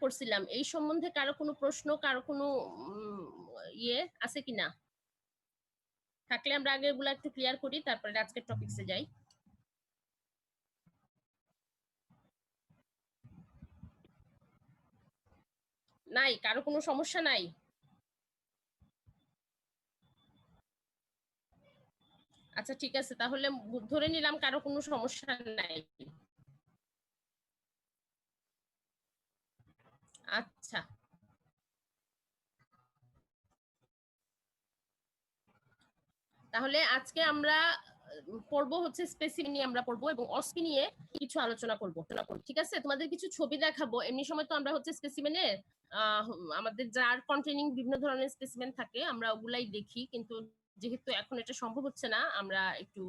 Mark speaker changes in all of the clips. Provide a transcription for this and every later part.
Speaker 1: করছিলাম এই সম্বন্ধে কারো কোনো প্রশ্ন, কারো কোনো ইয়ে আছে কিনা? থাকলে আমরা আগে এগুলো একটু ক্লিয়ার করি, তারপরে আজকের টপিকসে যাই। নাই কারো কোনো সমস্যা নাই? আচ্ছা ঠিক আছে, তাহলে ধরে নিলাম কারো কোনো সমস্যা নাই। আচ্ছা, তাহলে আজকে আমরা পড়বো হচ্ছে স্পেসিফিক নিয়ে আমরা পড়বো এবং অস্পি নিয়ে কিছু আলোচনা করব। ঠিক আছে, তোমাদের কিছু ছবি দেখাবো। এমনি সময় তো আমরা হচ্ছে স্পেসিমেনের আমাদের যার কন্টেনিং বিভিন্ন ধরনের স্পেসিমেন থাকে আমরা ওগুলাই দেখি, কিন্তু যেহেতু এখন এটা সম্ভব হচ্ছে না, আমরা একটু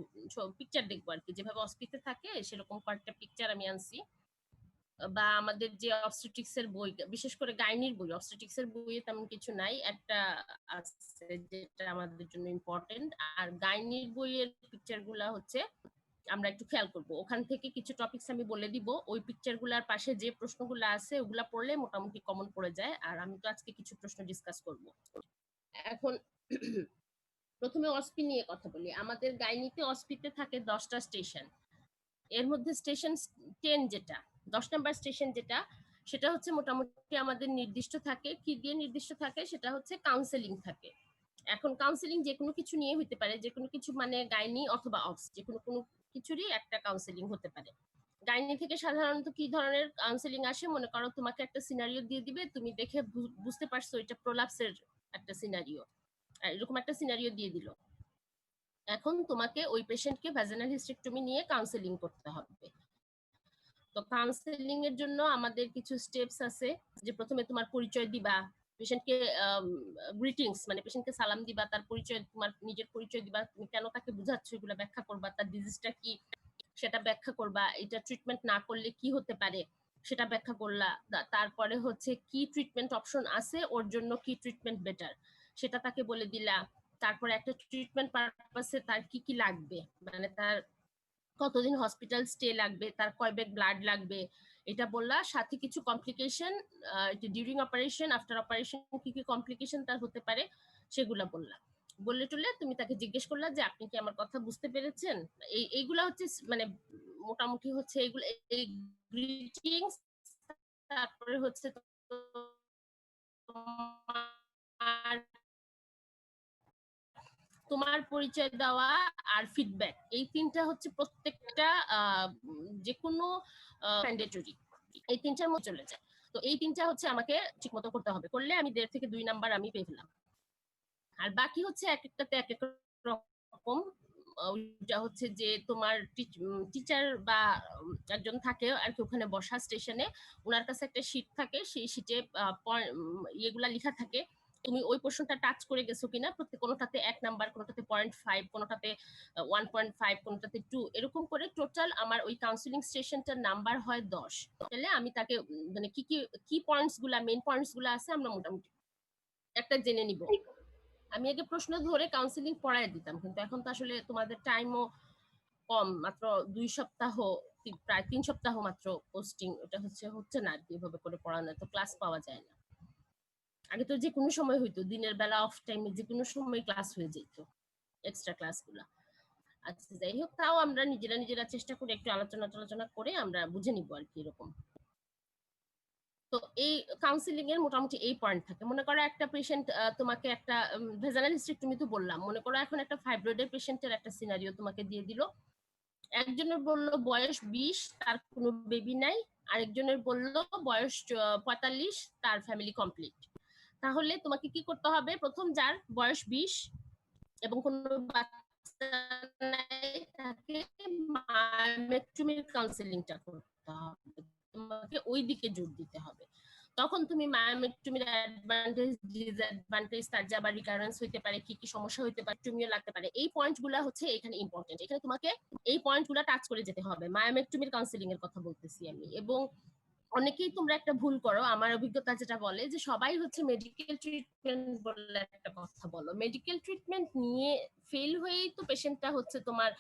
Speaker 1: পিকচার দেখবো আর কি, যেভাবে অস্পিতে থাকে সেরকম কয়েকটা পিকচার আমি আনছি। বা আমাদের যে অবস্টেট্রিক্স এর বই, বিশেষ করে গাইনির বই, অবস্টেট্রিক্স এর বইয়ে তেমন কিছু নাই, একটা আছে যেটা আমাদের জন্য ইম্পর্টেন্ট। আর গাইনির বইয়ের পিকচার গুলা হচ্ছে আমরা একটু খেয়াল করব, ওখান থেকে কিছু টপিকস আমি বলে দিব, ওই পিকচার গুলার পাশে যে প্রশ্নগুলো আছে ওগুলা পড়লে মোটামুটি কমন পড়ে যায়। আর আমি তো আজকে কিছু প্রশ্ন ডিসকাস করব। এখন প্রথমে অস্পি নিয়ে কথা বলি। আমাদের গাইনিতে অস্পিতে থাকে 10টা স্টেশন। এর মধ্যে স্টেশন 10 যেটা 10 নাম্বার স্টেশন যেটা, সেটা হচ্ছে মোটামুটি আমাদের নির্দিষ্ট থাকে। কি দিয়ে নির্দিষ্ট থাকে? সেটা হচ্ছে কাউন্সেলিং থাকে। এখন কাউন্সেলিং যে কোনো কিছু নিয়ে হতে পারে, যে কোনো কিছু মানে গাইনি অথবা অবস, যে কোনো কোনো কিছুরই একটা কাউন্সেলিং হতে পারে। গাইনি থেকে সাধারণত কি ধরনের কাউন্সেলিং আসে? মনে করো তোমাকে একটা সিনারিও দিয়ে দিবে, তুমি দেখে বুঝতে পারছো এটা প্রোলাপসের একটা সিনারিও, এরকম একটা সিনারিও দিয়ে দিল। এখন তোমাকে ওই পেশেন্টকে ভ্যাজিনাল হিস্টেক্টমি নিয়ে কাউন্সেলিং করতে হবে। তো কাউন্সেলিং এর জন্য আমাদের কিছু স্টেপস আছে, যে প্রথমে তোমার পরিচয় দিবা, পেশেন্টকে গ্রিটিংস মানে পেশেন্টকে সালাম দিবা, তার পরিচয়, তোমার নিজের পরিচয় দিবা, তুমি কেন তাকে বুঝাচ্ছ এগুলো ব্যাখ্যা করবা, তার ডিজিজটা কি সেটা ব্যাখ্যা করবা, এটা ট্রিটমেন্ট না করলে কি হতে পারে সেটা ব্যাখ্যা করলা। তারপরে হচ্ছে কি ট্রিটমেন্ট অপশন আছে, ওর জন্য কি ট্রিটমেন্ট বেটার সেটা তাকে বলে দিলা। তারপরে একটা ট্রিটমেন্ট পারপাসে তার কি কি লাগবে, মানে তার কতদিন হসপিটাল স্টে লাগবে, তার কয় ব্যাগ ব্লাড লাগবে এটা বললা। সাথে কিছু complication, during operation, after operation কি কি কমপ্লিকেশন তার হতে পারে সেগুলা বললা। বললে টুলে তুমি তাকে জিজ্ঞেস করলা যে আপনি কি আমার কথা বুঝতে পেরেছেন। এইগুলা হচ্ছে মানে মোটামুটি হচ্ছে এইগুলো, এই গ্রিটিংস। তারপরে হচ্ছে তোমার তোমার পরিচয় দেওয়া আর ফিডব্যাক, এই তিনটা হচ্ছে প্রত্যেকটা যে কোনো ম্যান্ডেটরি, এই তিনটার মধ্যে চলে যায়। তো এই তিনটা হচ্ছে আমাকে ঠিক মতো করতে হবে, করলে আমি 1.5 থেকে 2 নাম্বার আমি পেয়ে ফেলাম। আর বাকি হচ্ছে এক একটাতে এক এক রকম। ওইটা হচ্ছে যে তোমার টিচার বা একজন থাকে আর কি ওখানে বসা স্টেশনে, ওনার কাছে একটা শীট থাকে, সেই শীটে ইয়েগুলা লেখা থাকে, তুমি ওই পোর্শনটা টাচ করে গেছো কিনা। প্রত্যেক কোনোটাতে 1 নাম্বার, কোনোটাতে 0.5, কোনোটাতে 1.5, কোনোটাতে 2, এরকম করে টোটাল আমার ওই কাউন্সিলিং স্টেশনটার নাম্বার হয় 10। তাহলে আমি তাকে মানে কি কি কি পয়েন্টস গুলা, মেইন পয়েন্টস গুলা আছে আমরা মোটামুটি একটা জেনে নিব। আমি আগে প্রশ্ন ধরে কাউন্সিলিং পড়ায় দিতাম, কিন্তু এখন তো আসলে তোমাদের টাইমও কম, মাত্র 2 সপ্তাহ, প্রায় 3 সপ্তাহ মাত্র পোস্টিং, এটা হচ্ছে না আর কি এভাবে করে পড়ানো, তো ক্লাস পাওয়া যায় না। আগে তো যে কোনো সময় হইতো, দিনের বেলা অফ টাইমে যে কোনো সময় ক্লাস হয়ে যেত, এক্সট্রা ক্লাসগুলো। আচ্ছা যাই হোক, তাও আমরা নিজেরা চেষ্টা করে একটু আলোচনা করে আমরা বুঝে নিব আর কি এরকম। তো এই কাউন্সিলিং এর মোটামুটি এই পয়েন্ট থাকে। মনে করো একটা পেশেন্ট তোমাকে একটা ভেজানাল হিস্টেক্টমি তো বললাম, মনে করো এখন একটা ফাইব্রয়েডের পেশেন্টের একটা সিনারিও তোমাকে দিয়ে দিল। একজনের বলল বয়স 20, তার কোনো বেবি নাই, আরেকজনের বলল বয়স 45, তার ফ্যামিলি কমপ্লিট। তাহলে তোমাকে কি করতে হবে? প্রথম যার বয়স 20 এবং কোনো বাচ্চা নাই, তাকে মায়োমেক্টমির কাউন্সেলিংটা করতে হবে, তোমাকে ওই দিকে জোর দিতে হবে। তখন তুমি মায়োমেক্টমির অ্যাডভান্টেজ, ডিসঅ্যাডভান্টেজ, তার যে আবার রিকারেন্স হইতে পারে, কি কি সমস্যা হইতে পারে, টুমিও লাগতে পারে, এই পয়েন্টগুলো হচ্ছে এখানে ইম্পর্টেন্ট। এখানে তোমাকে এই পয়েন্টগুলো টাচ করে যেতে হবে। মায়োমেক্টমির কাউন্সেলিং এর কথা বলতেছি আমি। এবং অনেকেই তোমরা একটা ভুল করো, আমার অভিজ্ঞতা যেটা বলে যে সবাই হচ্ছে মেডিকেল ট্রিটমেন্ট বলে একটা কথা বলো, মেডিকেল ট্রিটমেন্ট নিয়ে ফেল হয়েই তো পেশেন্টটা হচ্ছে তোমার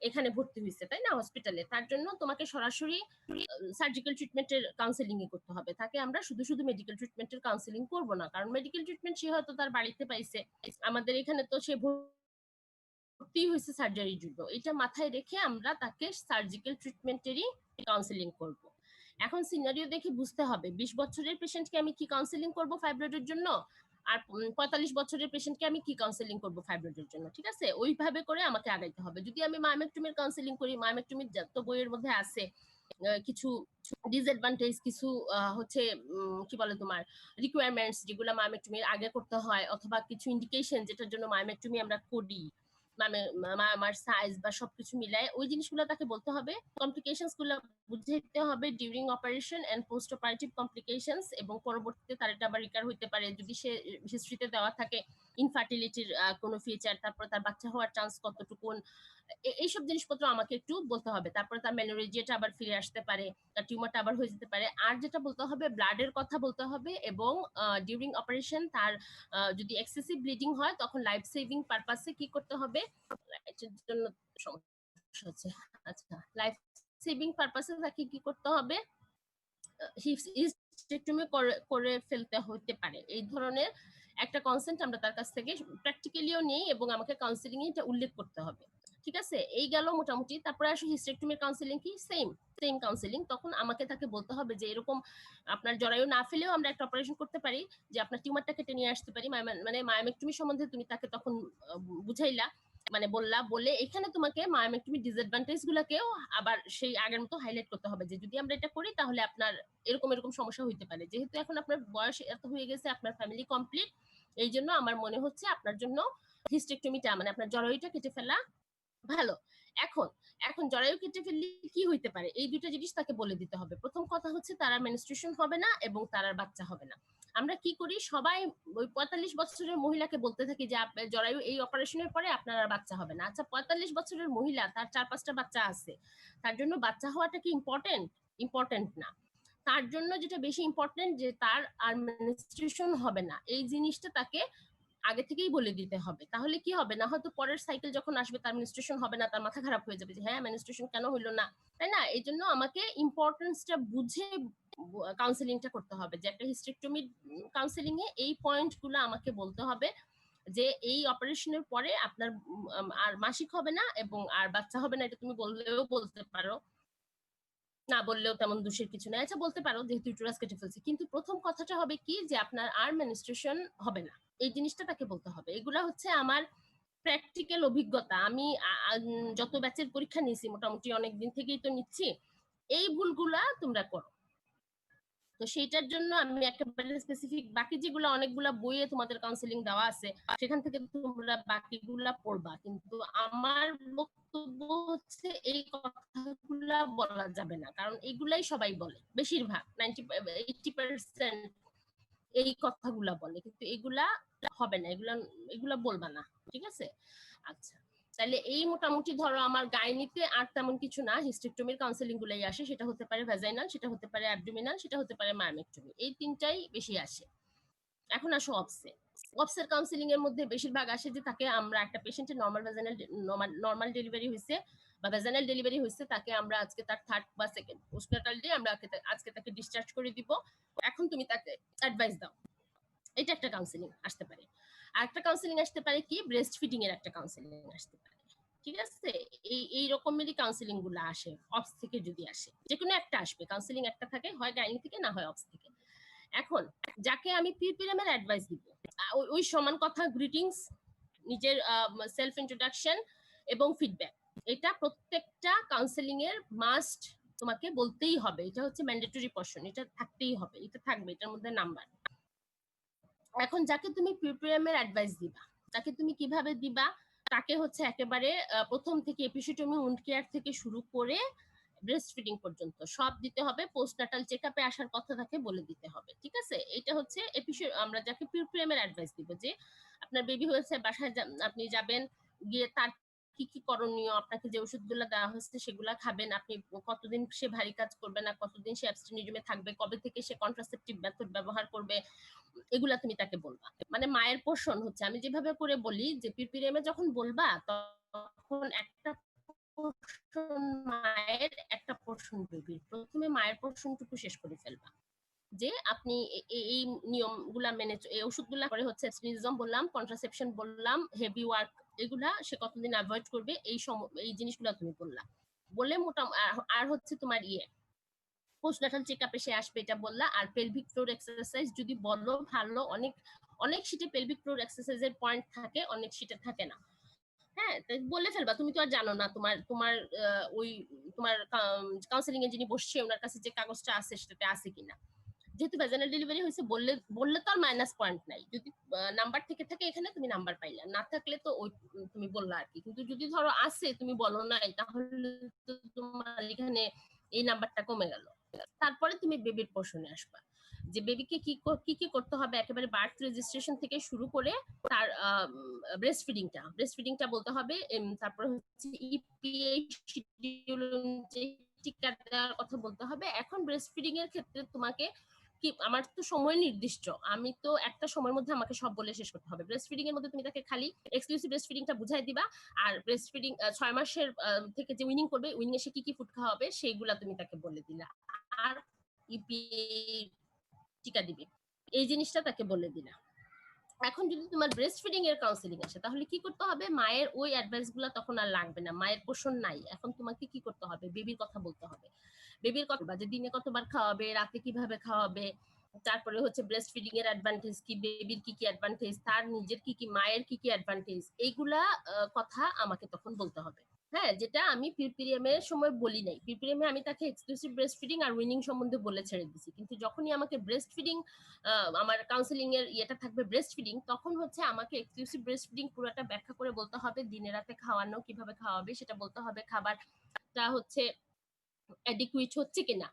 Speaker 1: এখানে ভর্তি হয়েছে, তাই না, হসপিটালে। তার জন্য তোমাকে সরাসরি সার্জিক্যাল ট্রিটমেন্টের কাউন্সেলিং করতে হবে। তাকে আমরা শুধু শুধু মেডিকেল ট্রিটমেন্টের কাউন্সেলিং করবো না, কারণ মেডিকেল ট্রিটমেন্ট সে হয়তো তার বাড়িতে পাইছে, আমাদের এখানে তো সে ভর্তি হয়েছে সার্জারির জন্য। এটা মাথায় রেখে আমরা তাকে সার্জিক্যাল ট্রিটমেন্টেরই কাউন্সেলিং করব। এখন সিনারিও দেখে বুঝতে হবে 20 বছরের পেশেন্টকে আমি কি কাউন্সেলিং করব ফাইব্রয়েডের জন্য, আর 45 বছরের পেশেন্টকে আমি কি কাউন্সেলিং করব ফাইব্রয়েডের জন্য, ঠিক আছে? ওইভাবে করে আমাকে আগাইতে হবে। যদি আমি মায়োমেক্টমির কাউন্সেলিং করি, মায়োমেক্টমির যত বইয়ের মধ্যে আছে কিছু ডিসঅ্যাডভান্টেজ, কিছু হচ্ছে কি বলে তোমার রিকোয়ারমেন্টস যেগুলো মায়োমেক্টমির আগে করতে হয়, অথবা কিছু ইন্ডিকেশন যেটার জন্য মায়োমেক্টমি আমরা করি, আমার সাইজ বা সবকিছু মিলায় ওই জিনিসগুলো তাকে বলতে হবে। কমপ্লিকেশনস গুলো বুঝাইতে হবে during operation and post operative complications, এবং পরবর্তীতে তার এটা আবার রিকার হইতে পারে যদি সে হিস্ট্রিতে দেওয়া থাকে ইনফার্টিলিটির কোনো ফিচার, তারপর তার বাচ্চা হওয়ার চান্স কতটুকুন, এইসব জিনিসপত্র আমাকে একটু বলতে হবে। তারপরে তার মেনোরেজিয়াটা আবার ফিরে আসতে পারে, তার টিউমারটা আবার হয়ে যেতে পারে। আর যেটা বলতে হবে, ব্লাডের কথা বলতে হবে, এবং ডিউরিং অপারেশন তার যদি এক্সেসিভ ব্লিডিং হয় তখন লাইফ সেভিং পারপাসে কি করতে হবে, এটার জন্য সমস্যা হচ্ছে। আচ্ছা, লাইফ সেভিং পারপাসে তাকে কি করতে হবে, হিস্টেক্টমি করে ফেলতে হতে পারে। এই ধরনের একটা কনসেন্ট আমরা তার কাছ থেকে প্র্যাকটিক্যালিও নেই, এবং আমাকে কাউন্সিলিং এটা উল্লেখ করতে হবে, ঠিক আছে? এই গেল মোটামুটি। তারপরে আসো হিস্টেক্টমির কাউন্সিলিং কি, সেম কাউন্সিলিং। তখন আমাকে তাকে বলতে হবে যে এরকম আপনার জরায়ু না ফেলেও আমরা একটা অপারেশন করতে পারি, যে আপনার টিউমারটা কেটে নিয়ে আসতে পারি। মানে মায়োমেক্টমি সম্বন্ধে তুমি তাকে তখন বুঝাইলা, মানে বলে এখানে তোমাকে মায়োমেক্টমি ডিসঅ্যাডভান্টেজ গুলাকেও আবার সেই আগের মতো হাইলাইট করতে হবে, যে যদি আমরা এটা করি তাহলে আপনার এরকম এরকম সমস্যা হইতে পারে। যেহেতু এখন আপনার বয়স এত হয়ে গেছে, আপনার ফ্যামিলি কমপ্লিট, এই জন্য আমার মনে হচ্ছে আপনার জন্য হিস্টেক্টমিটা মানে আপনার জরায়ুটা কেটে ফেলা ভালো। এখন এখন জরায়ু কেটে ফেললে কি হইতে পারে, এই দুটো জিনিস তাকে বলে দিতে হবে। প্রথম কথা হচ্ছে তার মেনস্ট্রুয়েশন হবে না এবং তার বাচ্চা হবে না। আমরা কি করি, সবাই ওই 45 বছরের মহিলাকে বলতে থাকি যে জরায়ু এই অপারেশনের পরে আপনার আর বাচ্চা হবে না। আচ্ছা, 45 বছরের মহিলা, তার 4-5টা বাচ্চা আছে, তার জন্য বাচ্চা হওয়াটা কি ইম্পর্টেন্ট? ইম্পর্টেন্ট না। তার জন্য যেটা বেশি ইম্পর্টেন্ট যে তার আর মেনস্ট্রুয়েশন হবে না, এই জিনিসটা তাকে আগে থেকেই বলে দিতে হবে। তাহলে কি হবে, না হয়তো পরের সাইকেল যখন আসবে তার মেনস্ট্রুয়েশন হবে না, তার মাথা খারাপ হয়ে যাবে যে হ্যাঁ মেনস্ট্রুয়েশন কেন হইলো না, তাই না? এই জন্য আমাকে ইম্পর্টেন্সটা বুঝে কাউন্সেলিংটা করতে হবে, যে একটা হিস্টেক্টমি কাউন্সেলিং এ এই পয়েন্টগুলো আমাকে বলতে হবে, যে এই অপারেশনের পরে আপনার আর মাসিক হবে না এবং আর বাচ্চা হবে না। এটা তুমি বললেও বলতে পারো, না বললেও তেমন দোষের কিছু নেই। আচ্ছা, বলতে পারো যেহেতু ইউটেরাস কেটে ফেলছে, কিন্তু প্রথম কথাটা হবে কি যে আপনার আর মেনস্ট্রুয়েশন হবে না, এই জিনিসটা তাকে বলতে হবে। এগুলা হচ্ছে আমার প্র্যাকটিক্যাল অভিজ্ঞতা। আমি যত ব্যাচের পরীক্ষা নিয়েছি, মোটামুটি অনেক দিন থেকেই তো নিচ্ছি, এই ভুলগুলা তোমরা করো। তো সেইটার জন্য আমি একেবারে স্পেসিফিক, বাকি যেগুলো অনেকগুলা বইয়ে তোমাদের কাউন্সেলিং দেওয়া আছে সেখান থেকে তোমরা বাকিগুলা পড়বা, কিন্তু আমার বক্তব্য হচ্ছে এই কথাগুলা বলা যাবে না, কারণ এগুলাই সবাই বলে, বেশিরভাগ 80% এই কথাগুলা বলে, কিন্তু এগুলা হবে না, এগুলা এগুলা বলবা না, ঠিক আছে? আচ্ছা, তাহলে এই মোটামুটি ধরো আমার গাইনিতে আর তেমন কিছু না, হিস্টেক্টমির কাউন্সেলিং গুলাই আসে, সেটা হতে পারে ভ্যাজাইনাল, সেটা হতে পারে অ্যাবডোমিনাল, সেটা হতে পারে মায়োমেক্টমি, এই তিনটাই বেশি আসে। এখন আসো অপসে। অপসের কাউন্সেলিং এর মধ্যে বেশিরভাগ আসে যে তাকে আমরা একটা পেশেন্টের নর্মাল ডেলিভারি হয়েছে বা ভ্যাজাইনাল ডেলিভারি হয়েছে, তাকে আমরা আজকে তার 3rd বা 2nd পোস্টনাটাল ডে আমরা আজকে তাকে ডিসচার্জ করে দিব, এখন তুমি তাকে অ্যাডভাইস দাও। এটা একটা কাউন্সেলিং আসতে পারে। আর একটা কাউন্সেলিং আসতে পারে কি, ব্রেস্ট ফিডিং এর একটা কাউন্সেলিং আসতে পারে, ঠিক আছে? এই রকমেরই কাউন্সেলিং গুলো আসে অপস থেকে, যদি আসে যে কোনো একটা আসবে কাউন্সেলিং, একটা থাকে, হয় গাইনি থেকে না হয় অপস থেকে। এখন যাকে আমি পিপিএম এর অ্যাডভাইস দিব, ওই সমান কথা, গ্রিটিংস, নিজের সেলফ ইন্ট্রোডাকশন এবং ফিডব্যাক, এটা প্রত্যেকটা কাউন্সেলিং এর মাস্ট, তোমাকে বলতেই হবে। এটা হচ্ছে ম্যান্ডেটরি পোরশন, এটা থাকতেই হবে, এটা থাকবে, এটার মধ্যে নাম্বার। এখন যাকে তুমি পিপিএম এর অ্যাডভাইস দিবা, তাকে তুমি কিভাবে দিবা, তাকে হচ্ছে একেবারে প্রথম থেকে এপিসিওটমি উন্ড কেয়ার থেকে শুরু করে ব্রেস্ট ফিডিং পর্যন্ত সব দিতে হবে। পোস্টনাটাল চেকআপে আসার কথা তাকে বলে দিতে হবে, ঠিক আছে? এটা হচ্ছে আমরা যাকে পিপিএম এর অ্যাডভাইস দিব, যে আপনার বেবি হয়েছে, বাসায় আপনি যাবেন, গিয়ে তার কি কি করণীয়, আপনাকে যে ওষুধগুলো দেওয়া হচ্ছে সেগুলা খাবেন, আপনি কতদিন সে ভারী কাজ করবে না, কতদিন সে অ্যাবস্টেনিজমে থাকবে, কবে থেকে সে কন্ট্রাসেপটিভ মেথড ব্যবহার করবে, এগুলা তুমি তাকে বলবা। মানে মায়ের পোষণ হচ্ছে, আমি যেভাবে করে বলি যে পিপিএমে যখন বলবা তখন একটা পোষণ মায়ের, একটা পোষণ বেবির, প্রথমে মায়ের পোষণটুকু শেষ করে ফেলবা। যে আপনি এই নিয়মগুলা মেনে, এই ওষুধগুলা করে হচ্ছে অ্যাবস্টেনিজম বললাম, কন্ট্রাসেপশন বললাম, হেভি ওয়ার্ক এগুলা সে কতদিন অ্যাভয়েড করবে, এই জিনিসগুলা তুমি বললা। বলে আর হচ্ছে তোমার পোস্টনাটাল চেকআপে সে আসবে এটা বললা। আর পেলভিক ফ্লোর এক্সারসাইজ যদি বলো ভালো, অনেক অনেক শীটে পেলভিক ফ্লোর এক্সারসাইজের পয়েন্ট থাকে, অনেক শীটে থাকে না। হ্যাঁ, বলে ফেলবা, তুমি তো আর জানো না তোমার তোমার ওই তোমার কাউন্সিলিং এ যিনি বসছে ওনার কাছে যে কাগজটা আছে সেটাতে আছে কিনা। যেহেতু ভ্যাজাইনাল ডেলিভারি হয়েছে বললে বললে তো আর মাইনাস পয়েন্ট নাই, যদি নাম্বার থেকে থাকে এখানে তুমি নাম্বার পাইলা, না থাকলে তো ওই তুমি বললা আর কি। কিন্তু যদি ধরো আছে তুমি বলো নাই, তাহলে তো তোমার এখানে এই নাম্বারটা কমে গেল। তারপরে তুমি বেবির পোষণে আসবা, যে বেবিকে কি কি করতে হবে একেবারে বার্থ রেজিস্ট্রেশন থেকে শুরু করে তার ব্রেস্ট ফিডিংটা বলতে হবে। তারপরে হচ্ছে ইপিএইচ শিডিউল যে টিকা দেওয়ার কথা বলতে হবে। এখন ব্রেস্ট ফিডিং এর ক্ষেত্রে তোমাকে কি, আমার তো সময় নির্দিষ্ট, আমি তো একটা সময়ের মধ্যে আমাকে সব বলে শেষ করতে হবে। ব্রেস্ট ফিডিং এর মধ্যে তুমি তাকে খালি এক্সক্লুসিভ ব্রেস্ট ফিডিংটা বুঝাই দিবা, আর ব্রেস্ট ফিডিং 6 মাসের থেকে যে উইনিং করবে, উইনিং এ সে কি কি ফুড খাওয়াবে সেইগুলা তুমি তাকে বলে দিলা। আর ইপি টিকা দিবে, এই জিনিসটা তাকে বলে দিলা। এখন যদি তোমার ব্রেস্ট ফিডিং এর কাউন্সিলিং আসে, তাহলে কি করতে হবে, মায়ের ওই অ্যাডভাইস গুলা তখন আর লাগবে না, মায়ের পোষণ নাই, এখন তোমাকে কি করতে হবে, বেবির কথা বলতে হবে। বেবির কথা, যে দিনে কতবার খাওয়াবে, রাতে কিভাবে খাওয়াবে, তারপরে হচ্ছে ব্রেস্ট ফিডিং এর অ্যাডভান্টেজ কি, বেবির কি কি অ্যাডভান্টেজ, তার নিজের কি কি, মায়ের কি কি অ্যাডভান্টেজ, এইগুলা কথা আমাকে তখন বলতে হবে। হ্যাঁ, যেটা আমি পিপিএম এর সময় বলি নাই। পিপিএম এ আমি তাকে এক্সক্লুসিভ ব্রেস্ট ফিডিং আর উইনিং সম্বন্ধে বলে ছেড়ে দিছি, কিন্তু যখনই আমাকে ব্রেস্ট ফিডিং, আমার কাউন্সিলিং এর ইয়েটা থাকবে ব্রেস্ট ফিডিং, তখন হচ্ছে আমাকে এক্সক্লুসিভ ব্রেস্ট ফিডিং পুরোটা ব্যাখ্যা করে বলতে হবে, দিনে রাতে খাওয়ানো কিভাবে খাওয়াবে সেটা বলতে হবে, খাবারটা হচ্ছে অ্যাডিকুইট হচ্ছে কিনা,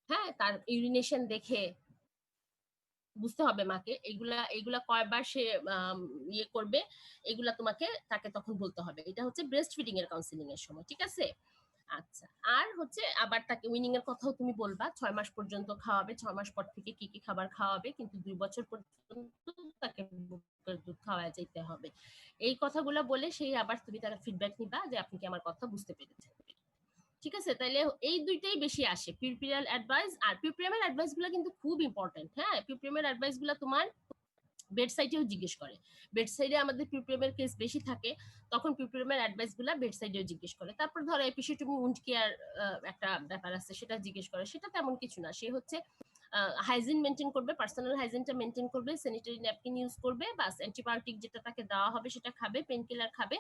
Speaker 1: হ্যাঁ, তার ইউরিনেশন দেখে বুঝতে হবে মাকে, এগুলা এগুলা কয়বার সে ইয়ে করবে, এগুলা তাকে তখন বলতে হবে। এটা হচ্ছে ব্রেস্ট ফিডিং এর কাউন্সিলিং এর সময়, ঠিক আছে? আচ্ছা, আর হচ্ছে আবার তাকে উইনিং এর কথাও তুমি বলবা, 6 মাস পর্যন্ত খাওয়াবে, 6 মাস পর থেকে কি কি খাবার খাওয়াবে, কিন্তু 2 বছর পর্যন্ত তাকে বুকের দুধ খাওয়ায় যেতে হবে। এই কথাগুলো বলে সেই আবার তুমি তার ফিডব্যাক নিবা যে আপনি কি আমার কথা বুঝতে পেরেছেন। ঠিক আছে, তাহলে এই দুইটাই বেশি আসে, পিউপিরিয়াল অ্যাডভাইস আর পিউপিএমের অ্যাডভাইস গুলো কিন্তু খুব ইম্পর্টেন্ট। হ্যাঁ, পিউপিএমের অ্যাডভাইস গুলো তোমার বেডসাইডেও জিজ্ঞেস করে, বেডসাইডে আমাদের পিউপিএমের কেস বেশি থাকে, তখন পিউপিএমের অ্যাডভাইস গুলা বেডসাইডেও জিজ্ঞেস করে। তারপর ধরো এপিসিওটমি উন্ড কেয়ার একটা ব্যাপার আছে, সেটা জিজ্ঞেস করে, সেটা তেমন কিছু না, সে হচ্ছে হাইজিন মেনটেন করবে, পার্সোনাল হাইজিনটা মেনটেন করবে, স্যানিটারি ন্যাপকিন ইউজ করবে, বাস অ্যান্টিবায়োটিক যেটা তাকে দেওয়া হবে সেটা খাবে, পেন কিলার খাবে।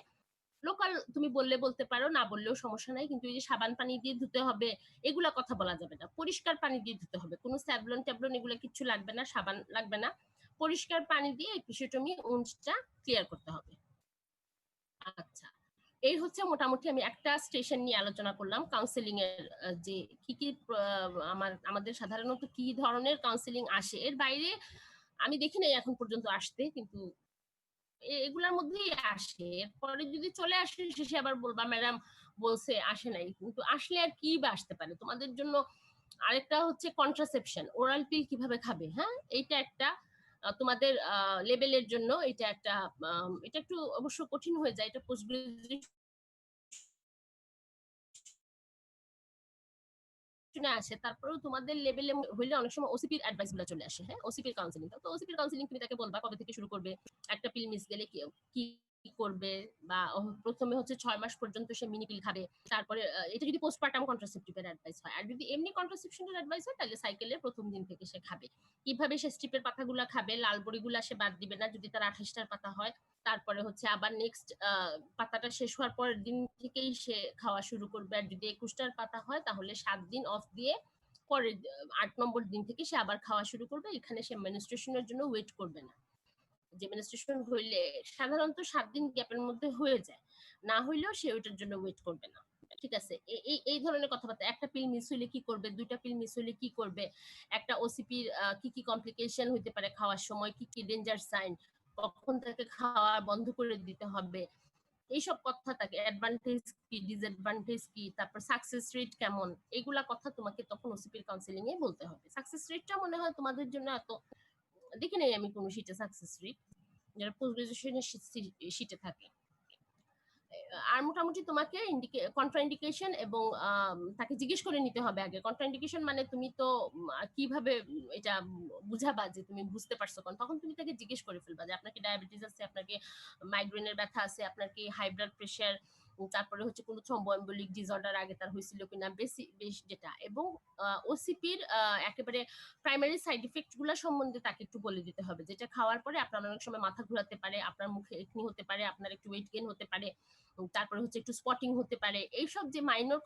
Speaker 1: লোকাল তুমি বললে বলতে পারো, না বললেও সমস্যা নাই, কিন্তু এই যে সাবান পানি দিয়ে ধুতে হবে এগুলা কথা বলা যাবে না, পরিষ্কার পানি দিয়ে ধুতে হবে, কোনো স্যাভলন ট্যাবলন এগুলো কিছু লাগবে না, সাবান লাগবে না, পরিষ্কার পানি দিয়ে এপিসিওটমি উন্ডটা ক্লিয়ার করতে হবে। আচ্ছা, এই হচ্ছে মোটামুটি আমি একটা স্টেশন নিয়ে আলোচনা করলাম কাউন্সিলিং এর, যে কি কি আমাদের সাধারণত কি ধরনের কাউন্সিলিং আসে, এর বাইরে আমি দেখি নাই এখন পর্যন্ত আসতে, কিন্তু এগুলার মধ্যেই আসে। এরপরে যদি চলে আসে শেষে আবার বলবা ম্যাডাম বলছে আসে নাই, কিন্তু আসলে আর কি বা আসতে পারে তোমাদের জন্য। আরেকটা হচ্ছে কন্ট্রাসেপশন, ওরাল পিল কিভাবে খাবে, হ্যাঁ, এইটা একটা তোমাদের লেভেলের জন্য এটা একটা, এটা একটু অবশ্য কঠিন হয়ে যায়, এটা পোস্ট গ্রাজুয়েশন আসে, তারপরেও তোমাদের লেভেলে হইলে অনেক সময় ওসিপির অ্যাডভাইস গুলো চলে আসে। হ্যাঁ, ওসিপির কাউন্সিলিং, তো ওসিপির কাউন্সিলিং তুমি তাকে বলবা কবে থেকে শুরু করবে, একটা পিল মিস গেলে কি করবে, বা প্রথমে হচ্ছে 6 মাস পর্যন্ত সে মিনি পিল খাবে, তারপরে এটা যদি পোস্টপার্টাম কন্ট্রাসেপটিভের অ্যাডভাইস হয়। আর যদি এমনি কন্ট্রাসেপশনের অ্যাডভাইস হয় তাহলে সাইকেলের প্রথম দিন থেকে সে খাবে, কিভাবে সে স্ট্রিপের পাতাগুলা খাবে, লাল বড়িগুলা সে বাদ দিবে না যদি তার 28টার পাতা হয়, তারপরে হচ্ছে আবার নেক্সট পাতাটা শেষ হওয়ার পরের দিন থেকেই সে খাওয়া শুরু করবে। আর যদি 21টার পাতা হয় তাহলে 7 দিন অফ দিয়ে পরের 8 নম্বর দিন থেকে সে আবার খাওয়া শুরু করবে। এখানে সে মেনস্ট্রুয়েশনের জন্য ওয়েট করবে না, যে মেনস্ট্রুয়েশন হইলে সাধারণত 7 দিন গ্যাপের মধ্যে হয়ে যায়, না হইলেও সে ওইটার জন্য ওয়েট করবে না। ঠিক আছে, এই ধরনের কথাবার্তা, একটা পিল মিস হইলে কি করবে, দুইটা পিল মিস হইলে কি করবে, একটা ওসিপির কি কি কমপ্লিকেশন হইতে পারে খাওয়ার সময়, কি কি ডেঞ্জার সাইন, কখন তাকে খাওয়া বন্ধ করে দিতে হবে, এইসব কথা থাকে, অ্যাডভান্টেজ কি, ডিসঅ্যাডভান্টেজ কি, তারপর সাকসেস রেট কেমন, এগুলা কথা তোমাকে তখন ওসিপির কাউন্সিলিং এ বলতে হবে। সাকসেস রেটটা মনে হয় তোমাদের জন্য এত দেখি নাই আমি কোনো শিটে সাকসেস রেট, যারা পোস্ট গ্রাজুয়েশনের শিটে থাকে। আর মোটামুটি তোমাকে কন্ট্রা ইন্ডিকেশন এবং তাকে জিজ্ঞেস করে নিতে হবে আগে। কন্ট্রা ইন্ডিকেশন মানে তুমি তো কিভাবে এটা বুঝাবা যে তুমি বুঝতে পারছো, তখন তুমি তাকে জিজ্ঞেস করে ফেলবা যে আপনার কি ডায়াবেটিস আছে, আপনার কি মাইগ্রেনের ব্যথা আছে, আপনার কি হাই ব্লাড প্রেশার, তারপরে হচ্ছে কোনো থ্রম্বোএম্বোলিক ডিসঅর্ডার আগে তার হয়েছিল কিনা, বেশ যেটা, এবং ওসিপির একেবারে প্রাইমারি সাইড ইফেক্ট গুলা সম্বন্ধে তাকে একটু বলে দিতে হবে, যেটা খাওয়ার পরে আপনার অনেক সময় মাথা ঘোরাতে পারে, আপনার মুখে একনি হতে পারে, আপনার একটু ওয়েট গেইন হতে পারে, তারপরে হচ্ছে একটু স্পটিং হতে পারে। এইসব যে মাইনর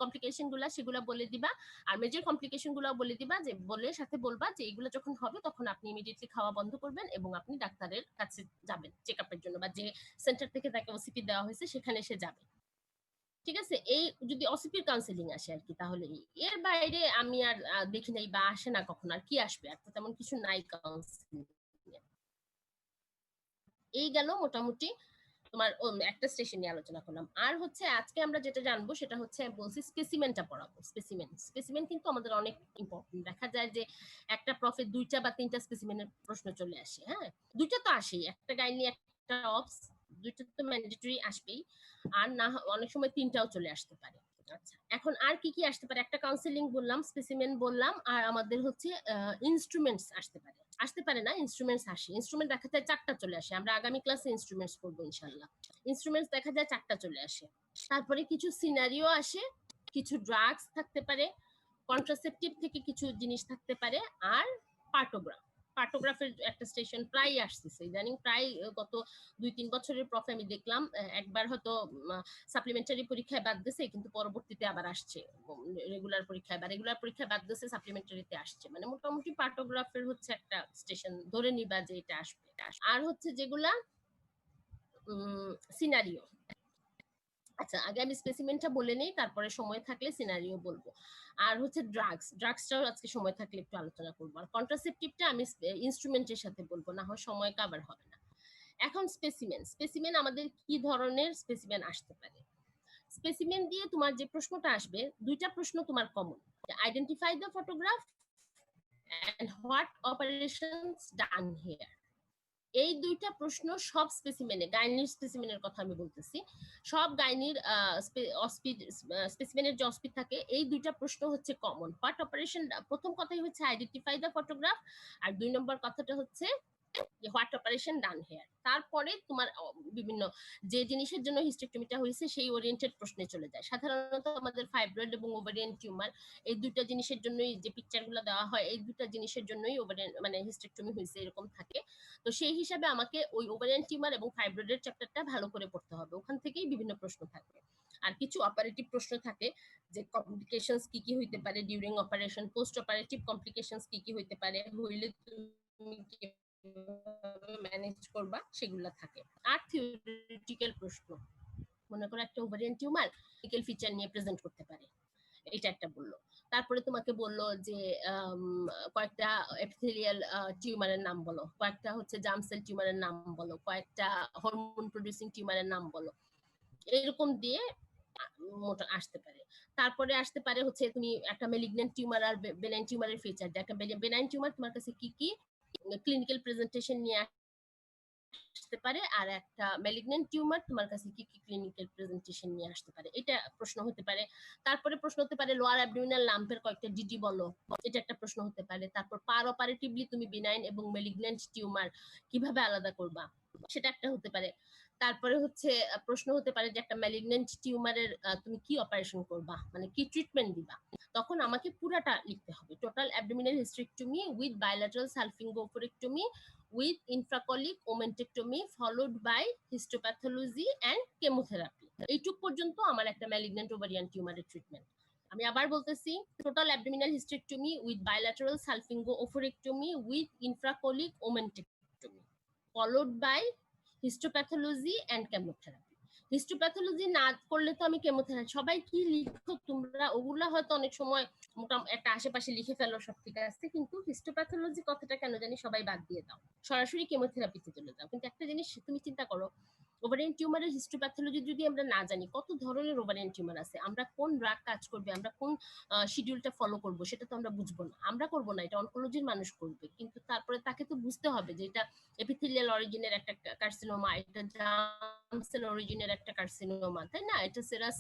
Speaker 1: কমপ্লিকেশন গুলা সেগুলো বলে দিবা, আর মেজর কমপ্লিকেশন গুলো বলে দিবা, যে বলে সাথে বলবা যে এগুলো যখন হবে তখন আপনি ইমিডিয়েটলি খাওয়া বন্ধ করবেন এবং আপনি ডাক্তারের কাছে যাবেন চেক আপের জন্য, বা যে সেন্টার থেকে তাকে ওসিপি দেওয়া হয়েছে সেখানে সে যাবে। ঠিক আছে, এই যদি অসিপির কাউন্সিলিং আসে আর কি, তাহলে এর বাইরে আমি আর দেখি নাই বা আসে না কখন, আর কি আসবে, আর তো তেমন কিছু নাই কাউন্সিলিং। এই গেল মোটামুটি তোমার একটা স্টেশন নিয়ে আলোচনা করলাম। আর হচ্ছে আজকে আমরা যেটা জানবো সেটা হচ্ছে বলছি স্পেসিমেনটা পড়াবো। স্পেসিমেন কিন্তু আমাদের অনেক ইম্পর্টেন্ট। দেখা যায় যে একটা প্রফে 2টা বা 3টা স্পেসিমেনের প্রশ্ন চলে আসে। হ্যাঁ, 2টা তো আসেই, একটা গাইনি একটা অপস, 2টা তো ম্যান্ডেটরি আসবেই, আর না অনেক সময় 3টাও চলে আসতে পারে। আচ্ছা, এখন আর কি কি আসতে পারে? একটা কাউন্সিলিং বললাম, স্পেসিমেন বললাম, আর আমাদের হচ্ছে ইনস্ট্রুমেন্টস আসতে পারে না, ইনস্ট্রুমেন্টস আসে। ইনস্ট্রুমেন্ট দেখা যায় 4টা চলে আসে, আমরা আগামী ক্লাসে ইনস্ট্রুমেন্টস করবো ইনশাল্লাহ। ইনস্ট্রুমেন্টস দেখা যায় 4টা চলে আসে। তারপরে কিছু সিনারিও আসে, কিছু ড্রাগস থাকতে পারে, কন্ট্রাসেপটিভ থেকে কিছু জিনিস থাকতে পারে, আর পার্টোগ্রাফের একটা স্টেশন প্রায় আসতেছে ইদানিং, প্রায় গত 2-3 বছরের প্রফে আমি দেখলাম একবার হয়তো সাপ্লিমেন্টারি পরীক্ষায় বাদ দিয়েছে, কিন্তু পরবর্তীতে আবার আসছে রেগুলার পরীক্ষায়, বা রেগুলার পরীক্ষায় বাদ দিয়েছে সাপ্লিমেন্টারিতে আসছে। মানে মোটামুটি পার্টোগ্রাফের হচ্ছে একটা স্টেশন ধরে নিবা যে এটা আসবে। আর হচ্ছে যেগুলা সিনারিও। আচ্ছা, আগে আমি স্পেসিমেনটা বলে নেই, তারপরে সময় থাকলে সিনারিও বলবো। আর হচ্ছে ড্রাগসটাও আজকে সময় থাকলে একটু আলোচনা করবো। আর কন্ট্রাসেপটিভটা আমি ইনস্ট্রুমেন্টের সাথে বলবো, না হয় সময় কাভার হবে না। এখন স্পেসিমেন আমাদের কি ধরনের স্পেসিমেন আসতে পারে? স্পেসিমেন দিয়ে তোমার যে প্রশ্নটা আসবে, 2টা প্রশ্ন তোমার কমন, identify the photograph and what operations done here. এই 2টা প্রশ্ন সব স্পেসিমেনে, গাইনির স্পেসিমেনের কথা আমি বলতেছি, সব গাইনির স্পেসিমেনের যে অস্পিড থাকে, এই 2টা প্রশ্ন হচ্ছে কমন। হোয়াট অপারেশন, প্রথম কথাই হচ্ছে আইডেন্টিফাই দ্য ফটোগ্রাফ, আর 2 নম্বর কথাটা হচ্ছে হোয়াট অপারেশন ডান হেয়ার। তারপরে তোমার বিভিন্ন যে জিনিসের জন্য হিস্টেক্টমিটা হয়েছে সেই ওরিয়েন্টেড প্রশ্নে চলে যায়। সাধারণত আমাদের ফাইব্রয়েড এবং ওভারিয়ান টিউমার, এই 2টা জিনিসের জন্যই যে পিকচারগুলো দেওয়া হয়, এই 2টা জিনিসের জন্যই ওভারিয়ান মানে হিস্টেক্টমি হয়েছে এরকম থাকে। তো সেই হিসাবে আমাকে ওই ওভারিয়ান টিউমার এবং ফাইব্রয়েডের চ্যাপ্টারটা ভালো করে পড়তে হবে, ওখান থেকেই বিভিন্ন প্রশ্ন থাকবে। আর কিছু অপারেটিভ প্রশ্ন থাকে, যে কমপ্লিকেশনস কি কি হইতে পারে during operation, post operative complications কি কি হইতে পারে, হইলে তুমি ম্যানেজ করবা, সেগুলো থাকে। আর থিওরিটিক্যাল প্রশ্ন, মনে করো একটা ওভারিয়ান টিউমার ক্লিনিক্যাল ফিচার নিয়ে প্রেজেন্ট করতে পারে, এটা একটা বললো। তারপরে তোমাকে বললো যে কয়েকটা এপিথেলিয়াল টিউমারের নাম বলো, কয়েকটা হচ্ছে জার্ম সেল টিউমারের নাম বলো, কয়েকটা হরমোন প্রডিউসিং টিউমারের নাম বলো, এরকম দিয়ে মোটা আসতে পারে। তারপরে আসতে পারে হচ্ছে তুমি একটা মেলিগন্যান্ট টিউমার আর বেনাইন টিউমারের ফিচার, যে একটা বেনাইন টিউমার তোমার কাছে কি কি ক্লিনিক্যাল প্রেজেন্টেশন নিয়ে আসতে পারে, আর একটা ম্যালিগন্যান্ট টিউমার তোমার কাছে কি কি ক্লিনিক্যাল প্রেজেন্টেশন নিয়ে আসতে পারে, এটা প্রশ্ন হতে পারে। তারপরে প্রশ্ন হতে পারে লোয়ার অ্যাবডোমিনাল লাম্পের কয়েকটা ডিডি বলো, এটা একটা প্রশ্ন হতে পারে। তারপর পার অপারেটিভলি তুমি বিনাইন এবং ম্যালিগন্যান্ট টিউমার কিভাবে আলাদা করবা, সেটা একটা হতে পারে। তারপরে হচ্ছে প্রশ্ন হতে পারে যে একটা ম্যালিগন্যান্ট টিউমারের তুমি কি অপারেশন করবা, মানে কি ট্রিটমেন্ট দিবা, তখন আমাকে পুরাটা লিখতে হবে। Total abdominal hysterectomy with bilateral salpingo-oophorectomy with infracolic omentectomy followed by histopathology and chemotherapy। এইটুক পর্যন্ত আমার একটা ম্যালিগন্যান্ট ওভারিয়ান টিউমারের ট্রিটমেন্ট। আমি আবার বলতেছি, total abdominal hysterectomy with bilateral salpingo-oophorectomy with infracolic omentectomy followed by histopathology and chemotherapy। হিস্টোপ্যাথোলজি না করলে তো আমি কেমোথেরাপি, সবাই কি লিখো তোমরা, ওগুলা হয়তো অনেক সময় মোটামুটি একটা আশেপাশে লিখে ফেলো, সব ঠিক আছে, কিন্তু হিস্টোপ্যাথোলজি কথাটা কেন জানি সবাই বাদ দিয়ে দাও, সরাসরি কেমোথেরাপিতে চলে যাও। কিন্তু একটা জিনিস তুমি চিন্তা করো, ওভারিয়ান টিউমারের হিস্টোপ্যাথোলজি যদি আমরা না জানি, কত ধরনের ওভারিয়ান টিউমার আছে, আমরা কোন ড্রাগ কাজ করবে, আমরা কোন শিডিউলটা ফলো করব, সেটা তো আমরা বুঝবো না, আমরা করব না, এটা অনকোলজির মানুষ করবে। কিন্তু তারপরে তাকে তো বুঝতে হবে যে এটা এপিথেলিয়াল অরিজিনের একটা কার্সিনোমা, এটা জার্ম সেল অরিজিনের একটা কার্সিনোমা, তাই না? এটা সেরাস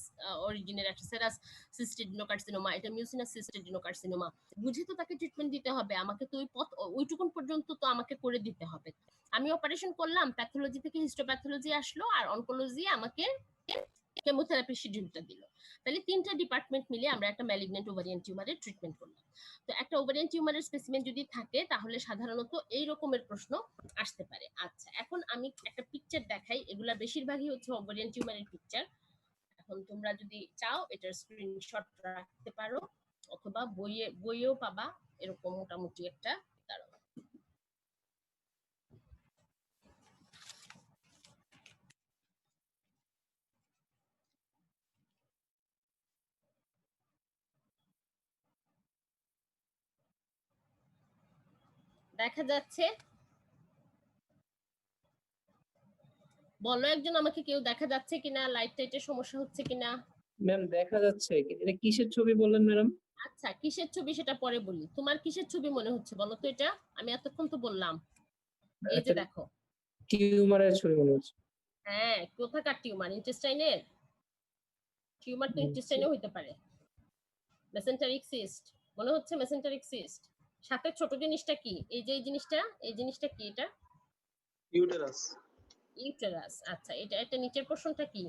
Speaker 1: অরিজিনের একটা সেরাস সিস্টেডিনোকার্সিনোমা, এটা মিউসিনাস সিস্টেডিনোকার্সিনোমা। বুঝে তো তাকে ট্রিটমেন্ট দিতে হবে, আমাকে তো ওই পথ ওইটুকুন পর্যন্ত তো আমাকে করে দিতে হবে। আমি অপারেশন করলাম, প্যাথোলজি থেকে হিস্টোপ্যাথোলজি আসলো, আর অনকোলজি আমাকে কেমোথেরাপি শিডিউলটা দিল। তাহলে তিনটা ডিপার্টমেন্ট মিলে আমরা একটা ম্যালিগন্যান্ট ওভারিয়ান টিউমারের ট্রিটমেন্ট করলাম। তো একটা ওভারিয়ান টিউমারের স্পেসিমেন যদি থাকে, তাহলে সাধারণত এই রকমের প্রশ্ন আসতে পারে। আচ্ছা, এখন আমি একটা পিকচার দেখাই, এগুলা বেশিরভাগই হচ্ছে ওভারিয়ান টিউমারের পিকচার। এখন তোমরা যদি চাও এটার স্ক্রিনশট রাখতে পারো, অথবা বইয়েও পাবা এরকম মোটামুটি একটা। দেখা যাচ্ছে? বলো একজন আমাকে, কেউ দেখা যাচ্ছে কিনা, লাইট টাইটের সমস্যা হচ্ছে কিনা?
Speaker 2: ম্যাম দেখা যাচ্ছে। এটা কিসের ছবি বললেন ম্যাডাম?
Speaker 1: আচ্ছা, কিসের ছবি সেটা পরে বলি। তোমার কিসের ছবি মনে হচ্ছে বলো তো? এটা আমি এতক্ষণ তো বললাম, এই যে দেখো,
Speaker 2: টিউমারের ছবি মনে হচ্ছে।
Speaker 1: হ্যাঁ, কোথাকার টিউমার? ইন্টেস্টাইনের টিউমার তো ইন্টেস্টাইনেও হইতে পারে। মেসেন্টারিক সিস্ট মনে হচ্ছে, মেসেন্টারিক সিস্ট। সাথে ছোট জিনিসটা কি? এই যে এই জিনিসটা কি? এটা
Speaker 3: ইউটেরাস।
Speaker 1: ইউটেরাস। আচ্ছা, এটা নিচের পোরশনটা কি?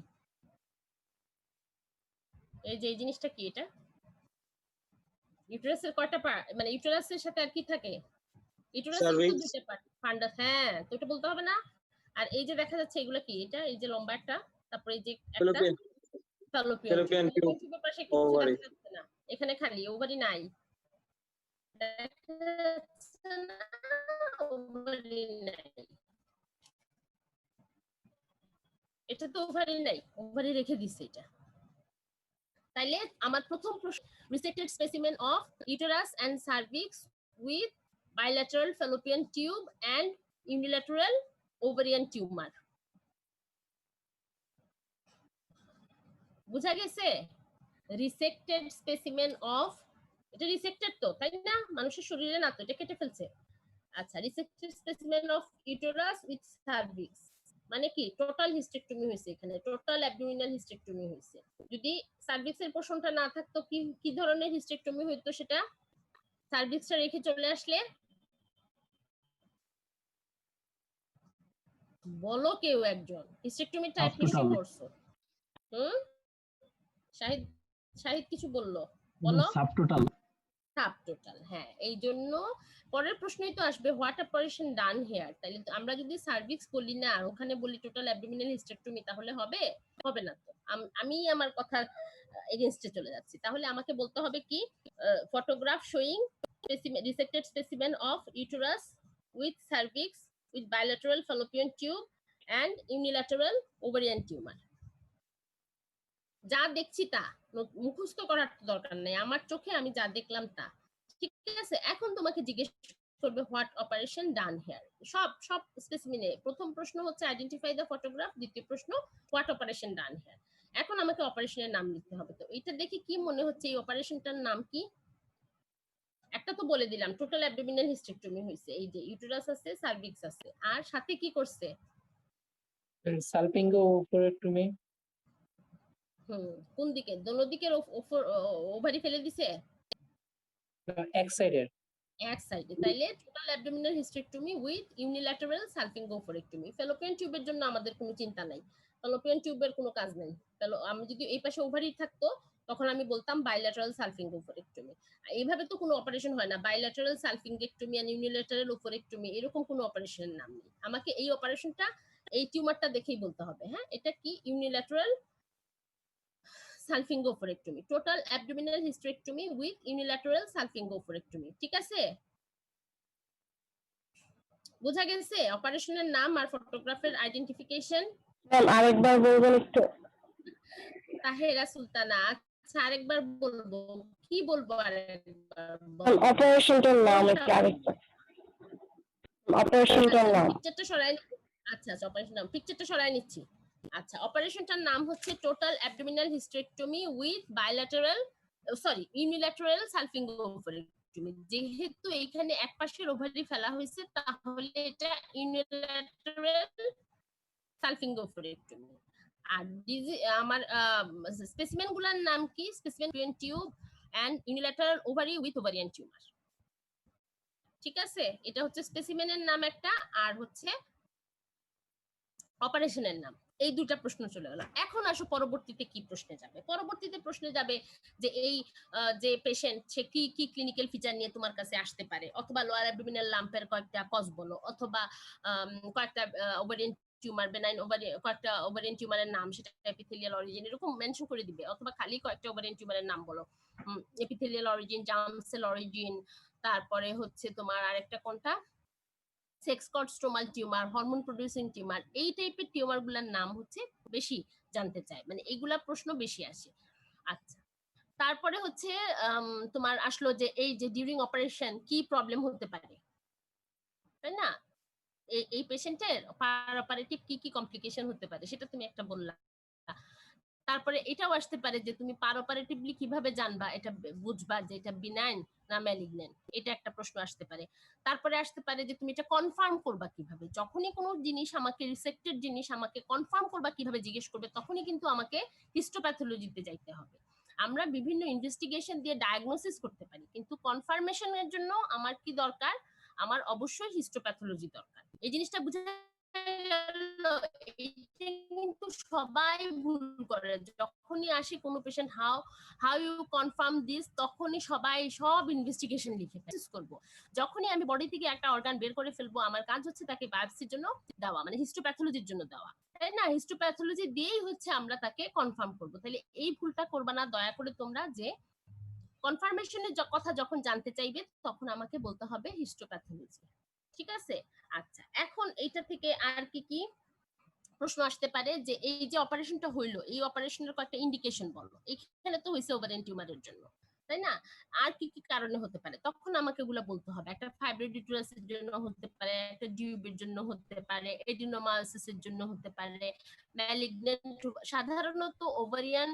Speaker 1: এই যে এই জিনিসটা কি? এটা ইউটেরাসের কয়টা পার্ট, মানে ইউটেরাসের সাথে আর কি থাকে? ইউটেরাসের তো দুইটা পার্ট, ফান্ডাস। হ্যাঁ, তো এটা বলতে হবে না? আর এই যে দেখা যাচ্ছে এগুলো কি? এটা এই যে লম্বা একটা, তারপরে এই যে একটা ফ্যালোপিয়ান টিউবের পাশে কিছু দেখা যাচ্ছে না, এখানে খালি, ওভারি নাই, দেখা যাচ্ছে না, ওভারি নাই, এটা তো ওভারি নাই, ওভারি রেখে দিছে এটা। তাইলে আমার প্রথম প্রশ্ন, resected specimen of uterus and cervix with bilateral fallopian tube and unilateral ovarian tumor। বুঝা গেছে? রিসেক্টেড স্পেসিমেন অফ, এটা রিসেক্টেড তো, তাই না? মানুষের শরীরে না তো, এটা কেটে ফেলছে। আচ্ছা, resected specimen of uterus with cervix মানে কি? টোটাল হিস্টেক্টমি হয়েছে, এখানে টোটাল অ্যাবডোমিনাল হিস্টেক্টমি হয়েছে। যদি সার্ভিক্সের পোর্শনটা না থাকতো, কি কি ধরনের হিস্টেক্টমি হইতো সেটা? সার্ভিক্সটা রেখে চলে আসলে বলো কেউ একজন, হিস্টেক্টমি টাইপ নিশ্চয়ই করছো। শাহিদ শাহিদ কিছু বললো, বলো।
Speaker 2: সাবটোটাল।
Speaker 1: সাবটোটাল, হ্যাঁ। এই জন্য পরের প্রশ্নই তো আসবে, হোয়াট অপারেশন ডান হেয়ার। তাহলে আমরা যদি সার্ভিক্স বলি না, আর ওখানে বলি টোটাল অ্যাবডোমিনাল হিস্টেক্টমি, তাহলে হবে? হবে না তো। আমি আমার কথা এগেইনস্টে চলে যাচ্ছি। তাহলে আমাকে বলতে হবে কি, photograph showing resected specimen of uterus with cervix with bilateral fallopian tube and unilateral ovarian tumour. যা দেখছি তা, মুখস্থ করার দরকার নেই, আমার চোখে আমি যা দেখলাম তা। ঠিক আছে, এখন তোমাকে জিজ্ঞেস করবে হোয়াট অপারেশন ডান হেয়ার। সব সব স্পেসিমেনে প্রথম প্রশ্ন হচ্ছে আইডেন্টিফাই দ্য ফটোগ্রাফ, দ্বিতীয় প্রশ্ন হোয়াট অপারেশন ডান হেয়ার। এখন আমাকে অপারেশনের নাম লিখতে হবে। তো এটা দেখে কি মনে হচ্ছে এই অপারেশনটার নাম কি? একটা তো বলে দিলাম, টোটাল অ্যাবডোমিনাল হিস্টেক্টমি হয়েছে, এই যে ইউটেরাস আছে, সার্ভিক্স আছে, আর সাথে কি করছে?
Speaker 2: সালপিঙ্গো ওভারেক্টমি।
Speaker 1: কোন দিকে? দোনো দিকের ওভারি ফেলে দিছে?
Speaker 2: এক সাইডের।
Speaker 1: এক সাইডে। তাইলে total abdominal hysterectomy with unilateral salpingo-oophorectomy. Fallopian টিউবের জন্য আমাদের কোনো চিন্তা নাই, ফ্যালোপিয়ান টিউবের কোনো কাজ নাই। তাহলে আমি যদি এই পাশে ওভারি থাকতো, তখন আমি বলতাম বাইল্যাটারাল সালপিঙ্গোফোরেক্টমি। এইভাবে তো কোনো অপারেশন হয় না, বাইল্যাটারাল সালপিঙ্গেক্টমি আর ইউনিল্যাটারাল ওফোরেক্টমি, এরকম কোনো অপারেশনের নাম নেই। আমাকে এই অপারেশনটা, এই টিউমারটা দেখেই বলতে হবে, হ্যাঁ এটা কি? Unilateral salpingo-oophorectomy, total abdominal hysterectomy with unilateral salpingo-oophorectomy. ঠিক আছে? বুঝা গেছে অপারেশনের নাম আর ফটোগ্রাফের আইডেন্টিফিকেশন?
Speaker 4: ম্যাম আরেকবার বলবেন একটু?
Speaker 1: তাহেরা সুলতানা। আচ্ছা, আরেকবার বলবো। কি বলবো আরেকবার?
Speaker 4: অপারেশনটার নাম একটু আরেকবার। অপারেশনটার নাম।
Speaker 1: পিকচারটা সরাই। আচ্ছা আচ্ছা, অপারেশন নাম, পিকচারটা সরাই নিচ্ছি। আচ্ছা, অপারেশনটার নাম হচ্ছে total abdominal hysterectomy with unilateral salpingo-oophorectomy. যেহেতু এইখানে এক পাশের ওভারি ফেলা হয়েছে, তাহলে এটা ইউনিল্যাটারাল সালফিঙ্গোফারেক্টমি। আর আমার স্পেসিমেন গুলার নাম কি? Specimen tube and unilateral ovary with ovarian tumour. ঠিক আছে, এটা হচ্ছে স্পেসিমেনের নাম একটা, আর হচ্ছে অপারেশনের নাম। এই দুটা প্রশ্ন চলে গেল। এখন আসো পরবর্তীতে কি প্রশ্নে যাবে। পরবর্তীতে প্রশ্নে যাবে যে এই যে পেশেন্ট সে কি কি ক্লিনিক্যাল ফিচার নিয়ে তোমার কাছে আসতে পারে, অথবা লোয়ার অ্যাবডোমিনাল লাম্পের কয়েকটা কজ বলো, অথবা কয়েকটা ওভারিয়ান টিউমার, বেনাইন কয়েকটা ওভারিয়ান টিউমারের নাম, সেটা এপিথেলিয়াল অরিজিন এরকম মেনশন করে দিবে, অথবা খালি কয়েকটা ওভারিয়ান টিউমারের নাম বলো, epithelial origin, germ cell origin, তারপরে হচ্ছে তোমার আরেকটা কোনটা, sex cord stromal tumour, hormone producing tumour, এই টাইপের টিউমার গুলার নাম হচ্ছে বেশি জানতে চায়, মানে এইগুলা প্রশ্ন বেশি আসে। আচ্ছা, তারপরে হচ্ছে তোমার আসলো যে এই যে ডিউরিং অপারেশন কি প্রবলেম হতে পারে, তাই না? এই পেশেন্টের অপারেটিভ কি কি কমপ্লিকেশন হতে পারে সেটা তুমি একটা বললা। তারপরে এটাও আসতে পারে যে তুমি পারঅপারেটিভলি কিভাবে জানবা, এটা বুঝবা যে এটা বিনাইন না ম্যালিগন্যান্ট, এটা একটা প্রশ্ন আসতে পারে। তারপরে আসতে পারে যে তুমি এটা কনফার্ম করবা কিভাবে, যখনই কোনো জিনিস আমাকে রিসেক্টেড জিনিস আমাকে কনফার্ম করবা কিভাবে জিজ্ঞেস করবে, তখনই কিন্তু আমাকে হিস্টোপ্যাথোলজিতে যাইতে হবে। আমরা বিভিন্ন ইনভেস্টিগেশন দিয়ে ডায়াগনোসিস করতে পারি, কিন্তু কনফার্মেশনের জন্য আমার কি দরকার, আমার অবশ্যই হিস্টোপ্যাথোলজি দরকার। এই জিনিসটা বুঝে কিন্তু সবাই ভুল করে, যখনই আসে কোনো patient how you confirm this, তখনই সবাই সব ইনভেস্টিগেশন লিখে করব। যখনই আমি বডি থেকে একটা অর্গান বের করে ফেলবো, আমার কাজ হচ্ছে তাকে বায়োপসির জন্য দেওয়া, মানে হিস্টোপ্যাথোলজির জন্য দেওয়া, তাই না? হিস্টোপ্যাথোলজি দিয়েই হচ্ছে আমরা তাকে কনফার্ম করব। তাহলে এই ভুলটা করবা না দয়া করে তোমরা, যে কনফার্মেশনের কথা যখন জানতে চাইবে তখন আমাকে বলতে হবে হিস্টোপ্যাথোলজি। ঠিক আছে? আচ্ছা, এখন এইটা থেকে আর কি কি প্রশ্ন আসতে পারে, যে এই যে অপারেশনটা হইলো, এই অপারেশনের কয়েকটা ইন্ডিকেশন বলো। এখানে তো হইছে ওভারিয়ান টিউমারের জন্য, তাই না? আর কি কি কারণে হতে পারে, তখন আমাকে এগুলো বলতে হবে। একটা ফাইব্রয়েড ইউটেরাসের জন্য হতে পারে, একটা ডিউবের জন্য হতে পারে, এডিনোমায়োসিসের জন্য হতে পারে, ম্যালিগন্যান্ট, সাধারণত ওভারিয়ান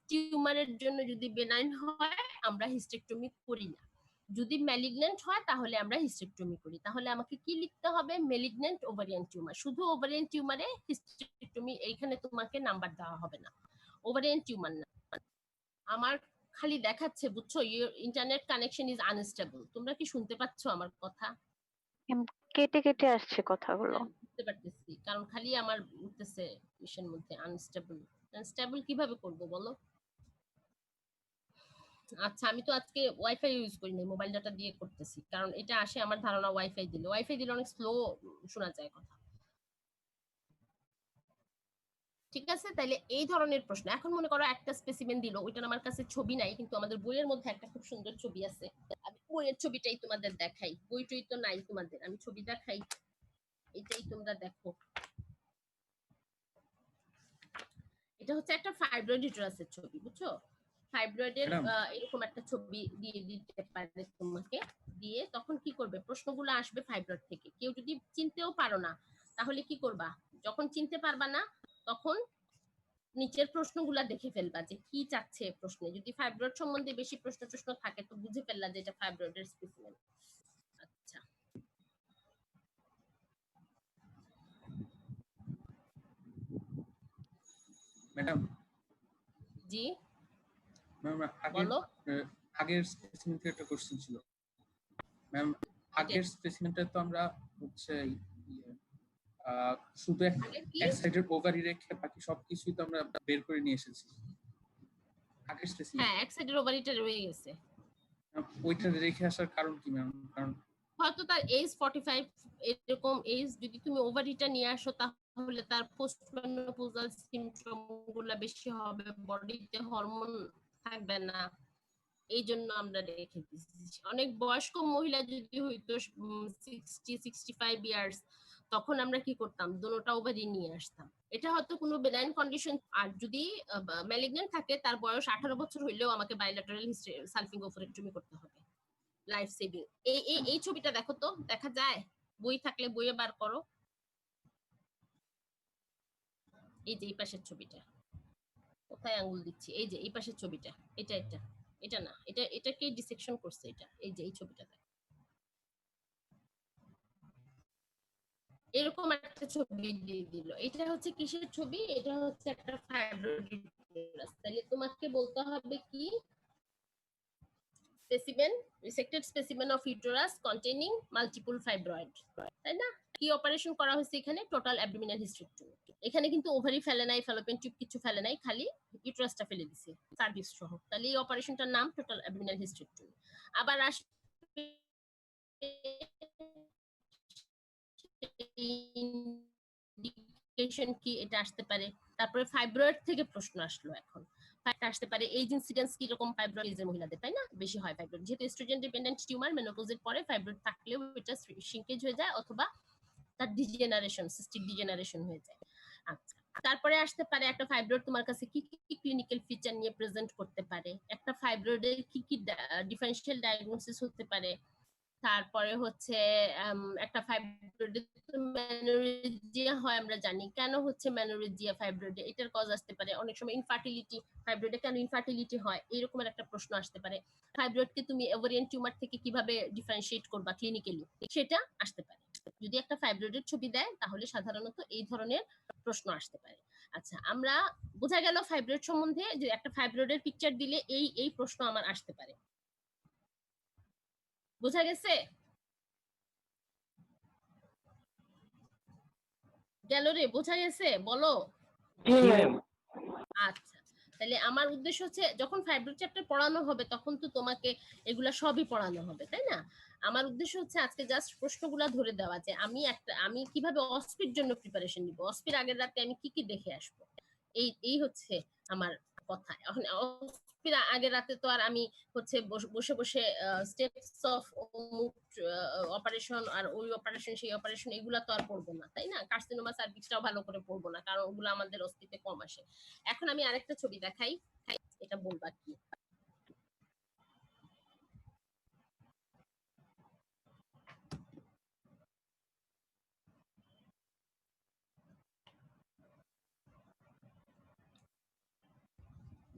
Speaker 1: টিউমারের জন্য যদি বেনাইন হয় আমরা হিস্টেক্টমি করি না, যদি ম্যালিগন্যান্ট হয় তাহলে আমরা হিস্টেক্টমি করি। তাহলে আমাকে কি লিখতে হবে, ম্যালিগন্যান্ট ওভারিয়ান টিউমার, শুধু ওভারিয়ান টিউমারে হিস্টেক্টমি, এইখানে তোমাকে নাম্বার দেওয়া হবে না, ওভারিয়ান টিউমার না। আমার খালি দেখাচ্ছে, বুঝছো, ইন্টারনেট কানেকশন ইজ আনস্টেবল। তোমরা কি শুনতে পাচ্ছ আমার কথা?
Speaker 5: কেটে কেটে আসছে কথাগুলো।
Speaker 1: বুঝতে পারতেছি, কারণ খালি আমার উঠতেছে মিশন মধ্যে আনস্টেবল। আনস্টেবল কিভাবে করব বলো? আচ্ছা, আমি তো আজকে ওয়াইফাই ইউজ করি না, মোবাইল ডাটা দিয়ে করতেছি, কারণ এটা আসে আমার ধারণা ওয়াইফাই দিলে অনেক স্লো শোনা যায় কথা। ঠিক আছে, তাইলে এই ধরনের প্রশ্ন। এখন মনে করো একটা স্পেসিমেন দিল, ওইটার আমার কাছে ছবি নাই, কিন্তু আমাদের বইয়ের মধ্যে একটা খুব সুন্দর ছবি আছে, আমি বইয়ের ছবিটাই তোমাদের দেখাই। বইটই তো নাই তোমাদের, আমি ছবি দেখাই, এটাই তোমরা দেখো। এটা হচ্ছে একটা ফাইব্রয়েড ইউটেরাসের ছবি, বুঝছো? ফাইব্রয়েডের এরকম একটা ছবি দিয়ে দিতে পারে তোমাকে, দিয়ে তখন কি করবে, প্রশ্নগুলো আসবে ফাইব্রয়েড থেকে। কেউ যদি চিনতেও পারো না, তাহলে কি করবা, যখন চিনতে পারবা না তখন নিচের প্রশ্নগুলা দেখে ফেলবা যে কি চাচ্ছে প্রশ্নে। যদি ফাইব্রয়েড সম্বন্ধে বেশি প্রশ্ন থাকে তো বুঝে ফেললা যে এটা ফাইব্রয়েডের স্পেসিমেন। আচ্ছা,
Speaker 3: ম্যাডাম।
Speaker 1: জি
Speaker 3: ম্যাম,
Speaker 1: বলো।
Speaker 3: আগের স্পেসিমেন থেকে একটা কোশ্চেন ছিল ম্যাম। আগের স্পেসিমেনটা তো আমরা হচ্ছে শুধু এক সাইডের ওভারি রেখে বাকি সবকিছুই তো আমরা বের করে নিয়ে এসেছি আগের স্পেসিমেন।
Speaker 1: হ্যাঁ, এক সাইডের ওভারিটা রয়ে গেছে।
Speaker 3: ওইটা রেখে আসার কারণ কি ম্যাম? কারণ
Speaker 1: হয়তো তার এজ 45 এরকম এজ, যদি তুমি ওভারিটা নিয়ে আসো তাহলে তার পোস্টমেনোপজাল সিম্পটম গুলা বেশি হবে, বডিতে হরমোন থাকবে না, এই জন্য আমরা রেখে দিচ্ছি। অনেক বয়স্ক মহিলা যদি হইতো 60-65 ইয়ার্স, তখন আমরা কি করতাম, দুটোটা ওভারি নিয়ে আসতাম। এটা হয়তো কোনো বেনাইন কন্ডিশন। আর যদি ম্যালিগন্যান্ট থাকে, তার বয়স 18 বছর হইলেও আমাকে বাইলেটারাল সালফিঙ্গোফোরেক্টমি করতে হবে, লাইফ সেভিং। এই ছবিটা দেখো তো, দেখা যায়? বই থাকলে বইয়ে বার করো। এই যে এই পাশের ছবিটা, কোথায় আঙ্গুল দিচ্ছি, এই যে এই পাশের ছবিটা, এটা এটা এটা না, এটাকে ডিসেকশন করছে, এটা এই যে এই ছবিটা দেখো। এরকম একটা ছবি দিয়ে দিল, এটা হচ্ছে কিসের ছবি, এটা হচ্ছে একটা ফাইব্রয়েড ইউটেরাস। তাহলে তোমাকে বলতে হবে কি, specimen, resected specimen of uterus containing multiple fibroid, তাই না? কি অপারেশন করা হয়েছে এখানে, টোটাল অ্যাবডোমিনাল হিস্টেরেক্টমি। এখানে কিন্তু ওভারি ফেলে নাই, ফ্যালোপিয়ান টিউব কিছু ফেলে নাই, খালি ইউটেরাসটা ফেলে দিছে সার্ভিক্স সহ। তাহলে এই অপারেশনটার নাম টোটাল অ্যাবডোমিনাল হিস্টেরেক্টমি। আবার আসবে ইন্ডিকেশন কি, এটা আসতে পারে। তারপরে ফাইব্রয়েড থেকে প্রশ্ন আসলো, এখন আসতে পারে এজ ইনসিডেন্স কি রকম ফাইব্রয়েড এজের মহিলাদের, তাই না? বেশি হয় ফাইব্রয়েড, যেহেতু এস্ট্রোজেন ডিপেন্ডেন্ট টিউমার, মেনোপজের পরে ফাইব্রয়েড থাকলেও এটা শ্রিঙ্কেজ হয়ে যায় অথবা তার ডিজেনারেশন, সিস্টিক ডিজেনারেশন হয়ে যায়। আচ্ছা, তারপরে আসতে পারে একটা ফাইব্রয়েড তোমার কাছে কি কি ক্লিনিক্যাল ফিচার নিয়ে প্রেজেন্ট করতে পারে, একটা ফাইব্রয়েডের কি কি ডিফারেনশিয়াল ডায়াগনোসিস হতে পারে। তারপরে হচ্ছে একটা ফাইব্রয়েডে ম্যানোরেজিয়া হয়, আমরা জানি কেন হচ্ছে ম্যানোরেজিয়া ফাইব্রয়েডে, এটার কজ আসতে পারে। অনেক সময় ইনফার্টিলিটি, ফাইব্রয়েডে কেন ইনফার্টিলিটি হয়, এরকমের একটা প্রশ্ন আসতে পারে। ফাইব্রয়েডকে তুমি ওভারিয়ান টিউমার থেকে কিভাবে ডিফারেন্সিয়েট করবা ক্লিনিক্যালি, সেটা আসতে পারে। যদি একটা ফাইব্রয়েডের ছবি দেয় তাহলে সাধারণত এই ধরনের প্রশ্ন আসতে পারে। আচ্ছা, আমরা বোঝা গেল ফাইব্রয়েড সম্বন্ধে যে একটা ফাইব্রয়েডের পিকচার দিলে এই এই প্রশ্ন আমার আসতে পারে। বোঝা গেছে? গেল রে, বোঝা গেছে? বলো।
Speaker 4: জি
Speaker 2: জি
Speaker 4: ম্যাম।
Speaker 2: ম্যাম।
Speaker 1: আচ্ছা, তাহলে আমার উদ্দেশ্য হচ্ছে যখন ফাইব্রয়েড চ্যাপ্টার পড়ানো হবে তখন তো তোমাকে এগুলা সবই পড়ানো হবে, তাই না? আমার উদ্দেশ্য হচ্ছে আজকে জাস্ট প্রশ্নগুলা ধরে দেওয়া, যে আমি কিভাবে অস্পির জন্য প্রিপারেশন নিব, অস্পির আগের রাতে আমি কি কি দেখে আসবো, এই এই হচ্ছে আমার কথা। এখন অস্পির আগের রাতে তো আর আমি হচ্ছে বসে বসে স্টেপস অফ অপারেশন আর ওই অপারেশন সেই অপারেশন এগুলা তো আর পড়বো না, তাই না? কার্সিনোমা সার্ভিক্সটাও ভালো করে পড়বো না, কারণ ওগুলো আমাদের অস্তিত্বে কম আসে। এখন আমি আরেকটা ছবি দেখাই, এটা বলবা কি।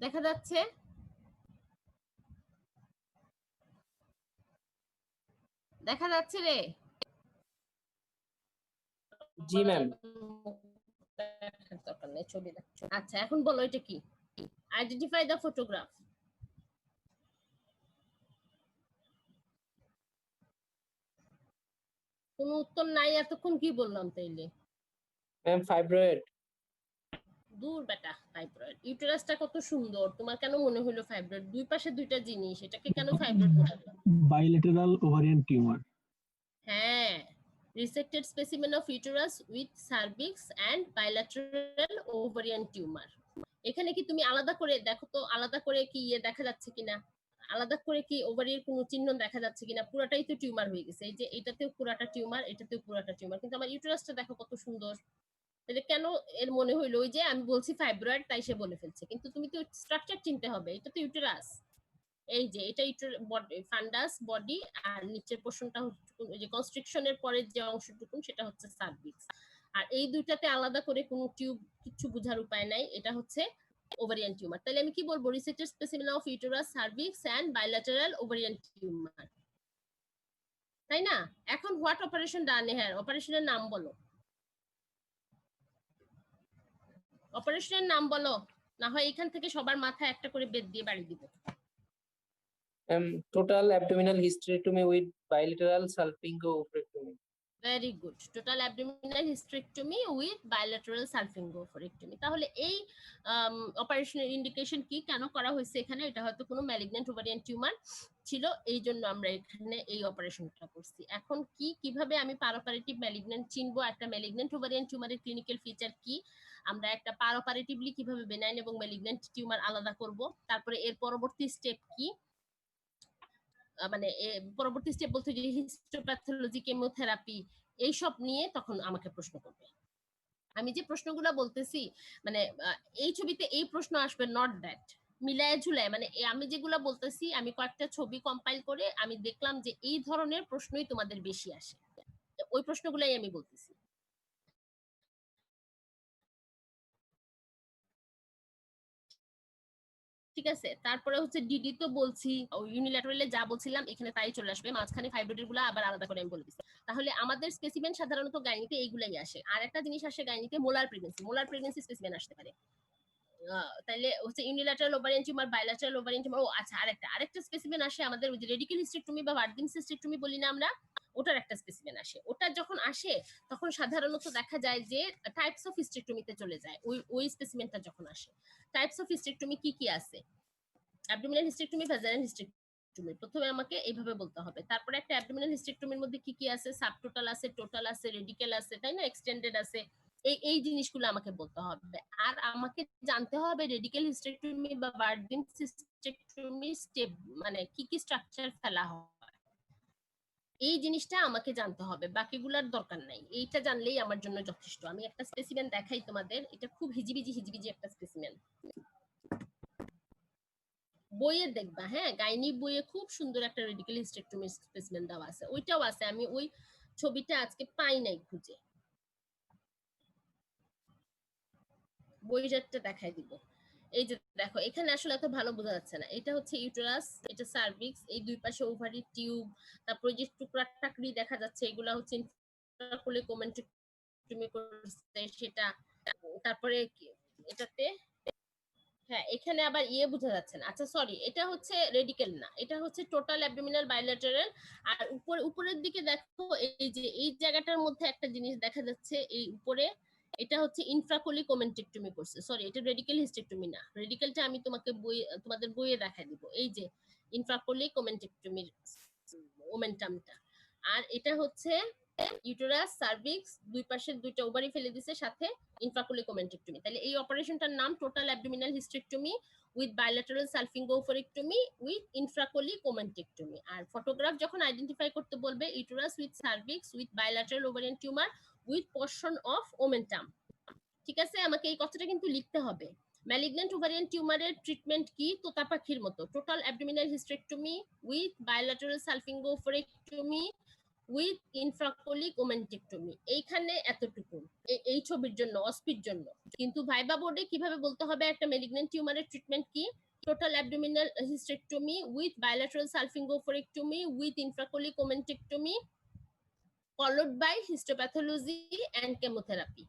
Speaker 1: দেখা যাচ্ছে? দেখা যাচ্ছে রে?
Speaker 2: জি ম্যাম।
Speaker 1: দরকার নেই, ছবি দেখ। আচ্ছা, এখন বলো এটা কি, আইডেন্টিফাই দ্য ফটোগ্রাফ। কোনো উত্তর নাই, এতক্ষণ কি বললাম তাইলে?
Speaker 2: Ma'am fibroid.
Speaker 1: দূর বেটা, ফাইব্রয়েড, ইউটেরাসটা কত সুন্দর, তোমার কেন মনে হলো ফাইব্রয়েড? দুই পাশে দুইটা জিনিস, এটাকে কেন ফাইব্রয়েড বলছো?
Speaker 6: bilateral ovarian tumor.
Speaker 1: হ্যাঁ, resected specimen of uterus with cervix and bilateral ovarian tumor। এখানে কি তুমি আলাদা করে দেখো তো, আলাদা করে কি ইয়ে দেখা যাচ্ছে কিনা, আলাদা করে কি ওভারির কোনো চিহ্ন দেখা যাচ্ছে কিনা? পুরাটাই তো টিউমার হয়ে গেছে, এই যে এটাতেও পুরাটা টিউমার, এটাতেও পুরাটা টিউমার, কিন্তু আমার ইউটেরাসটা দেখো কত সুন্দর। তাহলে কেন এর মনে হইলো ওই যে আমি বলছি ফাইব্রয়েড তাই সে বলে ফেলছে, কিন্তু তুমি তো স্ট্রাকচার চিনতে হবে, এটা তো ইউটেরাস। এই যে এটা ফান্ডাস বডি, আর নিচের পোর্শনটা ওই যে কনস্ট্রিকশনের পরে যে অংশটুকু সেটা হচ্ছে সার্ভিক্স। আর এই দুইটাতে আলাদা করে কোনো টিউব কিছু বোঝার উপায় নাই, এটা হচ্ছে ওভারিয়ান টিউমার। তাহলে আমি কি বলবো, resected specimen of uterus, cervix and bilateral ovarian tumour, তাই না? এখন হোয়াট অপারেশন ডান, হ্যাঁ অপারেশনের নাম বলো, অপারেশনের নাম বলো, না হয় এখান থেকে সবার মাথায় একটা করে বেদ দিয়ে বাড়ি দিব।
Speaker 2: Total abdominal hysterectomy with bilateral salpingo-oophorectomy.
Speaker 1: Very good, total abdominal hysterectomy with bilateral salpingo-oophorectomy. তাহলে এই অপারেশনের ইন্ডিকেশন কি, কেন করা হয়েছে এখানে, এটা হয়তো কোনো ম্যালিগন্যান্ট ওভারিয়ান টিউমার ছিল, এই জন্য আমরা এখানে এই অপারেশনটা করছি। এখন কি কিভাবে আমি পারোপারেটিভ ম্যালিগন্যান্ট চিনবো, একটা ম্যালিগন্যান্ট ওভারিয়ান টিউমারের ক্লিনিক্যাল ফিচার কি, আমরা একটা পারোপারেটিভলি কিভাবে বেনাইন এবং ম্যালিগন্যান্ট টিউমার আলাদা করব, তারপরে এর পরবর্তী স্টেপ কি, মানে পরবর্তী স্টেপ বলতে যে হিস্টোপ্যাথোলজি, কেমোথেরাপি, এইসব নিয়ে তখন আমাকে প্রশ্ন করবে। আমি যে প্রশ্নগুলো বলতেছি, মানে এই ছবিতে এই প্রশ্ন আসবে, নট দ্যাট মিলায় ঝুলায়, মানে আমি যেগুলো বলতেছি আমি কয়েকটা ছবি কম্পাইল করে আমি দেখলাম যে এই ধরনের প্রশ্নই তোমাদের বেশি আসে, ওই প্রশ্নগুলাই আমি বলতেছি। ঠিক আছে, তারপরে হচ্ছে ডিডি তো বলছি, ইউনিল্যাটারালে যা বলছিলাম এখানে তাই চলে আসবে, মাঝখানে ফাইব্রয়েডের গুলো আবার আলাদা করে আমি বলে দিচ্ছি। তাহলে আমাদের স্পেসিমেন সাধারণত গাইনিতে এইগুলাই আসে। আর একটা জিনিস আসে গাইনিতে, মোলার প্রেগন্যান্সি স্পেসিমেন আসতে পারে। তাইলে হচ্ছে unilateral ovarian tumour, bilateral ovarian tumour. ও আচ্ছা, আরেকটা স্পেসিমেন আসে আমাদের, ওই যে রেডিকেল হিস্টেক্টমি বা ভার্জিন সিস্টেক্টমি বলি না আমরা, ওটার একটা স্পেসিমেন আসে। ওটা যখন আসে তখন সাধারণত দেখা যায় যে টাইপস অফ হিস্টেক্টমিতে চলে যায়। ওই স্পেসিমেনটা যখন আসে, টাইপস অফ হিস্টেক্টমি কি কি আছে, অ্যাবডোমিনাল হিস্টেক্টমি, ভ্যাজাইনাল হিস্টেক্টমি, প্রথমে আমাকে এইভাবে বলতে হবে। তারপরে একটা অ্যাবডোমিনাল হিস্টেক্টমির মধ্যে কি কি আছে, সাবটোটাল আছে, টোটাল আছে, রেডিকেল আছে, তাই না, এক্সটেন্ডেড আছে। এই জিনিসগুলো আমাকে বলতে হবে। আর আমাকে জানতে হবে রেডিকেল হিস্টেক্টমি বা ভার্জিন হিস্টেক্টমি স্টেপ মানে কি কি স্ট্রাকচার ফেলা হয়, এই জিনিসটা আমাকে জানতে হবে, বাকিগুলোর দরকার নাই। এইটা জানলেই আমার জন্য যথেষ্ট। আমি একটা স্পেসিমেন দেখাই তোমাদের, এটা খুব হিজিবিজি একটা স্পেসিমেন, বইয়ে দেখবা। হ্যাঁ, গাইনি বইয়ে খুব সুন্দর একটা রেডিকেল হিস্টেক্টমি স্পেসিমেন দেওয়া আছে, ওইটাও আছে। আমি ওই ছবিটা আজকে পাই নাই খুঁজে, বইটা দেখাই দিব। এই যে দেখো, এখানে আসলে এত ভালো বোঝা যাচ্ছে না। এটা হচ্ছে ইউটেরাস, এটা সার্ভিক্স, এই দুই পাশে ওভারি টিউব, তারপরে যে টুকরা টাকরি দেখা যাচ্ছে এগুলা হচ্ছে ইন্ট্রাকুলি কোমেন্ট্রিক্টমি করছে সেটা। তারপরে এটাতে, হ্যাঁ এখানে আবার বোঝা যাচ্ছে না। আচ্ছা সরি, এটা হচ্ছে রেডিকেল না, এটা হচ্ছে টোটাল অ্যাবডোমিনাল বাইলেটারাল। আর উপরের দিকে দেখো, এই যে এই জায়গাটার মধ্যে একটা জিনিস দেখা যাচ্ছে এই উপরে, এটা হচ্ছে ইনফ্রাকোলি কোমেন্টেক্টমি করছে। সরি, এটা রেডিকেল হিস্টেক্টমি না, রেডিকেলটা আমি তোমাদের বইয়ে দেখাই দিব। এই যে ইনফ্রাকোলি কোমেন্টেক্টমির ওমেন্টামটা। আর এটা হচ্ছে ইউটেরাস, সার্ভিক্স, দুই পাশে দুইটা ওভারি ফেলে দিছে, সাথে ইনফ্রাকুলি কোমেন্টেক্টমি। তাহলে এই অপারেশনটার নাম total abdominal hysterectomy with bilateral salpingo-oophorectomy with infracolic omentectomy. আর ফটোগ্রাফ যখন আইডেন্টিফাই করতে বলবে, uterus with cervix with bilateral ovarian tumour with portion of omentum. ঠিক আছে, আমাকে এই কথাটা কিন্তু লিখতে হবে। ম্যালিগন্যান্ট ওভারিয়ান টিউমারের ট্রিটমেন্ট কি, তোতা পাখির মতো, total abdominal hysterectomy with bilateral salpingo-oophorectomy with infracolic omentectomy. এইখানে এতটুকু এই ছবির জন্য, অস্পির জন্য। কিন্তু ভাইবা বোর্ডে কিভাবে বলতে হবে একটা ম্যালিগন্যান্ট টিউমারের ট্রিটমেন্ট কি, total abdominal hysterectomy with bilateral salpingo-oophorectomy with infracolic omentectomy followed by histopathology and chemotherapy.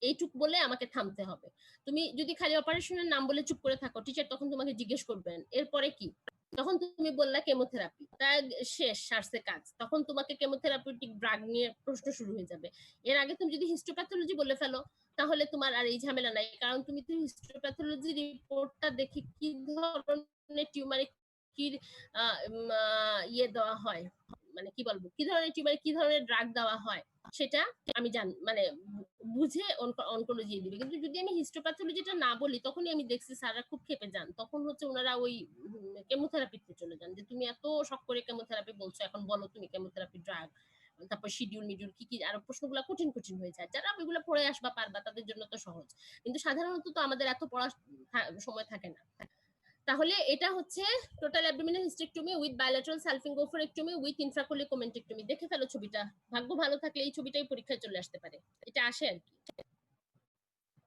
Speaker 1: এইটুক বলে আমাকে থামতে হবে। তুমি যদি খালি অপারেশনের নাম বলে চুপ করে থাকো, টিচার তখন তোমাকে জিজ্ঞেস করবেন এরপরে কি, তখন তুমি বললা কেমোথেরাপি, তা শেষ, সারছে কাজ। তখন তোমাকে কেমোথেরাপিউটিক ড্রাগ নিয়ে প্রশ্ন শুরু হয়ে যাবে। এর আগে তুমি যদি হিস্টোপ্যাথোলজি বলে ফেলো, তাহলে তোমার আর এই ঝামেলা নাই, কারণ তুমি তো হিস্টোপ্যাথোলজি রিপোর্টটা দেখে কি ধরনের টিউমারে কি দেওয়া হয়, মানে কি বলবো, কি ধরনের টিউমারে কি ধরনের ড্রাগ দেওয়া হয় সেটা আমি মানে বুঝে অনকোলজি দিবে। কিন্তু যদি আমি হিস্টোপ্যাথোলজিটা না বলি, তখনই আমি দেখছি স্যাররা খুব খেপে যান। তখন হচ্ছে ওনারা ওই কেমোথেরাপিতে চলে যান, যে তুমি এত শখ করে কেমোথেরাপি বলছো, এখন বলো তুমি কেমোথেরাপি ড্রাগ, তারপর শিডিউল মিডিউল কি কি, আরো প্রশ্নগুলো কঠিন হয়ে যায়। যারা ওইগুলো পড়ে আসবা পারবা, তাদের জন্য তো সহজ। কিন্তু সাধারণত তো আমাদের এত পড়ার সময় থাকে না। তাহলে এটা হচ্ছে total abdominal hysterectomy with bilateral salpingo-oophorectomy with infracolic omentectomy. দেখে ফেলো ছবিটা, ভাগ্য ভালো থাকলে এই ছবিটাই পরীক্ষায় চলে আসতে পারে, এটা আসে আর কি।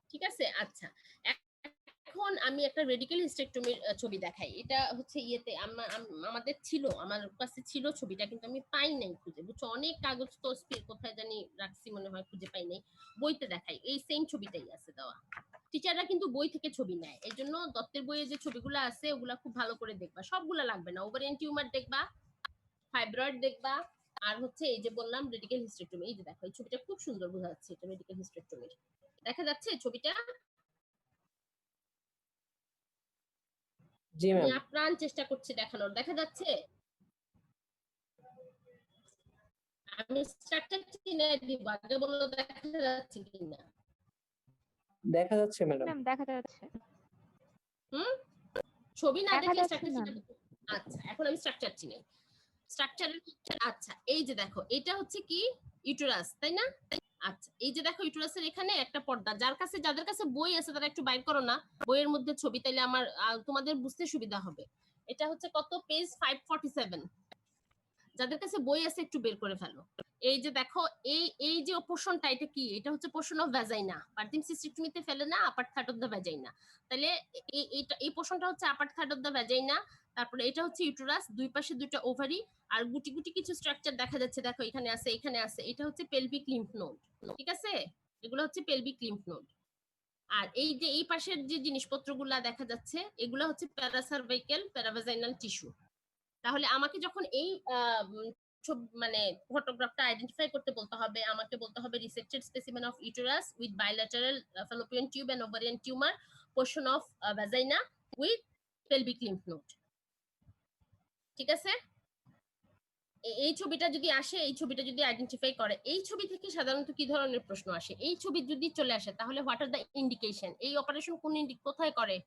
Speaker 1: ঠিক আছে, আচ্ছা এখন আমি একটা রেডিকেল হিস্টেক্টমির ছবি দেখাই। এটা হচ্ছে ইয়েতে আমাদের ছিল, আমার কাছে ছিল ছবিটা, কিন্তু আমি পাই নাই খুঁজে, বুঝছো, অনেক কাগজ তো কোথায় জানি রাখছি, মনে হয় খুঁজে পাই নাই। বইতে দেখাই, এই সেম ছবিটাই আছে দেওয়া। টিচাররা কিন্তু বই থেকে ছবি নেয়, এই জন্য দত্তের বইয়ে যে ছবিগুলো আছে ওগুলা খুব ভালো করে দেখবা। সবগুলা লাগবে না, ওভারিয়ান টিউমার দেখবা, ফাইব্রয়েড দেখবা, আর হচ্ছে এই যে বললাম রেডিকেল হিস্টেক্টমি। এই যে দেখো, এই ছবিটা খুব সুন্দর বোঝা যাচ্ছে, এটা রেডিকেল হিস্টেক্টমির। দেখা যাচ্ছে ছবিটা?
Speaker 2: জি ম্যাম।
Speaker 1: আমি আপ্রাণ চেষ্টা করছি দেখানোর, দেখা যাচ্ছে? আমি স্ট্রাকচার চিনে দিব, আগে বললো দেখা যাচ্ছে কিনা।
Speaker 2: দেখা যাচ্ছে ম্যাডাম।
Speaker 5: ম্যাম দেখা যাচ্ছে।
Speaker 1: ছবি না
Speaker 5: দেখা
Speaker 1: দেখলে
Speaker 5: যাচ্ছে
Speaker 1: স্ট্রাকচার
Speaker 5: না।
Speaker 1: চিনে। আচ্ছা, এখন আমি স্ট্রাকচার চিনি। স্ট্রাকচারের, আচ্ছা এই যে দেখো, এটা হচ্ছে কি ইউটেরাস, তাই না? আচ্ছা, এই যে দেখো ইউটেরাসের এখানে একটা পর্দা, যাদের কাছে বই আছে তারা একটু বাইর করো না বইয়ের মধ্যে ছবি, তাইলে আমার তোমাদের বুঝতে সুবিধা হবে। এটা হচ্ছে কত, পেজ 547। যাদের কাছে বই আছে একটু বের করে ফেলো। এই যে দেখো, এই যে পোর্শনটা, এটা কি? এটা হচ্ছে পোর্শন অফ ভ্যাজাইনা। বার্থিং সিস্টেক্টমিতে ফেলে না আপার থার্ড অফ দ্য ভ্যাজাইনা। তাহলে এই পোর্শনটা হচ্ছে আপার থার্ড অফ দ্য ভ্যাজাইনা। তারপরে এটা হচ্ছে ইউটেরাস, দুই পাশে দুইটা ওভারি, আর গুটি গুটি কিছু স্ট্রাকচার দেখা যাচ্ছে, দেখো এখানে আছে, এখানে আছে। এটা হচ্ছে পেলভিক লিম্ফ নোড, ঠিক আছে? এগুলো হচ্ছে পেলভিক লিম্ফ নোড। আর এই যে এই পাশের যে জিনিসপত্রগুলা দেখা যাচ্ছে, এগুলো হচ্ছে প্যারাসার্ভাইকাল প্যারাভাজাইনাল টিস্যু। তাহলে আমাকে যখন এই মানে ফটোগ্রাফটা আইডেন্টিফাই করতে বলতে হবে, আমাকে বলতে হবে resected specimen of uterus with bilateral fallopian tube and ovarian tumour, portion of vagina with pelvic lymph node, ঠিক আছে? এই ছবিটা যদি আসে, এই ছবিটা যদি আইডেন্টিফাই করে, এই ছবি থেকে সাধারণত কি ধরনের প্রশ্ন আসে? এই ছবি যদি চলে আসে তাহলে হোয়াট আর দ্য ইন্ডিকেশন? এই অপারেশন কোথায় করে,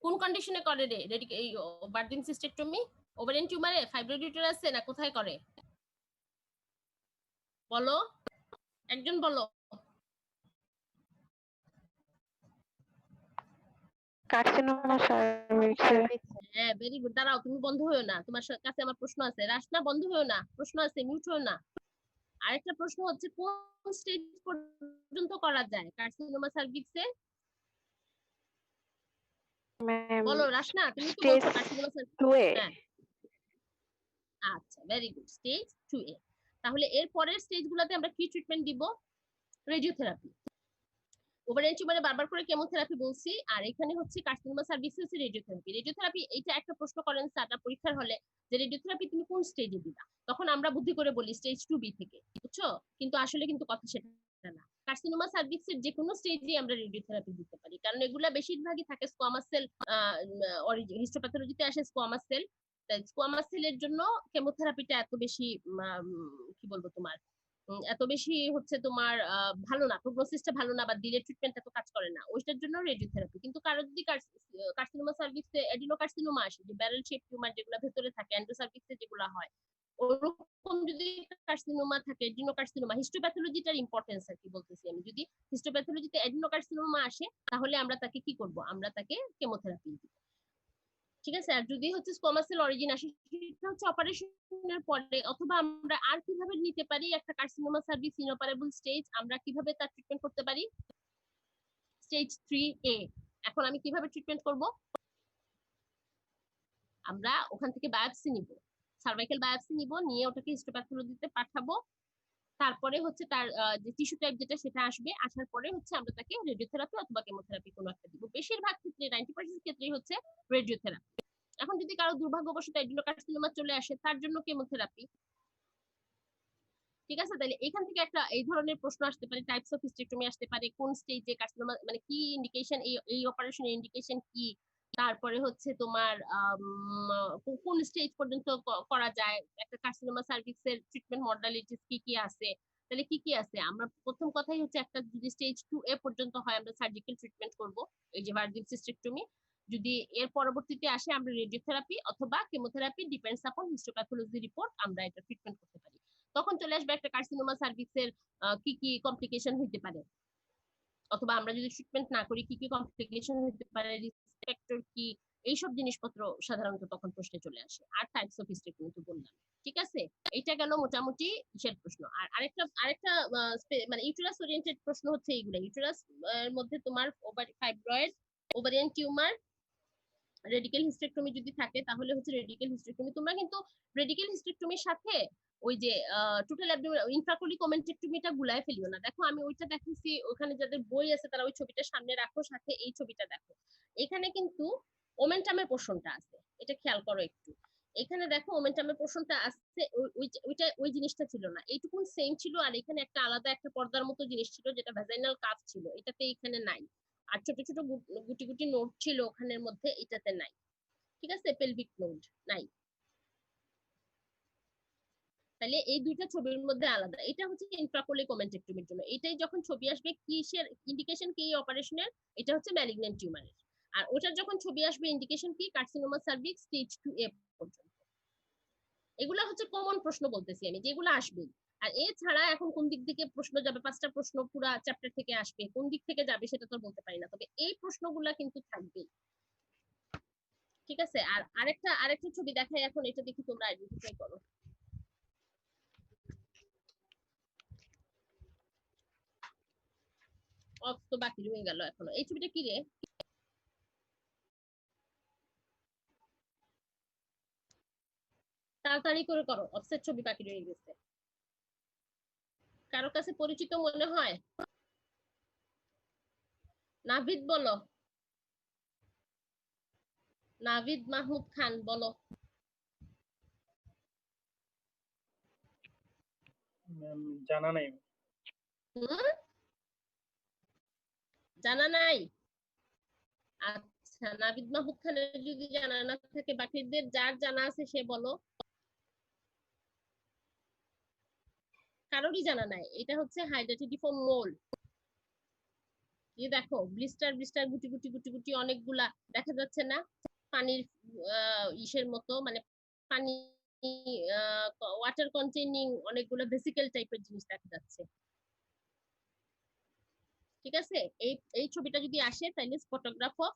Speaker 1: কোন কন্ডিশনে করে রে? এই বার্থিং সিস্টেক্টমি ওভারিয়ান টিউমারে, ফাইব্রয়েড ইউটেরাসে, না কোথায় করে? বলো, একজন বলো।
Speaker 5: কার্সিনোমা সার্ভিক্সে।
Speaker 1: হ্যাঁ, ভেরি গুড। দাঁড়াও, তুমি বন্ধ হয়েও না, তোমার কাছে আমার প্রশ্ন আছে। রাশনা, বন্ধ হয়েও না, প্রশ্ন আছে, মিউট হয়েও না। আরেকটা প্রশ্ন হচ্ছে, কোন স্টেজ পর্যন্ত করা যায় কার্সিনোমা সার্ভিক্সে? বলো রাশনা, তুমি তো বলছো কার্সিনোমা সার্ভিক্স।
Speaker 5: 2A।
Speaker 1: হ্যাঁ, আচ্ছা, ভেরি গুড, স্টেজ 2A। তাহলে এর পরের স্টেজগুলোতে আমরা কি ট্রিটমেন্ট দিব? রেডিওথেরাপি। ওভারিয়ান টিউমারে বারবার করে কেমোথেরাপি বলছি, আর এখানে হচ্ছে কার্সিনোমা সার্ভিসে হচ্ছে রেডিওথেরাপি। রেডিওথেরাপি, এটা একটা প্রশ্ন করেন স্যাররা পরীক্ষার হলে, যে রেডিওথেরাপি তুমি কোন স্টেজে দিবা? তখন আমরা বুদ্ধি করে বলি স্টেজ 2B থেকে, বুঝছো? কিন্তু আসলে কিন্তু কথা সেটা না। কার্সিনোমা সার্ভিক্সের যে কোনো স্টেজে আমরা রেডিওথেরাপি দিতে পারি, কারণ এগুলা বেশিরভাগই থাকে স্কোয়ামাস সেল, হিস্টোপ্যাথোলজিতে আসে স্কোয়ামাস সেল। স্কোয়ামাস সেলের জন্য কেমোথেরাপিটা এত বেশি কি বলবো তোমার, এত বেশি হচ্ছে তোমার ভালো না, প্রগনোসিসটা ভালো না, বা দিলে ট্রিটমেন্ট এত কাজ করে না, ওইটার জন্য রেডিওথেরাপি। কিন্তু কারো যদি কার্সিনোমা সার্ভিক্সে এডিনোকার্সিনোমা আসে, যে ব্যারেল শেপ টিউমার যেগুলো ভেতরে থাকে, এন্ডোসার্ভিক্সে যেগুলো হয়, ওরকম যদি কার্সিনোমা থাকে, এডিনোকার্সিনোমা, হিস্টোপ্যাথোলজিটার ইম্পর্টেন্স আর কি বলতেছি আমি, যদি হিস্টোপ্যাথোলজিতে এডিনোকার্সিনোমা আসে তাহলে আমরা তাকে কি করব? আমরা তাকে কেমোথেরাপি দিব, ঠিক আছে? আর যদি হচ্ছে স্কোয়ামাস সেল অরিজিন আসে, সেটা হচ্ছে অপারেশনের পরে, অথবা আমরা আর কিভাবে নিতে পারি একটা কার্সিনোমা সার্ভিস ইনঅপারেবল স্টেজ, আমরা কিভাবে তার ট্রিটমেন্ট করতে পারি? Stage 3A। এখন আমি কিভাবে ট্রিটমেন্ট করব? আমরা ওখান থেকে বায়োপসি নিব, সার্ভাইকাল বায়োপসি নিব, নিয়ে ওটাকে হিস্টোপ্যাথোলজিতে পাঠাবো। তারপরে হচ্ছে তার যে টিস্যু টাইপ যেটা, সেটা আসবে, আসার পরে হচ্ছে আমরা তাকে রেডিওথেরাপি অথবা কেমোথেরাপি কোনো একটা দিব। বেশিরভাগ ক্ষেত্রে 90% ক্ষেত্রেই হচ্ছে রেডিওথেরাপি। এখন যদি কারো দুর্ভাগ্যবশত এডিনোকার্সিনোমা চলে আসে, তার জন্য কেমোথেরাপি, ঠিক আছে? তাহলে এখান থেকে একটা এই ধরনের প্রশ্ন আসতে পারে, টাইপস অফ হিস্টেক্টমি আসতে পারে, কোন স্টেজে কার্সিনোমা, মানে কি ইন্ডিকেশন, এই অপারেশনের ইন্ডিকেশন কি, তারপরে হচ্ছে তোমার কোন স্টেজ পর্যন্ত করা যায়, একটা কার্সিনোমা সার্ভিক্সের ট্রিটমেন্ট মডালিটিস কি কি আছে। তাহলে কি কি আছে? আমরা প্রথম কথাই হচ্ছে, একটা যদি স্টেজ 2A পর্যন্ত হয় আমরা সার্জিক্যাল ট্রিটমেন্ট করব, এই যে ভার্জিন সিস্টেক্টমি। যদি এর পরবর্তীতে আসে আমরা রেডিওথেরাপি অথবা chemotherapy, depends upon histopathology report, আমরা এটা ট্রিটমেন্ট করতে পারি। তখন চলে আসবে একটা কার্সিনোমা সার্ভিক্সের কি কি কমপ্লিকেশন হইতে পারে, অথবা আমরা যদি ট্রিটমেন্ট না করি কি কি কমপ্লিকেশন হইতে পারে, রিস্ক ফ্যাক্টর কি, এইসব জিনিসপত্র সাধারণত তখন প্রশ্নে চলে আসে। আর টাইপস অফ হিস্টেক্টমি তো বললাম, ঠিক আছে? এটা গেল মোটামুটি ইসের প্রশ্ন। আর আরেকটা মানে ইউটেরাস ওরিয়েন্টেড প্রশ্ন হচ্ছে এইগুলা। ইউটেরাস এর মধ্যে তোমার fibroid, ovarian tumour, radical hysterectomy যদি থাকে তাহলে হচ্ছে রেডিক্যাল হিস্টেক্টমি। তোমরা কিন্তু রেডিক্যাল হিস্টেক্টমির সাথে ওই যে টোটাল অ্যাবডোমিনাল ইন্ট্রাকোলিকোমেন্টেক্টমিটা গুলায় ফেলিও না। দেখো আমি ওইটা দেখাইছি, ওখানে যাদের বই আছে তারা ওই ছবিটা সামনে রাখো, সাথে এই ছবিটা দেখো। এখানে কিন্তু ওমেন্টামের পোর্শনটা আছে, এটা খেয়াল করো একটু। এখানে দেখো ওমেন্টামের পোর্শনটা আছে, ওইটা ওই জিনিসটা ছিল না, এইটুকুন সেম ছিল। আর এখানে একটা আলাদা একটা পর্দার মতো জিনিস ছিল যেটা ভ্যাজাইনাল কাফ ছিল, এটাতে এখানে নাই। আর ছোট ছোট গুটি গুটি নোট ছিল ওখানের মধ্যে, এটাতে নাই, ঠিক আছে? পেলভিক নোড নাই। তাহলে এই দুইটা ছবির মধ্যে আলাদা। এটা হচ্ছে ইন্ট্রাকোলিকোমেন্টেক্টমির জন্য। এটাই যখন ছবি আসবে কিসের ইন্ডিকেশন কি অপারেশনের, এটা হচ্ছে ম্যালিগন্যান্ট টিউমারের। আর ওটার যখন ছবি আসবে ইন্ডিকেশন কি, কার্সিনোমা সার্ভিক্স স্টেজ 2A পর্যন্ত। এগুলা হচ্ছে কমন প্রশ্ন বলতেছি আমি, যেগুলো আসবে। আর এছাড়া এখন কোন দিক থেকে প্রশ্ন যাবে, 5টা প্রশ্ন পুরো চ্যাপ্টার থেকে আসবে, কোন দিক থেকে যাবে সেটা তো বলতে পারি না, তবে এই প্রশ্নগুলা কিন্তু থাকবেই। ঠিক আছে, আর আরেকটা ছবি দেখাই এখন, এটা দেখি তোমরা আইডেন্টিফাই করো। অফ তো বাকি রয়ে গেল এখনো। এই ছবিটা কি রে? তাড়াতাড়ি করে করো, অফসেট ছবি বাকি রয়ে গেছে। কারো কাছে পরিচিত মনে হয়? নাভিদ বলো, নাভিদ মাহমুদ খান বলো।
Speaker 7: জানা নাই।
Speaker 1: হুম, জানা নাই? আচ্ছা, নাভিদ মাহমুদ খানের যদি জানা না থাকে, বাকিদের যার জানা আছে সে বলো। কারোরই জানা নাই। এটা হচ্ছে হাইড্রোটিডিফর্ম মোল্ড। এই দেখো, ব্লিস্টার ব্লিস্টার গুটি গুটি গুটি গুটি অনেকগুলা দেখা যাচ্ছে না? পানির ইসের মতো, মানে পানি ওয়াটার কন্টেইনিং অনেকগুলো ভেসিকেল টাইপের জিনিস দেখা যাচ্ছে। ঠিক আছে, এই ছবিটা যদি আসে তাহলে ফটোগ্রাফ অফ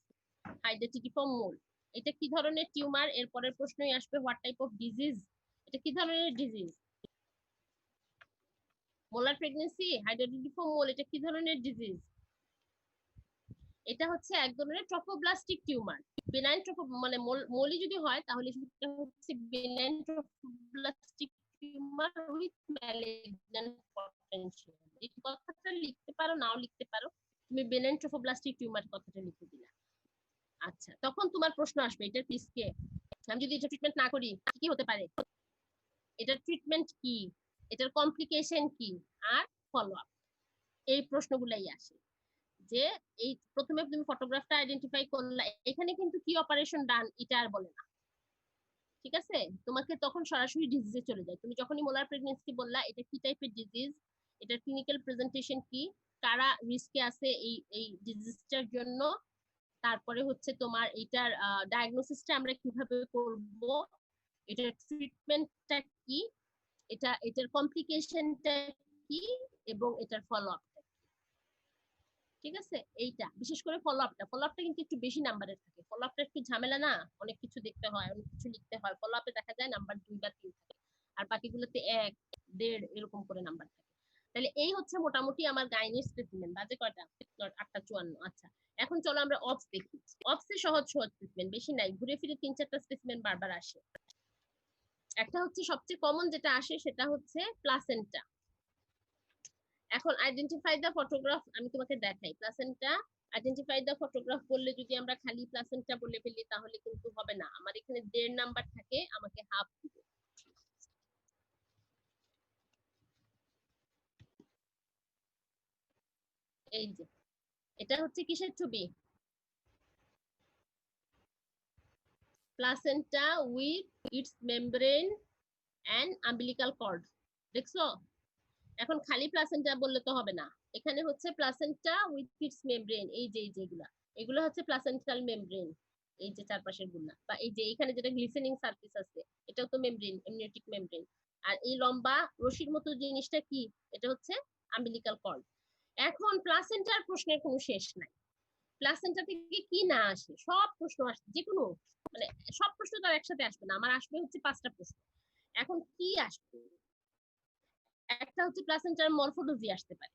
Speaker 1: হাইড্রোটিডিফর্ম মোল্ড। এটা কি ধরনের টিউমার? এর পরের প্রশ্নই আসবে, হোয়াট টাইপ অফ ডিজিজ। এটা কি ধরনের ডিজিজ? মোলার প্রেগন্যান্সি, হাইড্রোটিডিফর্ম মোল্ড, এটা কি ধরনের ডিজিজ? এটা হচ্ছে এক ধরনের ট্রফোব্লাস্টিক টিউমার। বেনাইন মানে মলি যদি হয় তাহলে সেটা হচ্ছে benign trophoblastic tumour with malignant potential. এই কথাটা লিখতে পারো, নাও লিখতে পারো। তুমি বেনাইন ট্রফোব্লাস্টিক টিউমার কথাটা লিখে দিলা। আচ্ছা, তখন তোমার প্রশ্ন আসবে, এটার পিসকে আমি যদি এটা ট্রিটমেন্ট না করি কি হতে পারে, এটার ট্রিটমেন্ট কি, এটার কমপ্লিকেশন কি, আর ফলো আপ, এই প্রশ্নগুলাই আসে। যে এই প্রথমে তুমি ফটোগ্রাফটা আইডেন্টিফাই করলা, এখানে কিন্তু কি অপারেশন ডান এটা আর বলে না। ঠিক আছে, তোমাকে তখন সরাসরি ডিজিজে চলে যায়। তুমি যখনই মোলার প্রেগন্যান্সি বললা, এটা কি টাইপের ডিজিজ, এটার ক্লিনিক্যাল প্রেজেন্টেশন কি, কারা রিস্কে আছে এই ডিজিজটার জন্য, তারপরে হচ্ছে তোমার এটার ডায়াগনোসিসটা আমরা কিভাবে করব, এটার ট্রিটমেন্টটা কি, এটার কমপ্লিকেশনটা কি, এবং এটার ফলো আপ। ঠিক আছে, এইটা বিশেষ করে ফলো আপটা কিন্তু একটু বেশি নাম্বারের থাকে। ফলো আপটা একটু ঝামেলা না, অনেক কিছু দেখতে হয়, অনেক কিছু লিখতে হয়। ফলো আপে দেখা যায় নাম্বার 2 বা 3 থাকে, আর বাকিগুলোতে 1, 1.5 এরকম করে নাম্বার থাকে। তাহলে এই হচ্ছে মোটামুটি আমার গাইনির স্পেসিমেন। বাজে কয়টা? 8:54। আচ্ছা, এখন চলো আমরা অপস দেখি। অপসে সহজ সহজ স্পেসিমেন, বেশি নাই, ঘুরে ফিরে 3-4টা স্পেসিমেন বারবার আসে। একটা হচ্ছে সবচেয়ে কমন যেটা আসে, সেটা হচ্ছে প্লাসেন্টা। এখন আইডেন্টিফাই দ্য ফটোগ্রাফ আমি তোমাকে দেখাই। প্লাসেন্টা আইডেন্টিফাই দ্য ফটোগ্রাফ বললে যদি আমরা খালি প্লাসেন্টা বলে ফেলি তাহলে কিন্তু হবে না। আমার এখানে 1.5 নাম্বার থাকে, আমাকে হাফ দিবে। এই যে এটা হচ্ছে কিসের ছবি? Placenta with its membrane and umbilical cord. দেখছো? এখন খালি প্লাসেন্টা বললে তো হবে না, এখানে হচ্ছে প্লাসেন্টা উইথ ইটস মেমব্রেন। এই যে এগুলো হচ্ছে প্লাসেন্টাল মেমব্রেন, এই যে চারপাশের গুলা, বা এই যে এখানে যেটা গ্লিসেনিং সারফেস আছে এটাও তো মেমব্রেন, এমনিওটিক মেমব্রেন। আর এই লম্বা রশির মতো জিনিসটা কি? এটা হচ্ছে আম্বিলিকাল কর্ড। এখন প্লাসেন্টার প্রশ্নের কোনো শেষ নাই। প্লাসেন্টা থেকে কি না আসে, সব প্রশ্ন আসে, যে কোনো, মানে সব প্রশ্ন তো আর একসাথে আসবে না, আমার আসবে হচ্ছে 5টা প্রশ্ন। এখন কি আসবে? একটা হচ্ছে প্লাসেন্টার মরফোলজি আসতে পারে।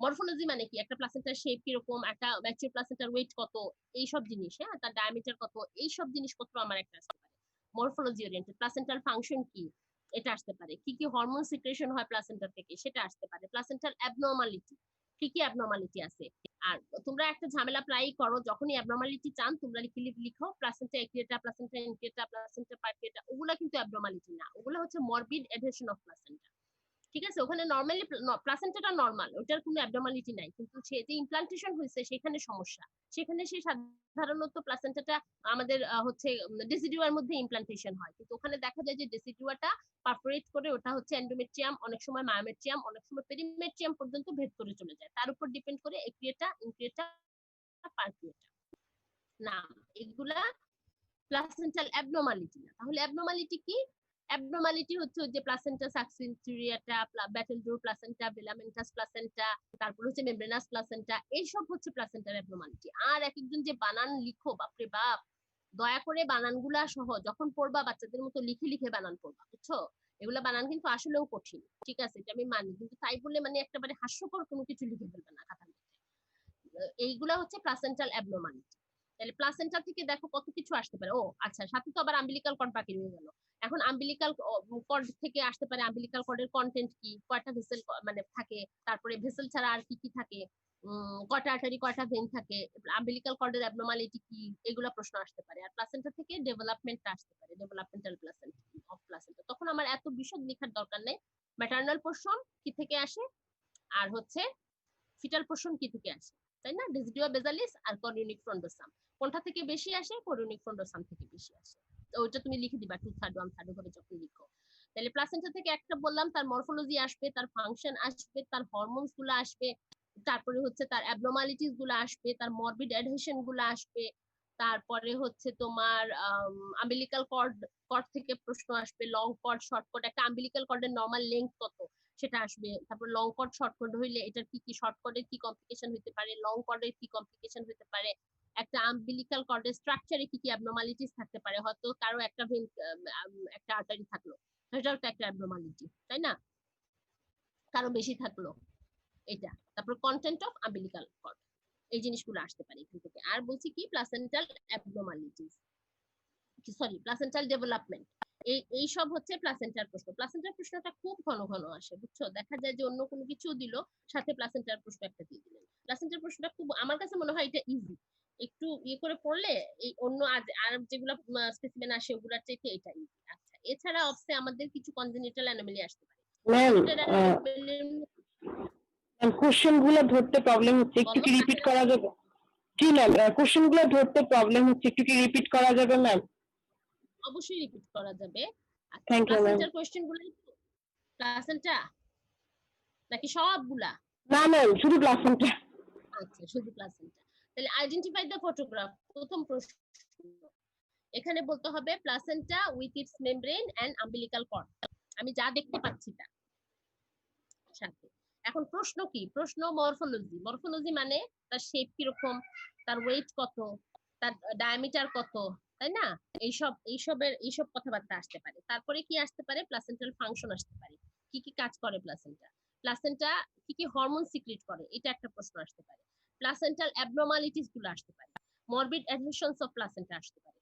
Speaker 1: মরফোলজি মানে কি? একটা প্লাসেন্টার শেপ কিরকম, একটা ম্যাচিউর প্লাসেন্টার ওয়েট কত, এই সব জিনিস, হ্যাঁ, তার ডায়ামিটার কত, এই সব জিনিসপত্র আমার একটা আসতে পারে মরফোলজি ওরিয়েন্টেড। প্লাসেন্টাল ফাংশন কি, এটা আসতে পারে। কি কি হরমোন সিক্রেশন হয় প্লাসেন্টার থেকে, সেটা আসতে পারে। প্লাসেন্টাল অ্যাবনর্মালিটি, কি কি অ্যাবনর্মালিটি আছে। আর তোমরা একটা ঝামেলা প্রায় করো, যখনই অ্যাবনর্মালিটি চান তোমরা লিখো প্লাসেন্টা এক্রিয়েটা, প্লাসেন্টা ইনক্রিয়েটা, প্লাসেন্টা পারফিয়েটা। ওগুলা কিন্তু অ্যাবনর্মালিটি না, ওগুলা হচ্ছে মরবিড অ্যাডহেশন অফ প্লাসেন্টা। ঠিক আছে, ওখানে নরমালি প্লাসেন্টাটা নরমাল, ওটার কোনো অ্যাবনর্মালিটি নাই, কিন্তু সে যে ইমপ্লান্টেশন হয়েছে সেখানে সমস্যা। সেখানে সে সাধারণত প্লাসেন্টাটা আমাদের হচ্ছে ডেসিডুয়ার মধ্যে ইমপ্লান্টেশন হয়, কিন্তু ওখানে দেখা যায় যে ডেসিডুয়াটা পারফোরেট করে, ওটা হচ্ছে এন্ডোমেট্রিয়াম, অনেক সময় মায়োমেট্রিয়াম, অনেক সময় পেরিমেট্রিয়াম পর্যন্ত ভেদ করে চলে যায়। তার উপর ডিপেন্ড করে এক্রিয়েটা, ইনক্রিয়েটা, পারফিয়েটা নাম, এগুলা প্লাসেন্টাল অ্যাবনর্মালিটি না। তাহলে অ্যাবনর্মালিটি কি? অ্যাবনর্মালিটি হচ্ছে যে প্লাসেন্টা সাকসিনচুরিয়াটা, ব্যাটেলডোর প্লাসেন্টা, ভেলামেন্টাস প্লাসেন্টা, তারপর হচ্ছে মেমব্রেনাস প্লাসেন্টা, এইসব হচ্ছে প্লাসেন্টার অ্যাবনর্মালিটি। আর এক একজন যে বানান লিখো, বাপরে বাপ, দয়া করে বানানগুলা সহ যখন পড়বা বাচ্চাদের মতো লিখে লিখে বানান পড়বা, বুঝছো? এগুলা বানান কিন্তু আসলেও কঠিন, ঠিক আছে, এটা আমি মানি, কিন্তু তাই বলে মানে একেবারে হাস্যকর কোনো কিছু লিখে ফেলবে না খাতার মধ্যে। এইগুলা হচ্ছে প্লাসেন্টাল অ্যাবনর্মালিটি। তাহলে প্লাসেন্টা থেকে দেখো কত কিছু আসতে পারে। ও আচ্ছা, সাথে তো আবার আম্বিলিকাল কর্ড বাকি রয়ে গেল। এখন আম্বিলিকাল কর্ড থেকে আসতে পারে আম্বিলিকাল কর্ডের কন্টেন্ট কি, কয়টা ভেসেল মানে থাকে, তারপরে ভেসেল ছাড়া আর কি কি থাকে, কয়টা আর্টারি কয়টা ভেন থাকে, আম্বিলিকাল কর্ডের অ্যাবনর্মালিটি কি, এগুলা প্রশ্ন আসতে পারে। আর প্লাসেন্টা থেকে ডেভেলপমেন্টটা আসতে পারে, ডেভেলপমেন্টাল প্লাসেন্টা অফ প্লাসেন্টা। তখন আমার এত বিশদ লেখার দরকার নেই। ম্যাটারনাল পোরশন কি থেকে আসে, আর হচ্ছে ফিটাল পোরশন কি থেকে আসে, তাই না? রেসিডুয়া বেসালিস আর কোরিওনিক ফ্রন্ডোসাম কোনটা থেকে বেশি আসে? কোরিওনিক ফ্রন্ডোসাম থেকে বেশি আসে। তো ওইটা তুমি লিখে দিবা 2/3 1/3 ভাবে যখন লিখো। তাহলে প্লাসেন্টা থেকে একটা বললাম, তার মরফোলজি আসবে, তার ফাংশন আসবে, তার হরমোনস গুলো আসবে, তারপরে হচ্ছে তার অ্যাবনর্মালিটিস গুলো আসবে, তার মরবিড অ্যাডহেশন গুলো আসবে, তারপরে হচ্ছে তোমার আম্বিলিকাল কর্ড কর্ড থেকে প্রশ্ন আসবে, লং কর্ড শর্ট কর্ড, একটা আম্বিলিকাল কর্ডের নরমাল লেংথ কত সেটা আসবে, তারপর লং কর্ড শর্ট কর্ড হইলে এটার কি কি, শর্ট কর্ডের কি কমপ্লিকেশন হতে পারে, লং কর্ডের কি কমপ্লিকেশন হতে পারে, একটা আম্বিলিকাল কর্ডের স্ট্রাকচারে কি কি অ্যাবনর্মালিটিস থাকতে পারে, হয়তো কারো একটা ভেন একটা আর্টারি থাকলো, সেটাও তো একটা অ্যাবনর্মালিটি, তাই না? কারো বেশি থাকলো, এটা। তারপর কন্টেন্ট অফ আম্বিলিকাল কর্ড, এই জিনিসগুলো আসতে পারে এখান থেকে। আর বলছি কি placental abnormalities, sorry placental development, এই সব হচ্ছে প্লাসেন্টার প্রশ্ন। প্লাসেন্টার প্রশ্নটা খুব ঘন ঘন আসে, বুঝছো? দেখা যায় যে অন্য কোনো কিছু দিল, সাথে প্লাসেন্টার প্রশ্ন একটা দিয়ে দিলেন। প্লাসেন্টার প্রশ্নটা খুব, আমার কাছে মনে হয় এটা ইজি, একটু ইয়ে করে পড়লে এই অন্য আর যেগুলো স্পেসিমেন আসে ওগুলার চাইতে এটা ইজি। আচ্ছা, এছাড়া অবশ্যই আমাদের কিছু কনজেনিটাল অ্যানোমালি আসতে পারে।
Speaker 4: ম্যাম কোশ্চেন গুলো ধরতে প্রবলেম হচ্ছে, একটু কি রিপিট করা যাবে? জি ম্যাম, কোশ্চেন গুলো ধরতে প্রবলেম হচ্ছে, একটু কি রিপিট করা যাবে ম্যাম?
Speaker 1: অবশ্যই রিপিট করা যাবে।
Speaker 4: Thank you ma'am.
Speaker 1: প্লাসেন্টার কোশ্চেন গুলো, প্লাসেন্টা নাকি সবগুলা?
Speaker 4: না ম্যাম, শুধু প্লাসেন্টা।
Speaker 1: আচ্ছা, শুধু প্লাসেন্টা। তাহলে আইডেন্টিফাই দ্য ফটোগ্রাফ, প্রথম প্রশ্ন এখানে বলতে হবে placenta with its membrane and umbilical cord. আমি যা দেখতে পাচ্ছি তা সাথে। এখন প্রশ্ন কি? প্রশ্ন মরফোলজি। মরফোলজি মানে তার শেপ কিরকম, তার ওয়েট কত, তার ডায়ামিটার কত, তাই না? এইসব কথাবার্তা আসতে পারে। তারপরে কি আসতে পারে? প্লাসেন্টাল ফাংশন আসতে পারে, কি কি কাজ করে প্লাসেন্টা, প্লাসেন্টা কি কি হরমোন সিক্রেট করে, এটা একটা প্রশ্ন আসতে পারে। প্লাসেন্টাল অ্যাবনর্মালিটিস গুলো আসতে পারে, মরবিড অ্যাডহেশনস অফ প্লাসেন্টা আসতে পারে,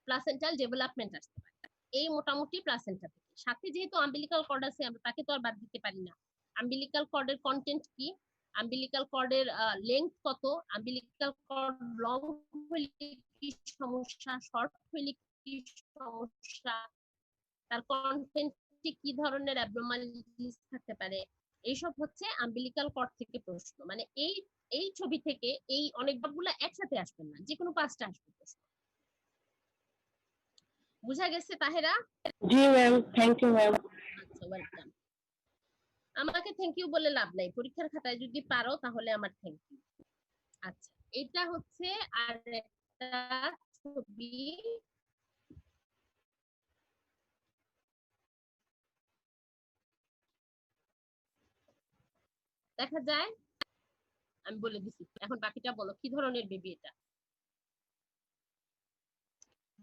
Speaker 1: প্লাসেন্টাল ডেভেলপমেন্ট আসতে পারে। এই মোটামুটি প্লাসেন্টা থেকে। সাথে যেহেতু আম্বিলিকাল কর্ড আছে, আমরা তাকে তো আর বাদ দিতে পারি না। আম্বিলিকাল কর্ডের কন্টেন্ট কি, আম্বিলিকাল কর্ডের লেংথ কত, আম্বিলিকাল কর্ড লং হইলে কি সমস্যা, শর্ট হইলে কি সমস্যা, তার কন্টেন্টে কি ধরনের অ্যাবনর্মালিটিস থাকতে পারে, এইসব হচ্ছে আম্বিলিকাল কর্ড থেকে প্রশ্ন। মানে এই ছবি থেকে এই অনেকগুলো একসাথে আসবে না, যে কোনো 5টা আসবে প্রশ্ন। বুঝা গেছে তাহেরা?
Speaker 4: জি ম্যাম, থ্যাংক ইউ ম্যাম।
Speaker 1: আচ্ছা, ওয়েলকাম। আমাকে থ্যাংক ইউ বলে লাভ নাই, পরীক্ষার খাতায় যদি পারো তাহলে আমার থ্যাংক ইউ। আচ্ছা, এটা হচ্ছে আর একটা ছবি, দেখা যায়, আমি বলে দিছি। এখন বাকিটা বলো, কি ধরনের বেবি এটা?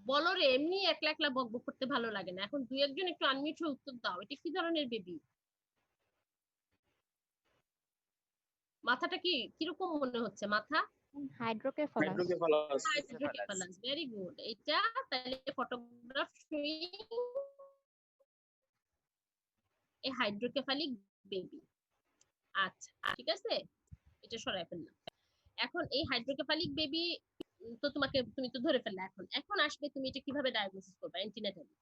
Speaker 1: বলো রে, এমনি একলা একলা বকবক করতে ভালো লাগে না, এখন দুই একজন একটু আনমিউট হয়ে উত্তর দাও, এটা কি ধরনের বেবি? মাথাটা কি কিরকম মনে হচ্ছে মাথা?
Speaker 5: হাইড্রোকেফালাস।
Speaker 1: Hydrocephalus, very good. এটা তাহলে ফটোগ্রাফ শোয়িং এ হাইড্রোকেফালিক বেবি। আচ্ছা, ঠিক আছে, এটা সরাই ফেললাম। এখন এই হাইড্রোকেফালিক বেবি তো তুমি তো ধরে ফেললে। এখন আসবে তুমি এটা কিভাবে ডায়াগনোসিস করবে? অ্যান্টিনাটালি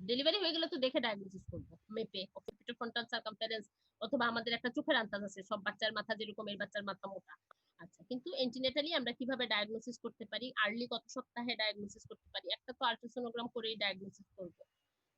Speaker 1: ডেলিভারি হয়ে গেলে তো দেখে ডায়াগনোসিস করবো, মেপে অক্সিপিটোফ্রন্টাল সার্কামফারেন্স, অথবা আমাদের একটা চোখের আন্দাজ আছে, সব বাচ্চার মাথা যেরকম এর বাচ্চার মাথা মোটা। আচ্ছা, কিন্তু অ্যান্টিনাটালি আমরা কিভাবে ডায়াগনোসিস করতে পারি? আর্লি কত সপ্তাহে ডায়াগনোসিস করতে পারি? একটা তো আল্ট্রাসোনোগ্রাম করেই ডায়াগনোসিস করবো,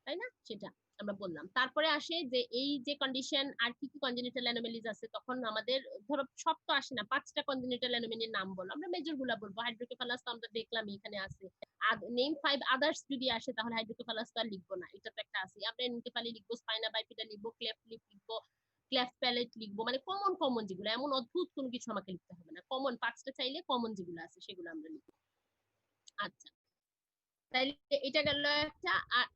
Speaker 1: তাই না? সেটা আমরা বললাম। তারপরে আসে যে এই যে কন্ডিশন আর কি কি কনজেনিটাল অ্যানোমালিজ আছে, তখন আমাদের ধরো সব তো আসে না, 5টা কনজেনিটাল অ্যানোমালির নাম বলো, আমরা মেজর গুলা বলবো। হাইড্রোকেফালাস তো আমরা দেখলাম এখানে আছে, আর নেম 5 আদার্স যদি আসে তাহলে হাইড্রোকেফালাস তো আর লিখবো না, এটা তো একটা আছে। আমরা এনকেফালি লিখবো, স্পাইনা বাইপিডা লিখবো, ক্লেফট লিপ লিখবো, ক্লেফট প্যালেট লিখবো, মানে কমন কমন যেগুলো, এমন অদ্ভুত কোনো কিছু আমাকে লিখতে হবে না, কমন 5টা চাইলে কমন যেগুলো আছে সেগুলো আমরা লিখবো। আচ্ছা, তাইলে এটা গেল একটা।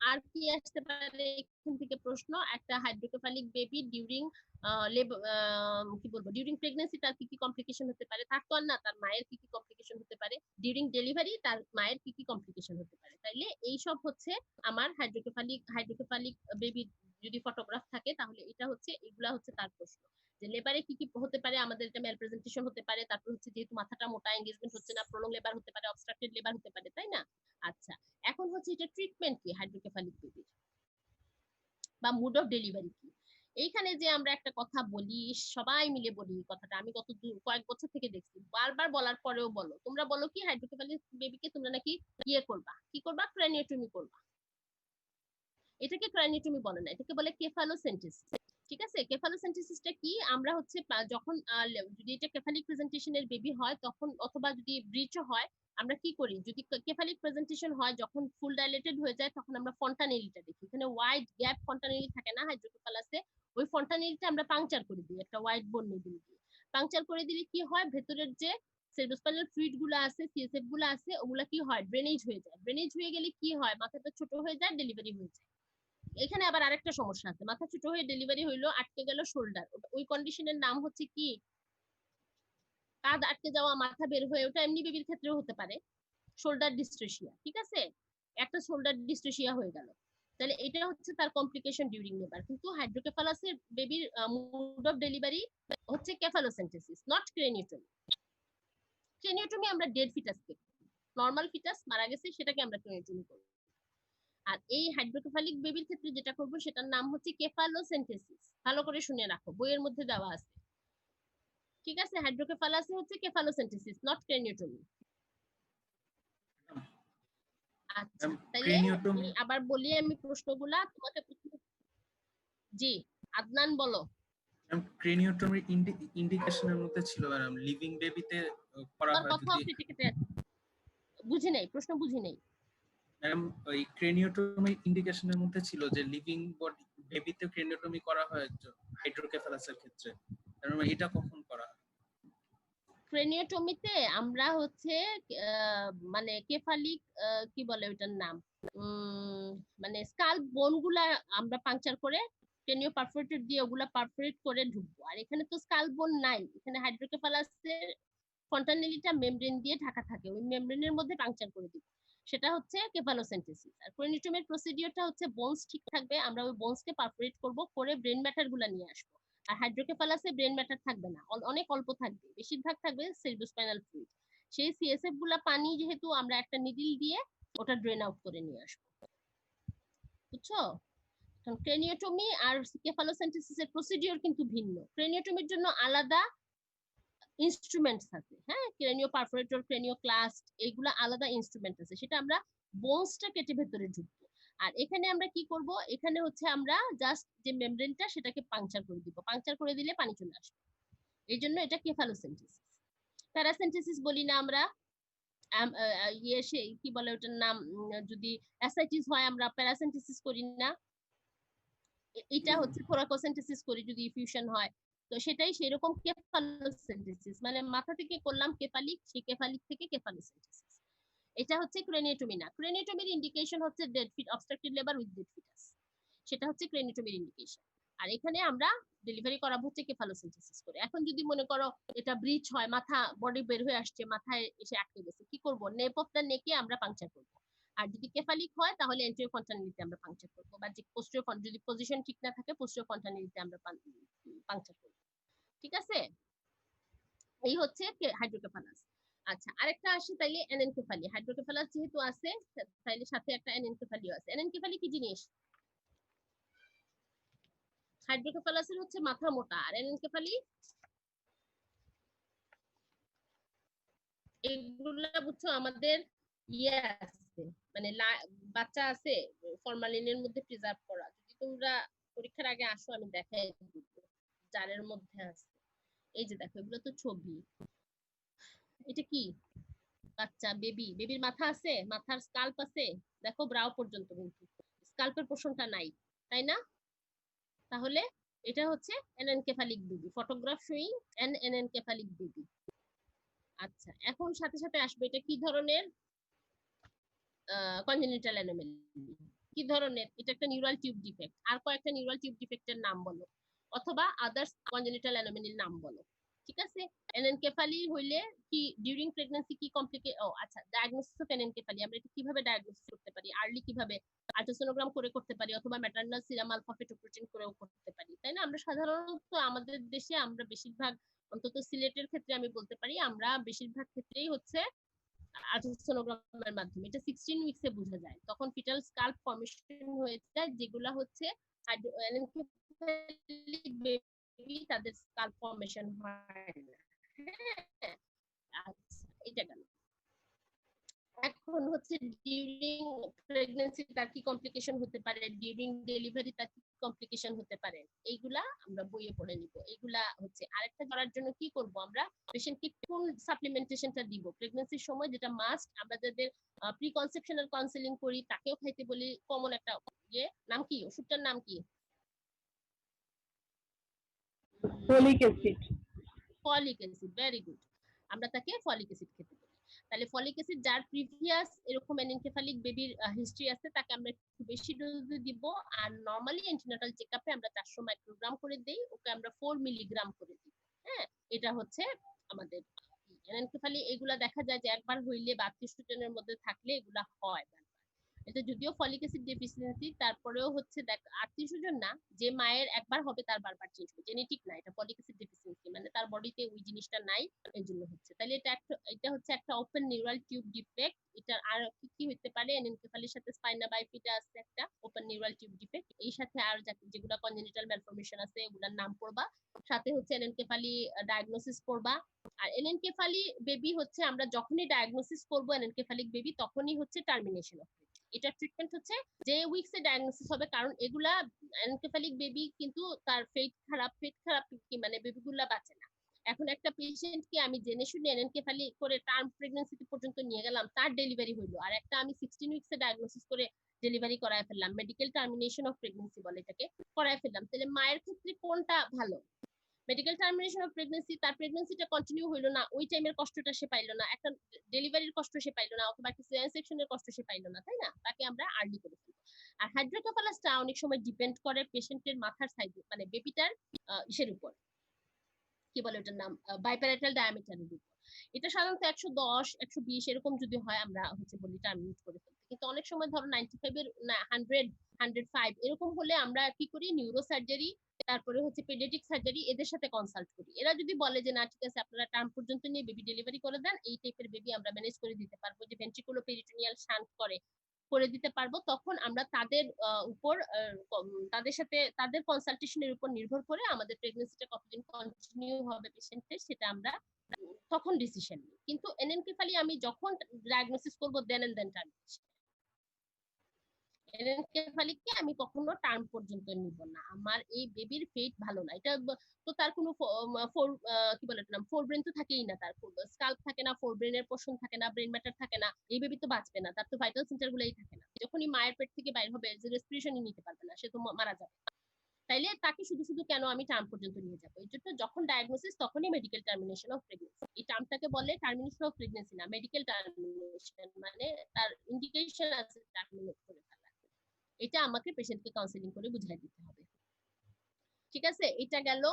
Speaker 1: আর কি আসতে পারে এখান থেকে প্রশ্ন? একটা হাইড্রোকেফালিক বেবি ডিউরিং কি বলবো, ডিউরিং প্রেগন্যান্সি তার কি কি কমপ্লিকেশন হতে পারে, তার তো আর না, তার মায়ের কি কি কমপ্লিকেশন হতে পারে, ডিউরিং ডেলিভারি তার মায়ের কি কি কমপ্লিকেশন হতে পারে। তাইলে এই সব হচ্ছে আমার হাইড্রোকেফালিক বেবি যদি ফটোগ্রাফ থাকে, তাহলে এটা হচ্ছে, এগুলা হচ্ছে তার প্রশ্ন। যে লেবারে কি কি হতে পারে, আমাদের এটা মেল প্রেজেন্টেশন হতে পারে, তারপর হচ্ছে যেহেতু মাথাটা মোটা, এঙ্গেজমেন্ট হচ্ছে না, প্রলং লেবার হতে পারে, অবস্ট্রাক্টেড লেবার হতে পারে, তাই না? আচ্ছা, এখন হচ্ছে এটা ট্রিটমেন্ট কি হাইড্রোকেফালিক বেবির, বা মুড অফ ডেলিভারি কি? এইখানে যে আমরা একটা কথা বলি, সবাই মিলে বলি এই কথাটা, আমি কয়েক বছর থেকে দেখছি, বারবার বলার পরেও বলো, তোমরা বলো কি হাইড্রোকেফালিক বেবিকে তোমরা নাকি ইয়ে করবা, কি করবা, ক্র্যানিওটমি করবা। এটাকে ক্র্যানিওটমি বলে না, এটাকে বলে কেফালোসেন্টেসিস। ঠিক আছে, কেফালোসেন্টেসিসটা কি? আমরা হচ্ছে যখন যদি এটা কেফালিক প্রেজেন্টেশনের বেবি হয় তখন, অথবা যদি ব্রিচও হয়, আমরা কি করি, যদি কেফালিক প্রেজেন্টেশন হয়, যখন ফুল ডাইলেটেড হয়ে যায়, তখন আমরা ফন্টানেলিটা দেখি। এখানে ওয়াইড গ্যাপ ফন্টানেলি থাকে না হাইড্রোকেফালাসে, ওই ফন্টানেলিটা আমরা পাংচার করে দিই একটা ওয়াইড বোন নিডল দিয়ে। পাংচার করে দিলে কি হয়, ভেতরের যে সেরেব্রোস্পাইনাল ফ্লুইড গুলো আছে, সিএসএফ গুলো আছে, ওগুলা কি হয়, ড্রেনেজ হয়ে যায়। ড্রেনেজ হয়ে গেলে কি হয়, মাথাটা ছোট হয়ে যায়, ডেলিভারি হয়ে যায়। এখানে আবার আরেকটা সমস্যা আছে, মাথা ছোট হয়ে ডেলিভারি হইলো, আটকে গেল শোল্ডার, ওই কন্ডিশনের নাম হচ্ছে কি, কাঁধ আটকে যাওয়া, মাথা বের হয়ে, ওটা এমনি বেবির ক্ষেত্রেও হতে পারে, শোল্ডার ডিস্ট্রেশিয়া। ঠিক আছে, একটা শোল্ডার ডিস্ট্রেশিয়া হয়ে গেল, তাহলে এটা হচ্ছে তার কমপ্লিকেশন ডিউরিং লেবার। কিন্তু হাইড্রোকেফালাসের বেবির মুড অফ ডেলিভারি হচ্ছে কেফালোসেন্টেসিস, নট ক্রেনিওটমি। ক্রেনিওটমি আমরা ডেড ফিটাসকে, নরমাল ফিটাস মারা গেছে সেটাকে আমরা ক্রেনিওটমি করব। আর এই হাইড্রোকেফালিক বেবির ক্ষেত্রে যেটা করব সেটার নাম হচ্ছে কেফালোসেন্টেসিস। ভালো করে শুনে রাখো, বইয়ের মধ্যে দেওয়া আছে। ঠিক আছে, হাইড্রোকেফালাসে হচ্ছে কেফালোসেন্টেসিস, নট ক্রেনিওটমি। আচ্ছা, তাহলে
Speaker 3: ক্রেনিওটমি
Speaker 1: আবার বলি আমি প্রশ্নগুলা তোমাকে। জি, আদনান বলো।
Speaker 3: ক্রেনিওটমির ইন্ডিকেশনের মধ্যে ছিল ম্যাডাম লিভিং বেবিতে করা
Speaker 1: তোমার
Speaker 3: হয়
Speaker 1: কথা
Speaker 3: যদি।
Speaker 1: কেটে কেটে বুঝি নাই, প্রশ্ন বুঝি নাই।
Speaker 3: ম্যাডাম ওই ক্রেনিওটমির ইন্ডিকেশনের মধ্যে ছিল যে লিভিং বডি বেবিতে ক্রেনিওটমি করা হয় হাইড্রোকেফালাসের ক্ষেত্রে, এটা কখন করা হয়?
Speaker 1: ক্রেনিওটমিতে আমরা হচ্ছে মানে কেফালিক কি বলে ওটার নাম, মানে স্কাল বোন গুলা আমরা পাংচার করে ক্রেনিও পারফোরেটর দিয়ে ওগুলা পারফোরেট করে ঢুকবো। আর এখানে তো স্কাল বোন নাই, এখানে হাইড্রোকেফালাসের ফন্টানেলিটা মেমব্রেন দিয়ে ঢাকা থাকে, ওই মেমব্রেনের মধ্যে পাংচার করে দিব, সেটা হচ্ছে কেফালোসেন্টেসিস। আর ক্রেনিওটমির প্রসিডিওরটা হচ্ছে বোনস ঠিক থাকবে, আমরা ওই বোনসকে পারফোরেট করব, করে ব্রেন ম্যাটার গুলা নিয়ে আসবো। আর হাইড্রোকেফালাসে ব্রেন ম্যাটার থাকবে না, অনেক অল্প থাকবে, বেশিরভাগ থাকবে সেরিব্রোস্পাইনাল ফ্লুইড। সেই সিএসএফ গুলা পানি যেহেতু আমরা একটা নিডল দিয়ে ওটা ড্রেন আউট করে নিয়ে আসবো। বুঝছো? ক্রেনিওটমি আর কেফালোসেন্টেসিসের প্রসিডিওর কিন্তু ভিন্ন। ক্রেনিওটমির জন্য আলাদা ইনস্ট্রুমেন্টস আছে, হ্যাঁ, ক্রেনিও পারফোরেটর, ক্রেনিও ক্লাস্ট, এগুলা আলাদা ইনস্ট্রুমেন্ট আছে, সেটা আমরা বোনসটা কেটে ভেতরে ঢুকবো। আর এখানে আমরা কি করব, এখানে হচ্ছে আমরা জাস্ট যে মেমব্রেনটা সেটাকে পাংচার করে দিব, পাংচার করে দিলে পানি চলে আসবে, এই জন্য এটা কেফালোসেন্টেসিস। প্যারাসেন্টেসিস বলি না আমরা, কি বলে ওটার নাম, যদি অ্যাসাইটিস হয় আমরা প্যারাসেন্টেসিস করি না, এটা হচ্ছে থোরাকোসেন্টেসিস করি যদি ইফিউশন হয়। তো সেটাই সেরকম কেফালোসেন্টেসিস, মানে মাথা থেকে করলাম কেফালিক, সেই কেফালিক থেকে কেফালোসেন্টেসিস। এটা হচ্ছে ক্রেনিওটমি না। ক্রেনিওটমির ইন্ডিকেশন হচ্ছে dead fit, obstructed labour with dead foetus, সেটা হচ্ছে ক্রেনিওটমির ইন্ডিকেশন। আর এখানে আমরা ডেলিভারি করাবো হচ্ছে কেফালোসেন্টেসিস করে। এখন যদি মনে করো এটা ব্রিচ হয়, মাথা বডি বের হয়ে আসছে, মাথায় এসে আটকে গেছে, কি করব, নেপ অফ দ্য নেকে আমরা পাংচার করব। আর যদি কেফালিক হয় তাহলে এন্টেরিয়র ফন্টানেলিতে আমরা পাংচার করব, বা যে পোস্টেরিয়র, যদি পজিশন ঠিক না থাকে পোস্টেরিয়র ফন্টানেলিতে আমরা পাংচার করব। ঠিক আছে, এই হচ্ছে হাইড্রোকেফালাস। আচ্ছা, আরেকটা আসে তাইলে অ্যানেনকেফালি। হাইড্রোকেফালাস যেহেতু আছে তাইলে সাথে একটা অ্যানেনকেফালিও আছে। অ্যানেনকেফালি কি জিনিস? হাইড্রোকেফালাসের হচ্ছে মাথা মোটা, আর অ্যানেনকেফালি এগুলা বুঝছো আমাদের ইয়ে আছে, মানে বাচ্চা আছে ফরমালিনের মধ্যে প্রিজার্ভ করা, যদি তোমরা পরীক্ষার আগে আসো আমি দেখাই দিব জারের মধ্যে আছে। এই যে দেখো, এগুলো তো ছবি। এটা কি? বাচ্চা, বেবির মাথা আছে, মাথার স্কাল্প আছে, দেখো ব্রাও পর্যন্ত, কিন্তু স্কাল্পের পোর্শনটা নাই, তাই না? তাহলে এটা হচ্ছে anencephalic baby, photograph showing an anencephalic baby. আচ্ছা, এখন সাথে সাথে আসবে এটা কি ধরনের? কনজেনিটাল অ্যানোমালি কি ধরনের? এটা একটা নিউরাল টিউব ডিফেক্ট। আর কয়েকটা নিউরাল টিউব ডিফেক্টের নাম বলো, অথবা আদার্স কনজেনিটাল অ্যানোমালির নাম বলো। ঠিক আছে, এনএনকেফালি হইলে কি ডিউরিং প্রেগন্যান্সি কি আচ্ছা, ডায়াগনোসিস অফ এনএনকেফালি আমরা এটা কিভাবে ডায়াগনোসিস করতে পারি? আর্লি কিভাবে আল্ট্রাসোনোগ্রাম করে করতে পারি, অথবা ম্যাটারনাল সিরাম আলফা ফেটোপ্রোটিন করেও করতে পারি, তাই না? আমরা সাধারণত আমাদের দেশে আমরা বেশিরভাগ, অন্তত সিলেটের ক্ষেত্রে আমি বলতে পারি, আমরা বেশিরভাগ ক্ষেত্রেই হচ্ছে আল্ট্রাসোনোগ্রামের মাধ্যমে। এটা 16 উইকসে বোঝা যায়, তখন ফিটাল স্কাল্প ফর্মেশন হয়ে যায়, যেগুলা হচ্ছে বেবি তাদের স্কাল্প ফর্মেশন হয় না। হ্যাঁ, আচ্ছা, এটা গেল। এখন হচ্ছে ডিউরিং প্রেগন্যান্সি তার কি কমপ্লিকেশন হতে পারে, ডিউরিং ডেলিভারি তার কি কমপ্লিকেশন হতে পারে, এইগুলা আমরা বইয়ে পড়ে নিব। এইগুলা হচ্ছে আরেকটা করার জন্য কি করব, আমরা পেশেন্টকে কোন সাপ্লিমেন্টেশনটা দিব প্রেগন্যান্সির সময়, যেটা মাস্ট। আমরা যাদের প্রি কনসেপশনাল কাউন্সেলিং করি তাকেও খাইতে বলি কমন একটা নাম কি, ওষুধটার নাম কি?
Speaker 4: Folic acid.
Speaker 1: Folic acid, very good. আমরা তাকে ফলিক অ্যাসিড খেতে বলি। তাহলে ফলিক অ্যাসিড যার প্রিভিয়াস এরকম এনএনকেফালিক বেবির হিস্ট্রি আছে তাকে আমরা একটু বেশি ডোজে দিব। আর নরমালি অ্যান্টিনাটাল চেকআপে আমরা 400 মাইক্রোগ্রাম করে দেই, ওকে আমরা 4 মিলিগ্রাম করে দিই। হ্যাঁ, এটা হচ্ছে আমাদের এনএনকেফালি। এগুলা দেখা যায় যে একবার হইলে বা 30 জনের মধ্যে থাকলে এগুলা হয়। এটা যদিও ফলিক অ্যাসিড ডেফিসিয়েন্সি, তারপরেও হচ্ছে দেখ 38 জন না, যে মায়ের একবার হবে তার বারবার চেঞ্জ হবে, জেনেটিক না, এটা ফলিক অ্যাসিড ডেফিসিয়েন্সি, মানে তার বডিতে ওই জিনিসটা নাই, এই জন্য হচ্ছে। তাহলে এটা হচ্ছে একটা ওপেন নিউরাল টিউব ডিফেক্ট। এটা আর কি কি হতে পারে? এনএনকেফালির সাথে স্পাইনা বাইফিডা আছে একটা ওপেন নিউরাল টিউব ডিফেক্ট, এই সাথে আর যেগুলা কনজেনিটাল ম্যালফরমেশন আছে ওগুলার নাম পড়বা, সাথে হচ্ছে এনএনকেফালি ডায়াগনোসিস করবা। আর এনএনকেফালি বেবি হচ্ছে আমরা যখনই ডায়াগনোসিস করব এনএনকেফালিক বেবি, তখনই হচ্ছে টার্মিনেশন অফ। এটা ট্রিটমেন্ট হচ্ছে যে উইকসে ডায়াগনোসিস হবে, কারণ এগুলা এনকেফালিক বেবি কিন্তু তার পেট খারাপ কি মানে বেবিগুলা বাঁচে না। এখন একটা পেশেন্টকে আমি জেনে শুনে এনকেফালি করে টার্ম প্রেগন্যান্সি পর্যন্ত নিয়ে গেলাম, তার ডেলিভারি হইলো, আর একটা আমি 16 উইকসে ডায়াগনোসিস করে ডেলিভারি করায় ফেললাম, মেডিকেল টার্মিনেশন অফ প্রেগন্যান্সি বলে এটাকে, করায় ফেললাম। তাহলে মায়ের ক্ষেত্রে কোনটা ভালো? মেডিকেল টার্মিনেশন অফ প্রেগন্যান্সি, তার প্রেগন্যান্সিটা কন্টিনিউ হইলো না, ওই টাইমের কষ্টটা সে পাইলো না, একটা ডেলিভারির কষ্ট সে পাইলো না, অথবা একটা সিজারিয়ান সেকশনের কষ্ট সে পাইলো না, তাই না? তাকে আমরা আর্লি করে ফেলবো। আর হাইড্রোকেফালাসটা অনেক সময় ডিপেন্ড করে পেশেন্টের মাথার সাইজে, মানে বেবিটার ইসের উপর, কি বলে ওটার নাম, বাইপ্যারাইটাল ডায়ামিটারের উপর। এটা সাধারণত 110 120 এরকম যদি হয় আমরা হচ্ছে বলি টার্মিনেট করে ফেলতে। কিন্তু অনেক সময় ধরো 95 এর 100 105 এরকম হলে আমরা কি করি, নিউরো সার্জারি, তারপরে হচ্ছে পেডিয়াট্রিক সার্জারি, এদের সাথে কনসাল্ট করি। এরা যদি বলে যে না ঠিক আছে আপনারা টার্ম পর্যন্ত নিয়ে বেবি ডেলিভারি করে দেন, এই টাইপের বেবি আমরা ম্যানেজ করে দিতে পারবো, যে ভেন্ট্রিকুলো পেরিটোনিয়াল শান্ট করে দিতে পারবো, তখন আমরা তাদের উপর তাদের সাথে তাদের কনসালটেশনের উপর নির্ভর করে আমাদের প্রেগন্যান্সিটা কতদিন কন্টিনিউ হবে পেশেন্টের, সেটা আমরা তখন ডিসিশন নিই। কিন্তু এনএনকেফালি আমি যখন ডায়াগনোসিস করব দেন এন্ড দেন টার্মিনেশন। এনএনকেফালিককে আমি কখনো টার্ম পর্যন্ত নিব না, আমার এই বেবির পেট ভালো না, এটা তো তার কোনো কি বলে নাম, ফোর ব্রেন তো থাকেই না, তার স্কাল্প থাকে না, ফোর ব্রেনের পোর্শন থাকে না, ব্রেন ম্যাটার থাকে না, এই বেবি তো বাঁচবে না, তার তো ভাইটাল সেন্টার গুলোই থাকে না, যখনই মায়ের পেট থেকে বাইর হবে যে রেসপিরেশনই নিতে পারবে না, সে তো মারা যাবে। তাইলে তাকে শুধু শুধু কেন আমি টার্ম পর্যন্ত নিয়ে যাবো? এই জন্য যখন ডায়াগনোসিস তখনই মেডিকেল টার্মিনেশন অফ প্রেগন্যান্সি। এই টার্মটাকে বলে টার্মিনেশন অফ প্রেগন্যান্সি না, মেডিকেল টার্মিনেশন, মানে তার ইন্ডিকেশন আছে টার্মিনেট করে ফেলা। এটা আমাকে পেশেন্টকে কাউন্সেলিং করে বুঝাই দিতে হবে। ঠিক আছে, এটা গেল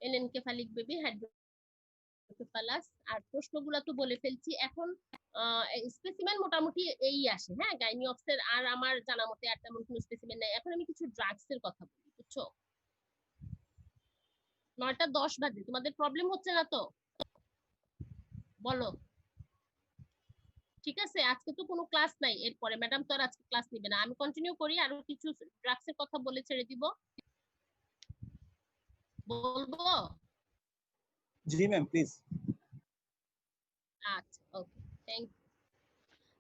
Speaker 1: এনএনকেফালিক বেবি হাইড্রোকেফালাস। আর প্রশ্নগুলো তো বলে ফেলছি। এখন স্পেসিমেন মোটামুটি এই আসে, হ্যাঁ, গাইনিঅপস এর আর আমার জানা মতে আর তেমন কোনো স্পেসিমেন নাই। এখন আমি কিছু ড্রাগস এর কথা বলি, বুঝছো? 9টা 10 বাজে, তোমাদের প্রবলেম হচ্ছে না তো? বলো। ঠিক আছে, আজকে তো কোনো ক্লাস নাই, এরপরে ম্যাডাম তো আর আজকে ক্লাস নিবে না, আমি কন্টিনিউ করি, আরো কিছু ড্রাগস এর কথা বলে ছেড়ে দিব। বলবো?
Speaker 8: জি ম্যাম প্লিজ।
Speaker 1: আচ্ছা, ওকে, থ্যাংক ইউ।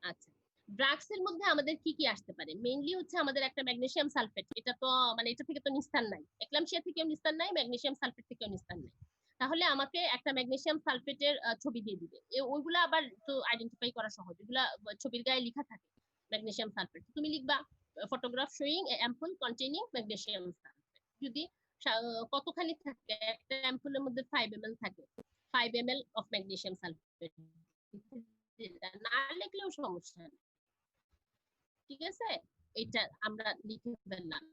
Speaker 1: আচ্ছা, ড্রাগস এর মধ্যে আমাদের কি কি আসতে পারে? মেইনলি হচ্ছে আমাদের একটা ম্যাগনেসিয়াম সালফেট, এটা তো মানে এটা থেকে তো নিস্তার নাই, একলামশিয়া থেকেও নিস্তার নাই, ম্যাগনেসিয়াম সালফেট থেকেও নিস্তার নাই। তাহলে আমাকে একটা ম্যাগনেসিয়াম সালফেটের ছবি দিয়ে দিবে। ওইগুলা আবার তো আইডেন্টিফাই করা সহজ, এগুলা ছবির গায়ে লেখা থাকে ম্যাগনেসিয়াম সালফেট, তুমি লিখবা ফটোগ্রাফ শোয়িং এ অ্যাম্পুল কন্টেইনিং ম্যাগনেসিয়াম সালফেট। যদি কতখানি থাকে, একটা অ্যাম্পুলের মধ্যে 5 ml থাকে, 5 ml অফ ম্যাগনেসিয়াম সালফেট, না লিখলেও সমস্যা নেই। ঠিক আছে, এটা আমরা লিখে ফেললাম।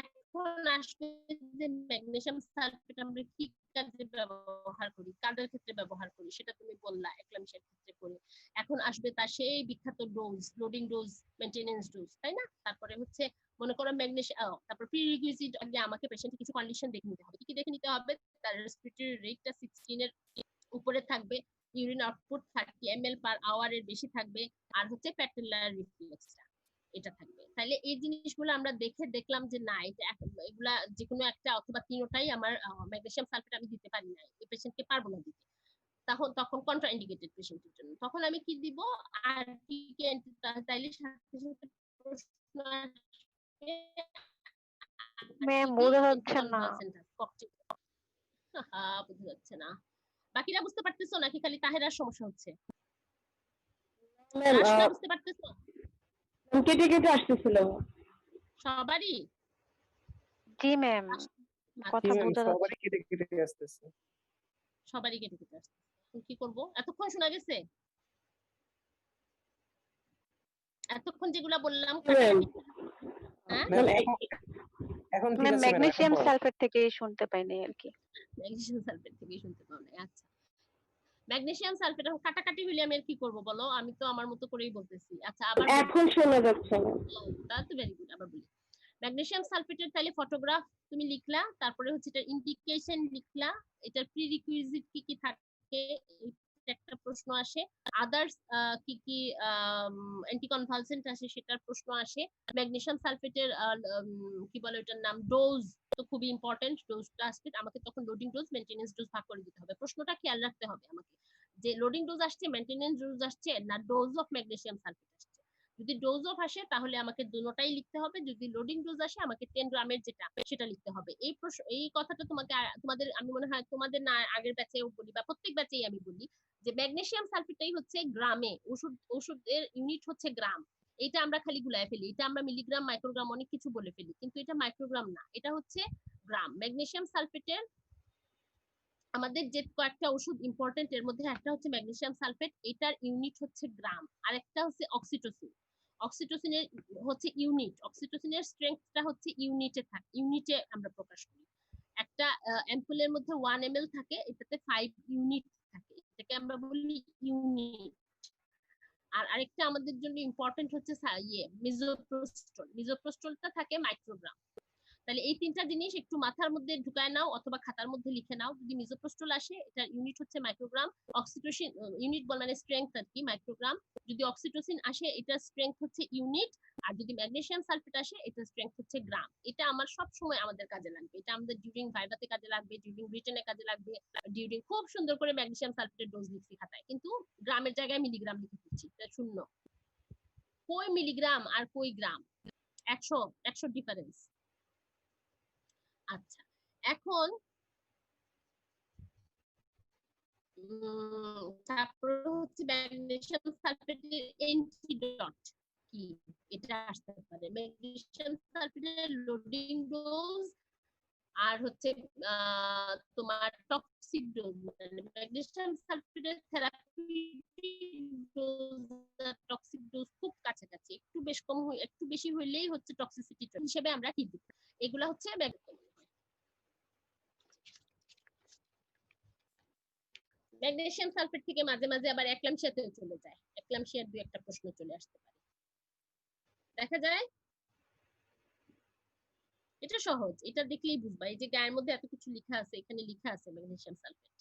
Speaker 1: এখন আসবে যে ম্যাগনেসিয়াম সালফেট আমরা কি কাজে ব্যবহার করি, কাদের ক্ষেত্রে ব্যবহার করি, সেটা তুমি বললা এক্লামশিয়ার ক্ষেত্রে করি। এখন আসবে তার সেই বিখ্যাত dose, loading dose, maintenance dose, তাই না? তারপরে হচ্ছে মনে করো ম্যাগনেসিয়াম, তারপর প্রিরিকুইজিট আগে আমাকে পেশেন্টের কিছু কন্ডিশন দেখে নিতে হবে। কি কি দেখে নিতে হবে? তার রেসপিরেটরি রেটটা 16 এর উপরে থাকবে, urine output 30 ml per hour এর বেশি থাকবে, আর হচ্ছে প্যাটেলার রিফ্লেক্সটা এটা থাকবে। তাহলে এই জিনিসগুলো আমরা দেখে দেখলাম যে না, এটা এগুলা যে কোনো একটা অথবা তিনটাই আমার ম্যাগনেসিয়াম সালফেট আমি দিতে পারি না, এই পেশেন্টকে পারবো না দিতে। তখন কন্ট্রা ইন্ডিকেটেড পেশেন্টের জন্য তখন আমি কি দিব? আর কি তাইলে সাথে সাথে প্রশ্ন আসবে,
Speaker 5: ম্যাম বোঝা যাচ্ছে না।
Speaker 1: বোঝা যাচ্ছে না। বাকিরা বুঝতে পারতেছো নাকি খালি তাহেরার সমস্যা হচ্ছে?
Speaker 4: ম্যাম
Speaker 1: রাশনা বুঝতে পারতেছো?
Speaker 4: কেটে কেটে আসতেছিল।
Speaker 1: সবারই?
Speaker 5: জি ম্যাম, কথা
Speaker 8: জি ম্যাম,
Speaker 5: বোঝা যাচ্ছে।
Speaker 8: সবারই কেটে কেটে আসতেছে।
Speaker 1: সবারই কেটে কেটে আসছে। কি করব? এতক্ষণ শোনা গেছে? এতক্ষণ যেগুলা বললাম
Speaker 4: ম্যাম
Speaker 1: হ্যাঁ,
Speaker 8: ম্যাম এখন ঠিক
Speaker 5: ম্যাম
Speaker 8: আছে ম্যাম, এখন
Speaker 5: ম্যাগনেসিয়াম
Speaker 8: বলেন।
Speaker 5: সালফেট থেকেই শুনতে পাইনি আর কি।
Speaker 1: ম্যাগনেসিয়াম সালফেট থেকে শুনতে পাও না? আচ্ছা, ম্যাগনেসিয়াম সালফেট এখন কাটাকাটি হইলে আমি আর কি করব বলো? আমি তো আমার মতো করেই বলতেছি। আচ্ছা, আবার
Speaker 4: এখন শোনা যাচ্ছে না।
Speaker 1: তাহলে তো ভেরি গুড। আবার বলি, ম্যাগনেসিয়াম সালফেটের তাহলে ফটোগ্রাফ তুমি লিখলা, তারপরে হচ্ছে এটা ইন্ডিকেশন লিখলা, এটার প্রিরিকুইজিট কি কি থাকে একটা প্রশ্ন আসে, আদার্স কি কি অ্যান্টিকনভালসেন্ট আসে সেটার প্রশ্ন আসে, ম্যাগনেসিয়াম সালফেটের কি বলে ওটার নাম, ডোজ তো খুবই ইম্পর্টেন্ট, ডোজটা আসছে আমাকে তখন লোডিং ডোজ মেইনটেনেন্স ডোজ ভাগ করে দিতে হবে। প্রশ্নটা খেয়াল রাখতে হবে আমাকে যে লোডিং ডোজ আসছে, মেইনটেনেন্স ডোজ আসছে, না ডোজ অফ ম্যাগনেসিয়াম সালফেট আসছে। যদি ডোজ অফ আসে তাহলে আমাকে দুটোটাই লিখতে হবে, যদি লোডিং ডোজ আসে আমাকে 10 গ্রামের যেটা সেটা লিখতে হবে। এই কথাটা তোমাকে তোমাদের আমি মনে হয় তোমাদের না আগের ব্যাচেও বলি বা প্রত্যেক ব্যাচেই আমি বলি যে ম্যাগনেসিয়াম সালফেটটাই হচ্ছে গ্রামে, ওষুধের ইউনিট হচ্ছে গ্রাম। এটা আমরা খালি গুলায় ফেলি, এটা আমরা মিলিগ্রাম মাইক্রোগ্রাম অনেক কিছু বলে ফেলি, কিন্তু এটা মাইক্রোগ্রাম না, এটা হচ্ছে গ্রাম। ম্যাগনেসিয়াম সালফেটের আমাদের যে কয়েকটা ওষুধ ইম্পর্টেন্ট, এর মধ্যে একটা হচ্ছে ম্যাগনেসিয়াম সালফেট, এটার ইউনিট হচ্ছে গ্রাম। আর একটা হচ্ছে অক্সিটোসিন, অক্সিটোসিনের হচ্ছে ইউনিট, অক্সিটোসিনের স্ট্রেংথটা হচ্ছে ইউনিটে থাকে, ইউনিটে আমরা প্রকাশ করি। একটা অ্যাম্পুলের মধ্যে 1 ml থাকে, এটাতে 5 ইউনিট থাকে, এটাকে আমরা বলি ইউনিট। আর আরেকটা আমাদের জন্য ইম্পর্টেন্ট হচ্ছে মিজোপ্রোস্টল, মিজোপ্রোস্টলটা থাকে মাইক্রোগ্রাম। তাহলে এই তিনটা জিনিস একটু মাথার মধ্যে ঢুকায় নাও অথবা খাতার মধ্যে লিখে নাও। যদি মিজোপ্রোস্টল আসে এটার ইউনিট হচ্ছে মাইক্রোগ্রাম, অক্সিটোসিন ইউনিট বল মানে স্ট্রেংথ আর কি, মাইক্রোগ্রাম। যদি অক্সিটোসিন আসে এটার স্ট্রেংথ হচ্ছে ইউনিট, আর যদি ম্যাগনেসিয়াম সালফেট আসে এটার স্ট্রেংথ হচ্ছে গ্রাম। এটা আমার সব সময় আমাদের কাজে লাগবে, এটা আমাদের ডিউরিং ভাইভাতে কাজে লাগবে, ডিউরিং রিটেনে কাজে লাগবে, ডিউরিং খুব সুন্দর করে ম্যাগনেসিয়াম সালফেটের ডোজ লিখছি খাতায়, কিন্তু গ্রামের জায়গায় মিলিগ্রাম লিখে দিচ্ছি, এটা শূন্য। কই মিলিগ্রাম আর কই গ্রাম, 100 ডিফারেন্স। আচ্ছা, এখন তারপর হচ্ছে ম্যাগনেসিয়াম সালফেটের অ্যান্টিডট কি, এটা আসতে পারে ম্যাগনেসিয়াম সালফেটের লোডিং ডোজ আর হচ্ছে তোমার টক্সিক ডোজ, মানে ম্যাগনেসিয়াম সালফেটের থেরাপিউটিক ডোজ আর টক্সিক ডোজ খুব কাছাকাছি, একটু বেশ কম একটু বেশি হইলেই হচ্ছে টক্সিসিটি হিসেবে আমরা কি দিব, এগুলা হচ্ছে ম্যাগনেসিয়াম সালফেট থেকে মাঝে মাঝে আবার একলামশিয়াতেও চলে যায়, একলামশিয়ার দুই একটা প্রশ্ন চলে আসতে পারে, দেখা যায়। এটা সহজ, এটা দেখলেই বুঝবা, এই যে গায়ের মধ্যে এত কিছু লেখা আছে, এখানে লেখা আছে ম্যাগনেসিয়াম সালফেট,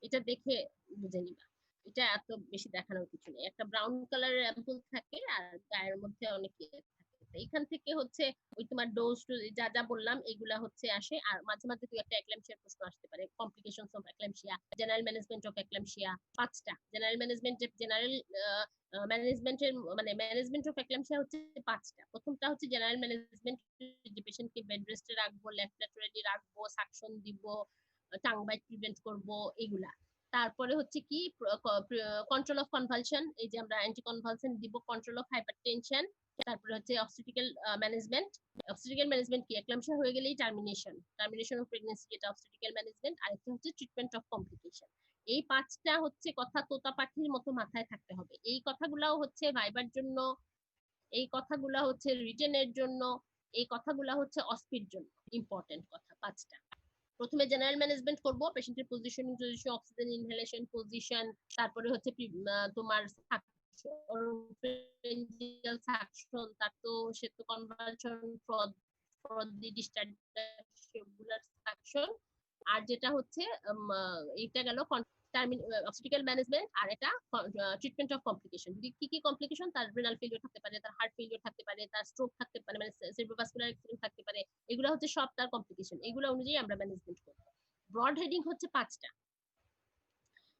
Speaker 1: এটা দেখে বুঝে নিবা। এটা এত বেশি দেখানোর কিছু নেই, একটা ব্রাউন কালারের অ্যাম্পুল থাকে আর গায়ের মধ্যে অনেক থাকে, এখান থেকে হচ্ছে ওই তোমার ডোজ যা যা বললাম এগুলা হচ্ছে আসে। আর মাঝে মাঝে দুই একটা একলামশিয়ার প্রশ্ন আসতে পারে, complications of eclampsia, general management of eclampsia, 5টা জেনারেল ম্যানেজমেন্টের মানে ম্যানেজমেন্ট অফ একলামশিয়া হচ্ছে 5টা। প্রথমটা হচ্ছে জেনারেল ম্যানেজমেন্ট, যে পেশেন্টকে বেড রেস্টে রাখবো, লেফট ল্যাটারালি রাখবো, সাকশন দিব, টাং বাইট প্রিভেন্ট করব, এগুলা। তারপরে হচ্ছে কি কন্ট্রোল অফ কনভালশন, এই যে আমরা অ্যান্টি কনভালসেন্ট দিব, কন্ট্রোল অফ হাইপারটেনশন, তারপরে হচ্ছে অবস্টেট্রিক্যাল ম্যানেজমেন্ট। অবস্টেট্রিক্যাল ম্যানেজমেন্ট কি, একলামশিয়া হয়ে গেলেই টার্মিনেশন অফ প্রেগন্যান্সি, যেটা অবস্টেট্রিক্যাল ম্যানেজমেন্ট। আরেকটা হচ্ছে ট্রিটমেন্ট অফ কমপ্লিকেশন। এই 5টা হচ্ছে কথা তোতা পাখির মতো মাথায় থাকতে হবে, এই কথাগুলাও হচ্ছে ভাইবার জন্য এই কথাগুলা হচ্ছে রিটেনের জন্য, এই কথাগুলা হচ্ছে অস্পির জন্য ইম্পর্টেন্ট কথা 5টা। প্রথমে জেনারেল ম্যানেজমেন্ট করব, পেশেন্টের positioning, position, oxygen inhalation position, তারপরে হচ্ছে তোমার অরোফেঞ্জিয়াল সাকশন, তার তো সে তো কনভার্সন ফর দি ডিসচার্জ সেগুলার সাকশন, আর যেটা হচ্ছে এইটা গেল অবস্টেট্রিক্যাল ম্যানেজমেন্ট, আর এটা ট্রিটমেন্ট অফ কমপ্লিকেশন। কি কি কমপ্লিকেশন, তার রেনাল ফেলিওর থাকতে পারে, তার হার্ট ফেলিওর থাকতে পারে, তার স্ট্রোক থাকতে পারে, মানে সেরিব্রোভাস্কুলার অ্যাক্সিডেন্ট থাকতে পারে, এগুলো হচ্ছে সব তার কমপ্লিকেশন, এগুলো অনুযায়ী আমরা ম্যানেজমেন্ট করব। ব্রড হেডিং হচ্ছে 5টা।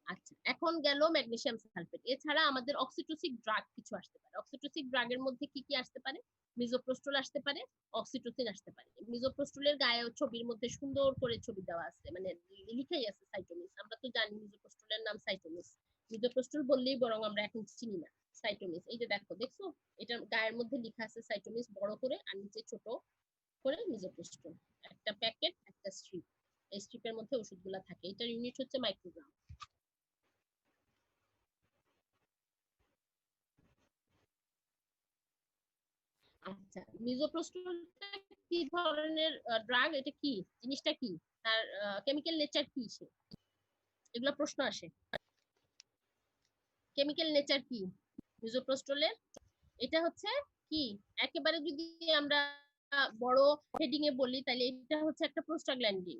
Speaker 1: আচ্ছা, এখন গেল ম্যাগনেসিয়াম সালফেট। এছাড়া আমাদের অক্সিটোসিক ড্রাগ কিছু আসতে পারে। অক্সিটোসিক ড্রাগের মধ্যে কি কি আসতে পারে? মিজোপ্রোস্টল আসতে পারে, অক্সিটোসিন আসতে পারে। মিজোপ্রোস্টলের গায়ে ছবির মধ্যে সুন্দর করে ছবি দেওয়া আছে, মানে লিখাই আছে সাইটোমিস। আমরা তো জানি মিজোপ্রোস্টলের নাম সাইটোমিস। মিজোপ্রোস্টল বললেই বরং আমরা এখন চিনি না, সাইটোমিস। এই যে দেখছো এটার গায়ের মধ্যে লেখা আছে সাইটোমিস বড় করে, আর নিচে ছোট করে মিজোপ্রোস্টল। একটা প্যাকেট, একটা স্ট্রিপ, এই স্ট্রিপের মধ্যে ওষুধগুলো থাকে। এটার ইউনিট হচ্ছে মাইক্রোগ্রাম। আচ্ছা, মিজোপ্রোস্টলটা কি ধরনের ড্রাগ? এটা কি জিনিসটা, কি তার কেমিক্যাল নেচার কি, এগুলো প্রশ্ন আসে। কেমিক্যাল নেচার কি মিজোপ্রোস্টলের? এটা হচ্ছে কি, একেবারে যদি আমরা বড় হেডিং এ বলি তাহলে এটা হচ্ছে একটা প্রোস্টাগ্ল্যান্ডিন,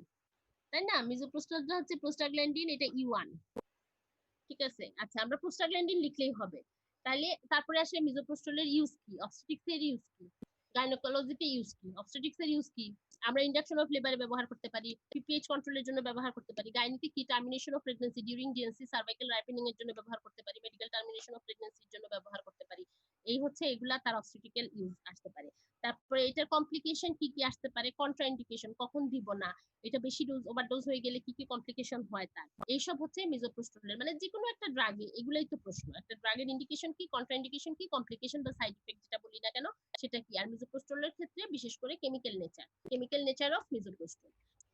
Speaker 1: তাই না? মিজোপ্রোস্টলটা হচ্ছে প্রোস্টাগ্ল্যান্ডিন, এটা E1, ঠিক আছে? আচ্ছা, আমরা প্রোস্টাগ্ল্যান্ডিন লিখলেই হবে। তাহলে তারপরে আসে মিজোপ্রোস্টলের ইউজ কি, অবস্টেট্রিক্স এর ইউজ কি, গাইনোকোলজিতে ইউজ কি, অবস্টেট্রিক্স এর ইউজ কি। আমরা ইন্ডাকশন অফ লেবারে ব্যবহার করতে পারি, পিপিএইচ কন্ট্রোলের জন্য ব্যবহার করতে পারি, গাইনিতে কি, termination of pregnancy during DNC, cervical ripening এর জন্য ব্যবহার করতে পারি, মেডিকেল টার্মিনেশন অফ প্রেগন্যান্সির জন্য ব্যবহার করতে পারি। এই হচ্ছে এগুলা তার অবস্টেট্রিক্যাল ইউজ আসতে পারে। তারপরে এটার কমপ্লিকেশন কি কি আসতে পারে, কন্ট্রাইন্ডিকেশন, কখন দিব না, এটা বেশি ডোজ ওভারডোজ হয়ে গেলে কি কি কমপ্লিকেশন হয় তার, এইসব হচ্ছে মিজোপ্রোস্টলের। মানে যে কোনো একটা ড্রাগে এগুলাই তো প্রশ্ন। একটা ড্রাগের ইন্ডিকেশন কি, কন্ট্রাইন্ডিকেশন কি, কমপ্লিকেশন বা সাইড ইফেক্ট যেটা বলি না কেন সেটা কি, আর মিজোপ্রোস্টলের ক্ষেত্রে বিশেষ করে কেমিক্যাল নেচার অফ মিজোপ্রোস্টল,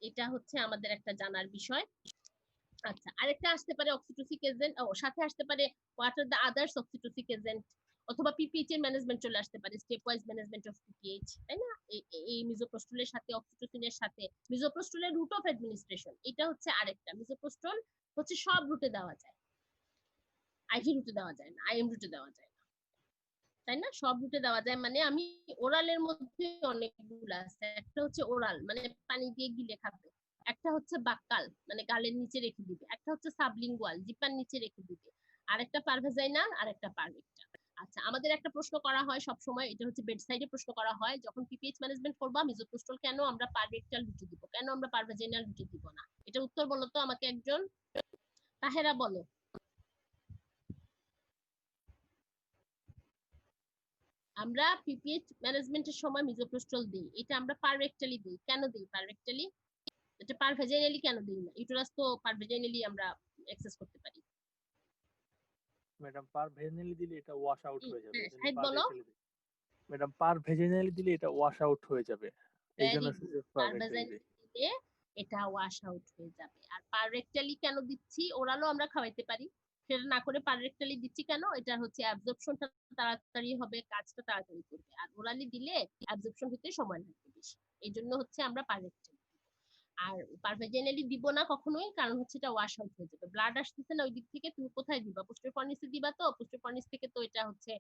Speaker 1: এটা হচ্ছে আমাদের একটা জানার বিষয়। আচ্ছা, আরেকটা আসতে পারে অক্সিটোসিক এজেন্ট, ও সাথে আসতে পারে what are the others oxytocic agent, অথবা পিপিএইচ এর ম্যানেজমেন্ট চলে আসতে পারে, step wise management of PPH, তাই না? এই মিজোপ্রোস্টলের সাথে অক্সিটোসিনের সাথে। মিজোপ্রোস্টলের রুট অফ অ্যাডমিনিস্ট্রেশন, এটা হচ্ছে আরেকটা। মিজোপ্রোস্টল হচ্ছে সব রুটে দেওয়া যায়, আইভি রুটে দেওয়া যায় না, আইএম রুটে দেওয়া যায় না, তাই না? সব রুটে দেওয়া যায়। মানে আমি ওরালের মধ্যে অনেকগুলো আছে। একটা হচ্ছে ওরাল, মানে পানি দিয়ে গিলে খাবে। একটা হচ্ছে বাক্কাল, মানে গালের নিচে রেখে দিবে। একটা হচ্ছে সাবলিঙ্গুয়াল, জিপার নিচে রেখে দিবে। আর একটা পারভেজাইনাল, আর একটা পারভেক্টাল। আচ্ছা, আমাদের একটা প্রশ্ন করা হয় সব সময়, এটা হচ্ছে বেড সাইডে প্রশ্ন করা হয়, যখন পিপিএইচ ম্যানেজমেন্ট করবা মিজোপ্রোস্টল কেন আমরা পারভেক্টাল রুটে দিব, কেন আমরা পারভেজাইনাল রুটে দিব না? এটা উত্তর বলো তো আমাকে একজন, তাহেরা বলো। আমরা পিপিএইচ ম্যানেজমেন্টের সময় মিজোপ্রোস্টল দিই, এটা আমরা পারভেক্টালি দিই। কেন দিই পারভেক্টালি? এটা পারভেজাইনালি কেন দিই না? ইউটেরাস তো পারভেজাইনালি আমরা অ্যাক্সেস করতে পারি।
Speaker 7: ম্যাডাম পার ভেজেনালি দিলে এটা ওয়াশ আউট হয়ে যাবে।
Speaker 1: সাহেব বলো।
Speaker 7: ম্যাডাম পার ভেজেনালি দিলে এটা ওয়াশ আউট হয়ে যাবে, এই জন্য
Speaker 1: পারভেজাইনালি দিলে এটা ওয়াশ আউট হয়ে যাবে। আর পারভেক্টালি কেন দিচ্ছি? ওরালও আমরা খাওয়াইতে পারি, সেটা না করে পারভেক্টালি দিচ্ছি কেন? এটা হচ্ছে অ্যাবজর্পশনটা তাড়াতাড়ি হবে, কাজটা তাড়াতাড়ি করবে। আর ওরালি দিলে অ্যাবজর্পশন হতে সময় লাগবে বেশি, এই জন্য হচ্ছে আমরা পারভেক্টালি। আর পারভেজাইনালি দিব না কখনোই, কারণ হচ্ছে এটা ওয়াশ আউট হয়ে যাবে। ব্লাড আসতেছে না ওই দিক থেকে, তুমি কোথায় দিবা? পোস্টের ফর্নিসে দিবা, তো পোস্টের ফর্নিস থেকে তো এটা হচ্ছে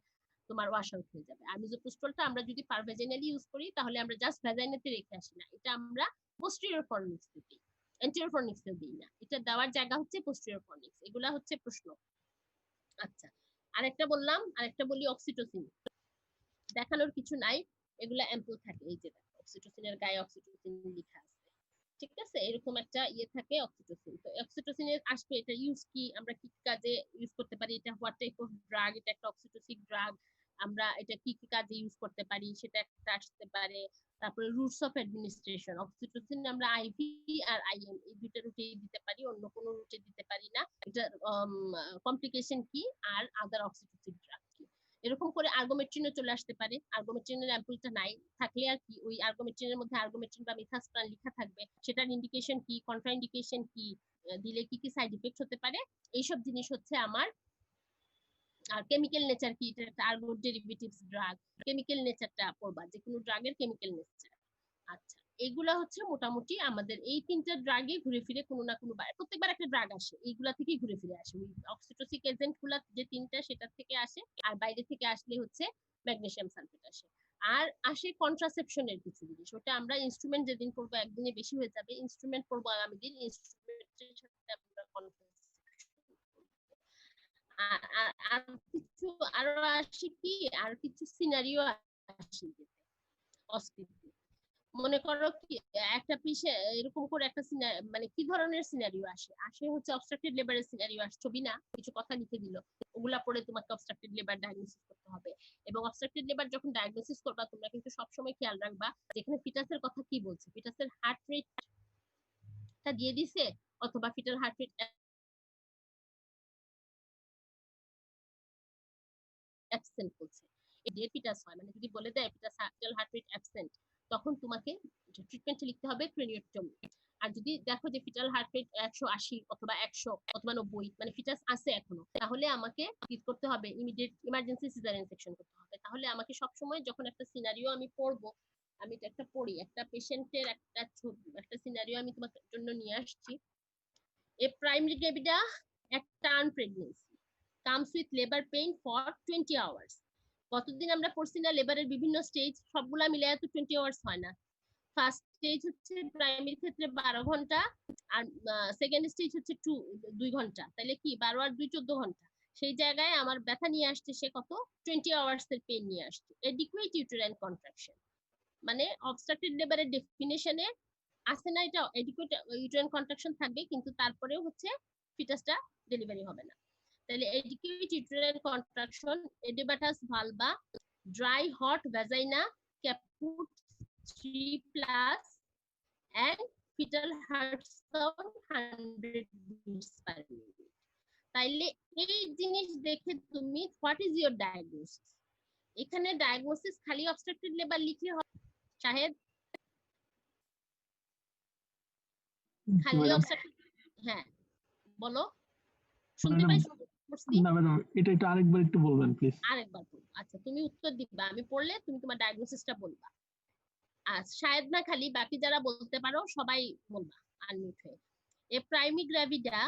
Speaker 1: তোমার ওয়াশ আউট হয়ে যাবে। আর মিজোপ্রোস্টলটা আমরা যদি পারভেজাইনালি ইউজ করি তাহলে আমরা জাস্ট ভ্যাজাইনাতে রেখে আসি না, এটা আমরা পোস্টেরিয়র ফর্নিক্সে দিই, এন্টেরিয়র ফর্নিক্সে দিই না। এটা দেওয়ার জায়গা হচ্ছে পোস্টেরিয়র ফর্নিক্স। এগুলা হচ্ছে প্রশ্ন। আচ্ছা, আরেকটা বললাম, আরেকটা বলি অক্সিটোসিন। দেখানোর কিছু নাই, এগুলা অ্যাম্পল থাকে। এই যে দেখো অক্সিটোসিনের গায়ে অক্সিটোসিন লেখা আছে, ঠিক আছে? এরকম একটা ইয়ে থাকে অক্সিটোসিন। তো অক্সিটোসিনের আসবে, এটা ইউজ কি, আমরা কি কাজে ইউজ করতে পারি, এটা হোয়াট টাইপ অফ ড্রাগ, এটা একটা অক্সিটোসিক ড্রাগ, আমরা এটা কি কি কাজে ইউজ করতে পারি সেটা একটা আসতে পারে। তারপরে রুটস অফ অ্যাডমিনিস্ট্রেশন, অক্সিটোসিন আমরা আইভি আর আইএম এই দুইটা রুটেই দিতে পারি, অন্য কোনো রুটে দিতে পারি না। এটা কমপ্লিকেশন কি, আর আদার অক্সিটোসিক ড্রাগ কি, এরকম করে আর্গোমেট্রিনও চলে আসতে পারে। আর্গোমেট্রিনের অ্যাম্পুলটা নাই থাকলে আর কি, ওই আর্গোমেট্রিনের মধ্যে আর্গোমেট্রিন বা মিথাস্প্রান লেখা থাকবে, সেটার ইন্ডিকেশন কি, কন্ট্রাইন্ডিকেশন কি, দিলে কি কি সাইড ইফেক্ট হতে পারে, এইসব জিনিস হচ্ছে আমার আর কেমিক্যাল নেচার কি, এটা একটা আর্গো ডেরিভেটিভস ড্রাগ, কেমিক্যাল নেচারটা পড়বা, যে কোনো ড্রাগের কেমিক্যাল নেচার। আচ্ছা, এগুলা হচ্ছে মোটামুটি আমাদের এই তিনটা ড্রাগে ঘুরে ফিরে কোনো না কোনো প্রত্যেকবার একটা ড্রাগ আসে, এইগুলা থেকেই ঘুরে ফিরে আসে। ওই অক্সিটোসিক এজেন্ট গুলা যে তিনটা সেটা থেকে আসে, আর বাইরে থেকে আসলে হচ্ছে ম্যাগনেসিয়াম সালফেট আসে। আর আসে কন্ট্রাসেপশনের কিছু জিনিস, ওটা আমরা ইনস্ট্রুমেন্ট যেদিন পড়বো একদিনে বেশি হয়ে যাবে, ইনস্ট্রুমেন্ট পড়বো আগামী দিন, ইনস্ট্রুমেন্টের সাথে আমরা আর কিছু আরো আসে কি, আর কিছু সিনারিও আসে অস্পিতে। মনে করো কি একটা পিসে এরকম করে একটা মানে কি ধরনের সিনারিও আসে, আসে হচ্ছে অবস্ট্রাকটেড লেবারের সিনারিও আসে, ছবি না, কিছু কথা লিখে দিল, ওগুলা পড়ে তোমাকে অবস্ট্রাকটেড লেবার ডায়াগনোসিস করতে হবে। এবং অবস্ট্রাকটেড লেবার যখন ডায়াগনোসিস করবা তোমরা কিন্তু সবসময় খেয়াল রাখবা যেখানে ফিটাসের কথা কি বলছে, ফিটাসের হার্ট রেটটা দিয়ে দিছে, অথবা ফিটাল হার্ট রেট অ্যাবসেন্ট বলছে। ডেড ফিটাস হয়, মানে যদি বলে দেয় foetus foetal heart rate absent, তখন তোমাকে ট্রিটমেন্টে লিখতে হবে ক্রেনিওটমি। আর যদি দেখো যে ফিটাল হার্ট রেট 180 অথবা 100 অথবা 90, মানে ফিটাস আছে এখনো, তাহলে আমাকে কি করতে হবে, ইমিডিয়েট ইমার্জেন্সি সিজারিয়ান সেকশন করতে হবে। তাহলে আমাকে সব সময় যখন একটা সিনারিও আমি পড়বো, আমি এটা একটা পড়ি, একটা পেশেন্টের একটা সিনারিও আমি তোমার জন্য নিয়ে আসছি। A primary gravida at term pregnancy comes with labor pain for 20 hours. কতদিন আমরা পড়ছি না লেবারের বিভিন্ন স্টেজ, সবগুলা মিলে তো 20 আওয়ার্স হয় না। ফার্স্ট স্টেজ হচ্ছে প্রাইমারি ক্ষেত্রে 12 ঘন্টা, আর সেকেন্ড স্টেজ হচ্ছে 2 ঘন্টা, তাহলে কি 12 আর 2 14 ঘন্টা। সেই জায়গায় আমার ব্যথা নিয়ে আসছে সে কত, 20 আওয়ার্স এর পেইন নিয়ে আসছে। এডিকুয়েট ইউটেরাইন কন্ট্রাকশন, মানে অবস্ট্রাকটেড লেবারের ডেফিনিশনে আছে না, এটা এডিকুয়েট ইউটেরাইন কন্ট্রাকশন থাকবে, কিন্তু তারপরেও হচ্ছে ফিটাসটা ডেলিভারি হবে না। তাহলে adequate uterine contraction, oedematous vulva, dry hot vagina, caput 3+ and fetal heart sound 100 beats per minute. তাইলে এই জিনিস দেখে তুমি হোয়াট ইজ ইওর ডায়াগনোসিস, এখানে ডায়াগনোসিস খালি অবস্ট্রাকটেড লেবার লিখলে হবে শাহেদ, খালি
Speaker 6: ম্যাডাম
Speaker 1: অবস্ট্রাকটেড, হ্যাঁ বলো, শুনতে পাইছো?
Speaker 6: না ম্যাডাম, এটা একটু আরেকবার একটু বলবেন প্লিজ।
Speaker 1: আরেকবার বলবো, আচ্ছা তুমি উত্তর দিবা, আমি পড়লে তুমি তোমার ডায়াগনোসিসটা বলবা। আর শায়দ না খালি, বাকি যারা বলতে পারো সবাই বলবা আনমিউট হয়ে। A primary gravida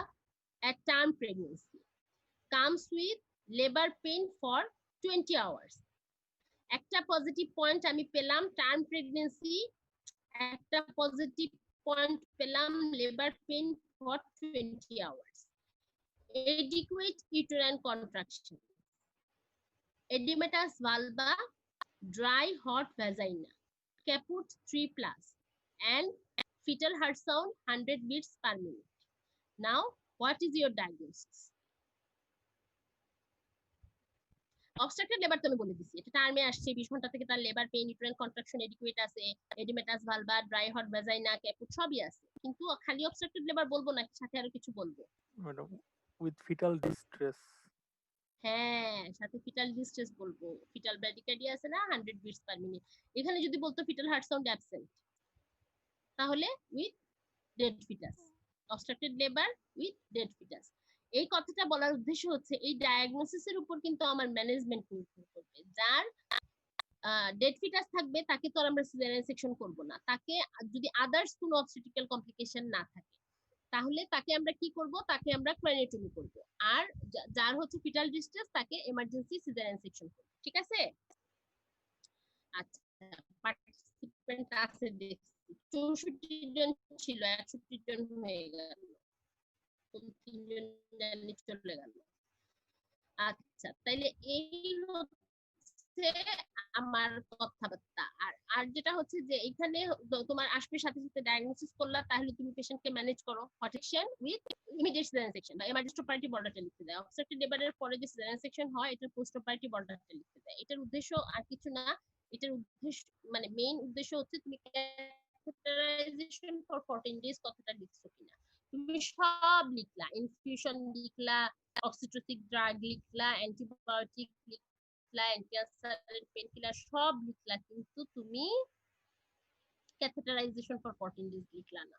Speaker 1: at term pregnancy comes with labor pain for 20 hours. একটা পজিটিভ পয়েন্ট আমি পেলাম টার্ম প্রেগন্যান্সি, একটা পজিটিভ পয়েন্ট পেলাম labour pain for 20 hours, adequate uterine contraction, edematous vulva, dry hot vagina, caput 3+, and fetal heart sound 100 beats per minute. Now, what is your diagnosis? Obstructed labour তো আমি বলে দিছি, এটা টার্মে আসছে 20 ঘন্টা থেকে তার labour pain, uterine contraction, adequate আছে, oedematous vulva, dry hot vagina, caput সবই আছে, কিন্তু খালি অবস্ট্রাকটেড লেবার বলবো না, সাথে আরো কিছু বলবো।
Speaker 7: Madam with fetal distress.
Speaker 1: হ্যাঁ, সাথে ফিটাল ডিস্ট্রেস বলবো, ফিটাল ব্র্যাডিকার্ডিয়া আছে না 100 বিটস পার মিনিট। এখানে যদি বলতো ফিটাল হার্ট সাউন্ড অ্যাবসেন্ট, তাহলে with dead fetus, obstructed labour with dead fetus. এই কথাটা বলার উদ্দেশ্য হচ্ছে এই ডায়াগনোসিসের উপর কিন্তু আমার ম্যানেজমেন্ট নির্ভর করবে। যার ডেড ফিটাস থাকবে তাকে তো আমরা সিজারিয়ান সেকশন করব না, তাকে যদি আদার্স কোনো অবস্টেট্রিক্যাল কমপ্লিকেশন না থাকে তাহলে তাকে আমরা কি করব, তাকে আমরা ক্রানিওটমি করব। আর যার হচ্ছে ফিটাল ডিস্ট্রেস তাকে এমার্জেন্সি সিজারিয়ান সেকশন করব, ঠিক আছে? আচ্ছা, পার্টিসিপেন্ট আছে দেখছি 64 জন ছিল, 61 জন হয়ে গেল, 3 জন জানি চলে গেল। আচ্ছা, তাইলে এই হচ্ছে আমার কথাবার্তা। আর যেটা হচ্ছে যে এখানে তোমার আসবে সাথে সাথে ডায়াগনোসিস করলা, তাহলে তুমি পেশেন্টকে ম্যানেজ করো হটেকশন উইথ ইমিডিয়েট সিজারিয়ান সেকশন বা এমার্জেন্সি অপারেটিভ বর্ডারটা লিখতে দেয়। অবস্ট্রাকটেড লেবারের পরে যে সিজারিয়ান সেকশন হয় এটার পোস্ট অপারেটিভ বর্ডারটা লিখতে দেয়। এটার উদ্দেশ্য আর কিছু না, এটার উদ্দেশ্য মানে মেইন উদ্দেশ্য হচ্ছে তুমি ক্যাথেটারাইজেশন ফর 14 ডেজ কথাটা লিখছো কিনা। তুমি সব লিখলা, ইনফিউশন লিখলা, অক্সিটোসিক ড্রাগ লিখলা, অ্যান্টিবায়োটিক লিখলা, অ্যান্টিঅ্যাসিড পেনকিলার সব লিখলা, কিন্তু তুমি ক্যাথেটারাইজেশন ফর 14 ডেজ লিখলা না,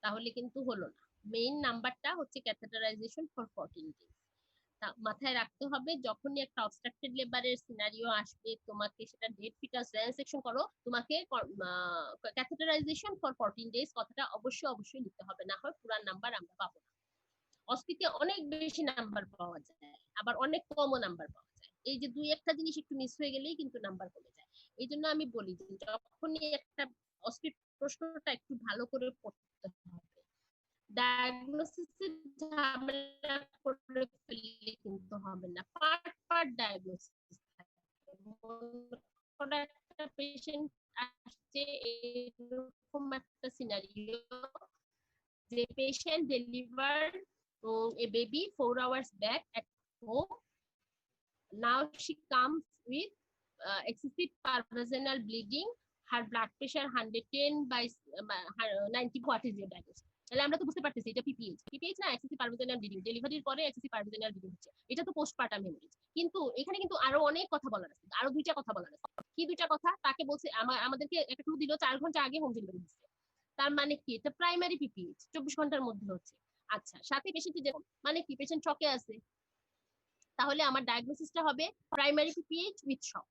Speaker 1: তাহলে কিন্তু হলো না। মেইন নাম্বারটা হচ্ছে ক্যাথেটারাইজেশন ফর 14 ডেজ। মাথায় রাখতে হবে যখনই একটা অবস্ট্রাকটেড লেবারের সিনারিও আসবে, তোমাকে সেটা ডেট ফিটাস সেকশন করো, তোমাকে ক্যাথেটারাইজেশন ফর 14 ডেজ কথাটা অবশ্যই লিখতে হবে, না হয় পুরান নাম্বার আমরা পাবো না। অস্পিতে অনেক বেশি নাম্বার পাওয়া যায়, আবার অনেক কমও নাম্বার পাওয়া যায়। এই যে দুই একটা জিনিস একটু মিস হয়ে গেলেই কিন্তু নাম্বার কমে যায়। এই জন্য আমি বলি যে যখনই একটা অস্পিট প্রশ্নটা একটু ভালো করে পড়তে হবে, ডায়াগনোসিসের ঝামেলা করে ফেললে কিন্তু হবে না, পার্ট ডায়াগনোসিস থাকে। একটা পেশেন্ট আসছে এরকম একটা সিনারিও যে patient delivered a baby 4 hours back at home. Now she comes with excessive pervaginal bleeding, her blood pressure 110/90. What is your diagnosis? তাহলে আমরা তো বুঝতে পারতেছি এটা পিপিএইচ না, এক্সেসিভ পারভাজিনাল ব্লিডিং, ডেলিভারির পরে এক্সেসিভ পারভাজিনাল ব্লিডিং হচ্ছে, এটা তো পোস্টপার্টাম হেমোরেজ। কিন্তু এখানে কিন্তু আরো অনেক কথা বলার আছে, আরো দুইটা কথা বলার আছে। কি দুইটা কথা? তাকে বলছে আমাদেরকে একটা ক্লু দিল 4 ঘন্টা আগে হোম ডেলিভারি হচ্ছে, তার মানে কি এটা প্রাইমারি পিপিএইচ 24 ঘন্টার মধ্যে হচ্ছে। আচ্ছা, সাথে পেশেন্ট যে মানে কি পেশেন্ট শকে আছে, তাহলে আমার ডায়াগনোসিসটা হবে প্রাইমারি পিপিএইচ উইথ শক,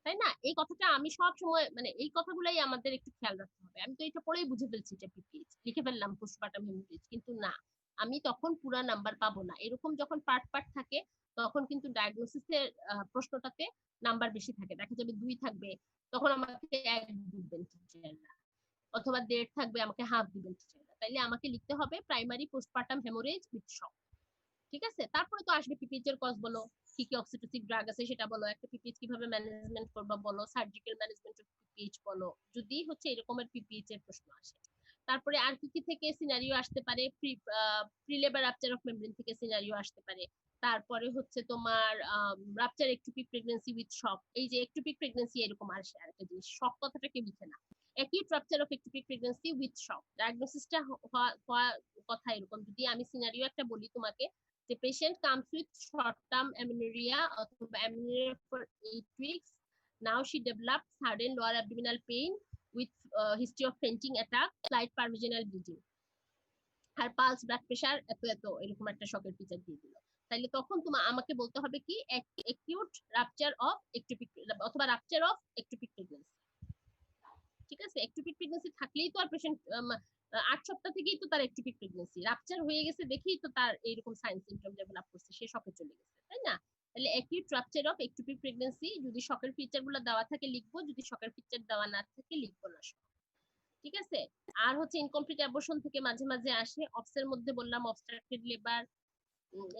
Speaker 1: তাই না? এই কথাটা আমি সব সময় মানে এই কথাগুলাই আমাদের একটু খেয়াল রাখতে হবে। আমি তো এটা পড়েই বুঝে ফেলছি যে পিপিএইচ লিখে ফেললাম পোস্টপার্টাম হেমোরেজ, কিন্তু না, আমি তখন পুরো নাম্বার পাবো না। এরকম যখন পার্ট থাকে তখন কিন্তু ডায়াগনোসিসের প্রশ্নটাতে নাম্বার বেশি থাকে, দেখা যাবে 2 থাকবে, তখন আমাকে 1 দিবেন টিচাররা, অথবা 1.5 থাকবে, আমাকে হাফ দিবেন টিচাররা। তাইলে আমাকে লিখতে হবে প্রাইমারি পোস্টপার্টাম হেমোরেজ উইথ শক, ঠিক আছে? তারপরে তো আসবে পিপিএইচ এর কজ বলো, কি কি অক্সিটোসিক ড্রাগ আছে সেটা বলো, একটা পিপিএইচ কিভাবে ম্যানেজমেন্ট করবা বলো, সার্জিক্যাল ম্যানেজমেন্ট অফ পিপিএইচ বলো, যদি হচ্ছে এরকমের পিপিএইচ এর প্রশ্ন আসে। তারপরে আর কি কি থেকে সিনারিও আসতে পারে, প্রিলেবার রাপচার অফ মেমব্রেন থেকে সিনারিও আসতে পারে। তারপরে হচ্ছে তোমার রাপচার একটোপিক প্রেগন্যান্সি উইথ শক, এই যে একটোপিক প্রেগন্যান্সি এরকম আসে। আরেকটা জিনিস, শক কথাটা কেউ লিখে না, acute rupture of ectopic pregnancy with shock, ডায়াগনোসিসটা হওয়া কথা এরকম। যদি আমি সিনারিও একটা বলি তোমাকে যে patient comes with short term amenorrhoea অথবা amenorrhoea for 8 weeks, now she develops sudden lower abdominal pain with history of fainting attack, slight pervaginal bleeding, her pulse, blood pressure এত এরকম একটা শকের ফিচার দিয়ে দিল, তাইলে তখন আমাকে বলতে হবে কি acute rupture of ectopic অথবা rupture of ectopic pregnancy, ঠিক আছে? একটোপিক প্রেগন্যান্সি থাকলেই তো আর পেশেন্ট 8 সপ্তাহ থেকেই তো তার একটোপিক প্রেগন্যান্সি, রাপচার হয়ে গেছে দেখেই তো তার এইরকম সাইন সিম্পটম ডেভেলপ করছে, সে শকে চলে গেছে, তাই না? তাহলে acute rupture of ectopic pregnancy, যদি শকের ফিচার গুলো দেওয়া থাকে লিখবো, যদি শকের ফিচার দেওয়া না থাকে লিখবো না, ঠিক আছে? আর হচ্ছে ইনকমপ্লিট অ্যাবর্শন থেকে মাঝে মাঝে আসে, অফসের মধ্যে বললাম অবস্ট্রাকটেড লেবার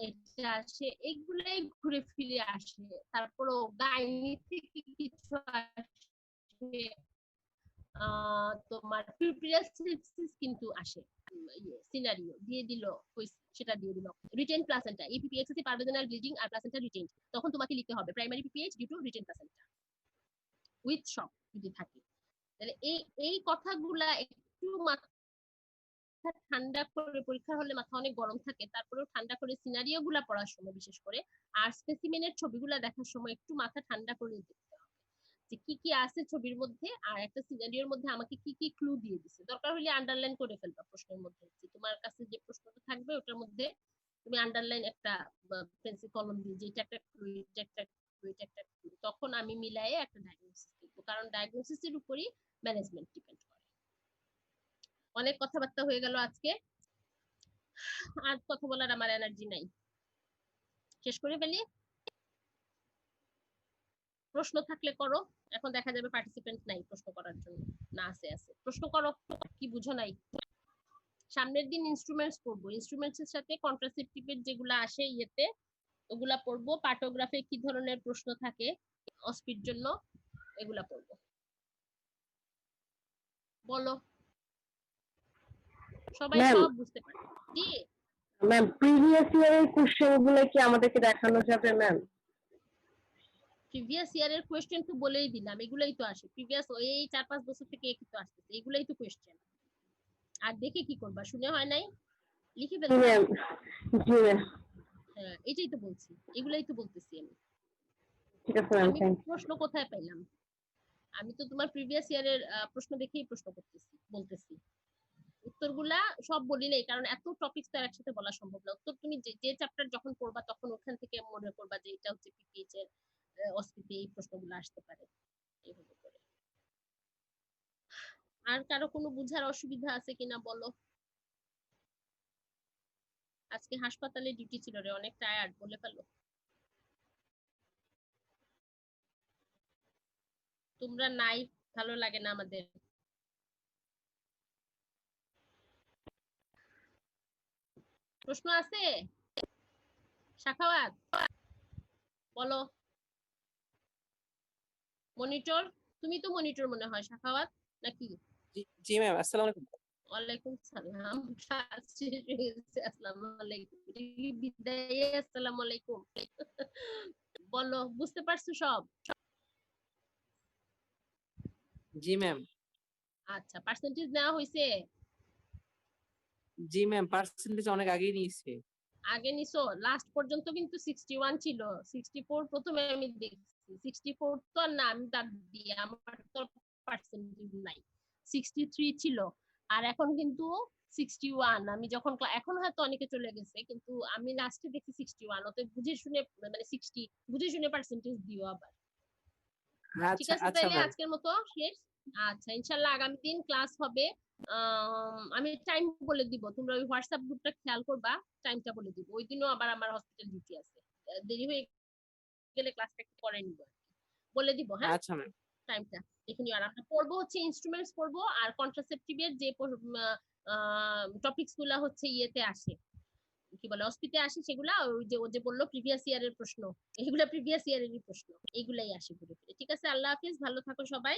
Speaker 1: এটা আসে, এগুলাই ঘুরে ফিরে আসে। তারপরও গাইনি থেকে কিছু আসে, তোমার পিউপিরাল সেপসিস কিন্তু আসে, সিনারিও দিয়ে দিল, সেটা দিয়ে দিল retained placenta, APP excessive per vaginal bleeding আর প্লাসেন্টা রিটেন, তখন তোমাকে লিখতে হবে primary PPH due to retained placenta with shock যদি থাকে। তাহলে এই কথাগুলা একটু মাথা ঠান্ডা করে, পরীক্ষা হলে মাথা অনেক গরম থাকে, তারপরেও ঠান্ডা করে সিনারিও গুলা পড়ার সময় বিশেষ করে আর স্পেসিমেনের ছবিগুলা দেখার সময় একটু মাথা ঠান্ডা করে দেখতে হবে যে কি কি আছে ছবির মধ্যে, আর একটা সিনারিওর মধ্যে আমাকে কি কি ক্লু দিয়ে দিছে। দরকার হলে আন্ডারলাইন করে ফেলবা প্রশ্নের মধ্যে, তোমার কাছে যে প্রশ্নটা থাকবে ওটার মধ্যে তুমি আন্ডারলাইন একটা পেন্সিল কলম দিয়ে যে এটা একটা ক্লু, এটা একটা ক্লু, এটা একটা ক্লু, তখন আমি মিলায়ে একটা ডায়াগনোসিস করব, কারণ ডায়াগনোসিসের উপরই ম্যানেজমেন্ট ডিপেন্ড করে। অনেক কথাবার্তা হয়ে গেল আজকে, আর কথা বলার আমার এনার্জি নাই, শেষ করে ফেলি। প্রশ্ন থাকলে করো, এখন দেখা যাবে পার্টিসিপেন্ট নাই প্রশ্ন করার জন্য, না আছে প্রশ্ন করো, কি বুঝো নাই? সামনের দিন ইনস্ট্রুমেন্টস পড়বো, ইনস্ট্রুমেন্টস এর সাথে কন্ট্রাসেপটিভের যেগুলো আসে ইয়েতে ওগুলা পড়বো, পার্টোগ্রাফে কি ধরনের প্রশ্ন থাকে অস্পির জন্য এগুলা পড়বো। বলো, সবাই সব বুঝতে পারে? জি
Speaker 4: ম্যাম, প্রিভিয়াস ইয়ারের কোশ্চেনগুলো কি আমাদেরকে দেখানো যাবে ম্যাম?
Speaker 1: প্রিভিয়াস ইয়ারের কোশ্চেন তো বলেই দিলাম, এগুলাই তো আসে প্রিভিয়াস, এই 4-5 বছর থেকে একই তো আসতেছে, এগুলাই তো কোশ্চেন। আর দেখে কি করবা, শুনে হয় নাই, লিখে ফেলতে হবে। হ্যাঁ এটাই তো বলছি, এগুলাই তো বলতেছি আমি।
Speaker 4: ঠিক আছে ম্যাম,
Speaker 1: আমি প্রশ্ন কোথায় পাইলাম? আমি তো তোমার প্রিভিয়াস ইয়ারের প্রশ্ন দেখেই প্রশ্ন করতেছি, বলতেছি। উত্তরগুলা সব বলি নাই, কারণ এত টপিকস তো আর একসাথে বলা সম্ভব না। উত্তর তুমি যে চ্যাপ্টার যখন পড়বা তখন ওখান থেকে মনে করবা যে এটা হচ্ছে পিপিএইচ এর অস্তিত্বে এই প্রশ্নগুলো আসতে পারে এইভাবে করে। আর কারো কোনো বুঝার অসুবিধা আছে কিনা বলো? আজকে হাসপাতালে ডিউটি ছিল রে, অনেক টায়ার্ড বলে ফেলো। তোমরা নাই, ভালো লাগে না আমাদের। প্রশ্ন আছে? সাখাওয়াত বলো। মনিটর, তুমি তো মনিটর মনে হয় সাখাওয়াত নাকি?
Speaker 8: জি ম্যাম, আসসালামু আলাইকুম।
Speaker 1: ওয়ালাইকুম সালাম। ক্লাস শেষ হয়ে গেছে, আসসালামু আলাইকুম। বিদায়, আসসালামু আলাইকুম। বলো, বুঝতে পারছো সব?
Speaker 8: জি ম্যাম।
Speaker 1: আচ্ছা, পার্সেন্টেজ নেওয়া হয়েছে?
Speaker 8: জি ম্যাম, পার্সেন্টেজ অনেক আগেই নিয়েছে।
Speaker 1: আগে নিছো? লাস্ট পর্যন্ত কিন্তু 61 ছিল, 64 প্রথমে আমি দেখছি। 64 তো আর না, আমি তার দিয়ে আমার তো পার্সেন্টেজ নাই, 63 ছিল। আর এখন কিন্তু 61। আমি যখন এখন হয়তো অনেকে চলে গেছে, কিন্তু আমি লাস্টে দেখি 61। ওতে বুঝে শুনে মানে 60 বুঝে শুনে পার্সেন্টেজ দিও আবার। ঠিক
Speaker 8: আচ্ছা
Speaker 1: আছে,
Speaker 8: আচ্ছা
Speaker 1: তাইলে
Speaker 8: ম্যাম।
Speaker 1: আজকের মতো শেষ। আচ্ছা, ইনশাল্লাহ আগামী দিন ক্লাস হবে। আমি টাইম বলে দিব, তোমরা ওই হোয়াটসঅ্যাপ গ্রুপটা খেয়াল করবা, টাইমটা বলে দিব। ওই দিনও আবার আমার হসপিটাল ডিউটি আছে, দেরি হয়ে গেলে ক্লাসটা একটু পরে নিব, বলে দিব। হ্যাঁ,
Speaker 8: আচ্ছা ম্যাম।
Speaker 1: টাইমটা দেখে নিও। আর আমরা পড়বো হচ্ছে ইনস্ট্রুমেন্টস পড়বো, আর কন্ট্রাসেপটিভের যে টপিকস গুলা হচ্ছে ইয়েতে আসে, কি বলে অস্পিতে আসে, সেগুলা ওই যে ও যে বললো প্রিভিয়াস ইয়ারের প্রশ্ন, এগুলা প্রিভিয়াস ইয়ারেরই প্রশ্ন, এগুলাই আসে ঘুরে ফিরে। ঠিক আছে, আল্লাহ হাফিজ, ভালো থাকো সবাই।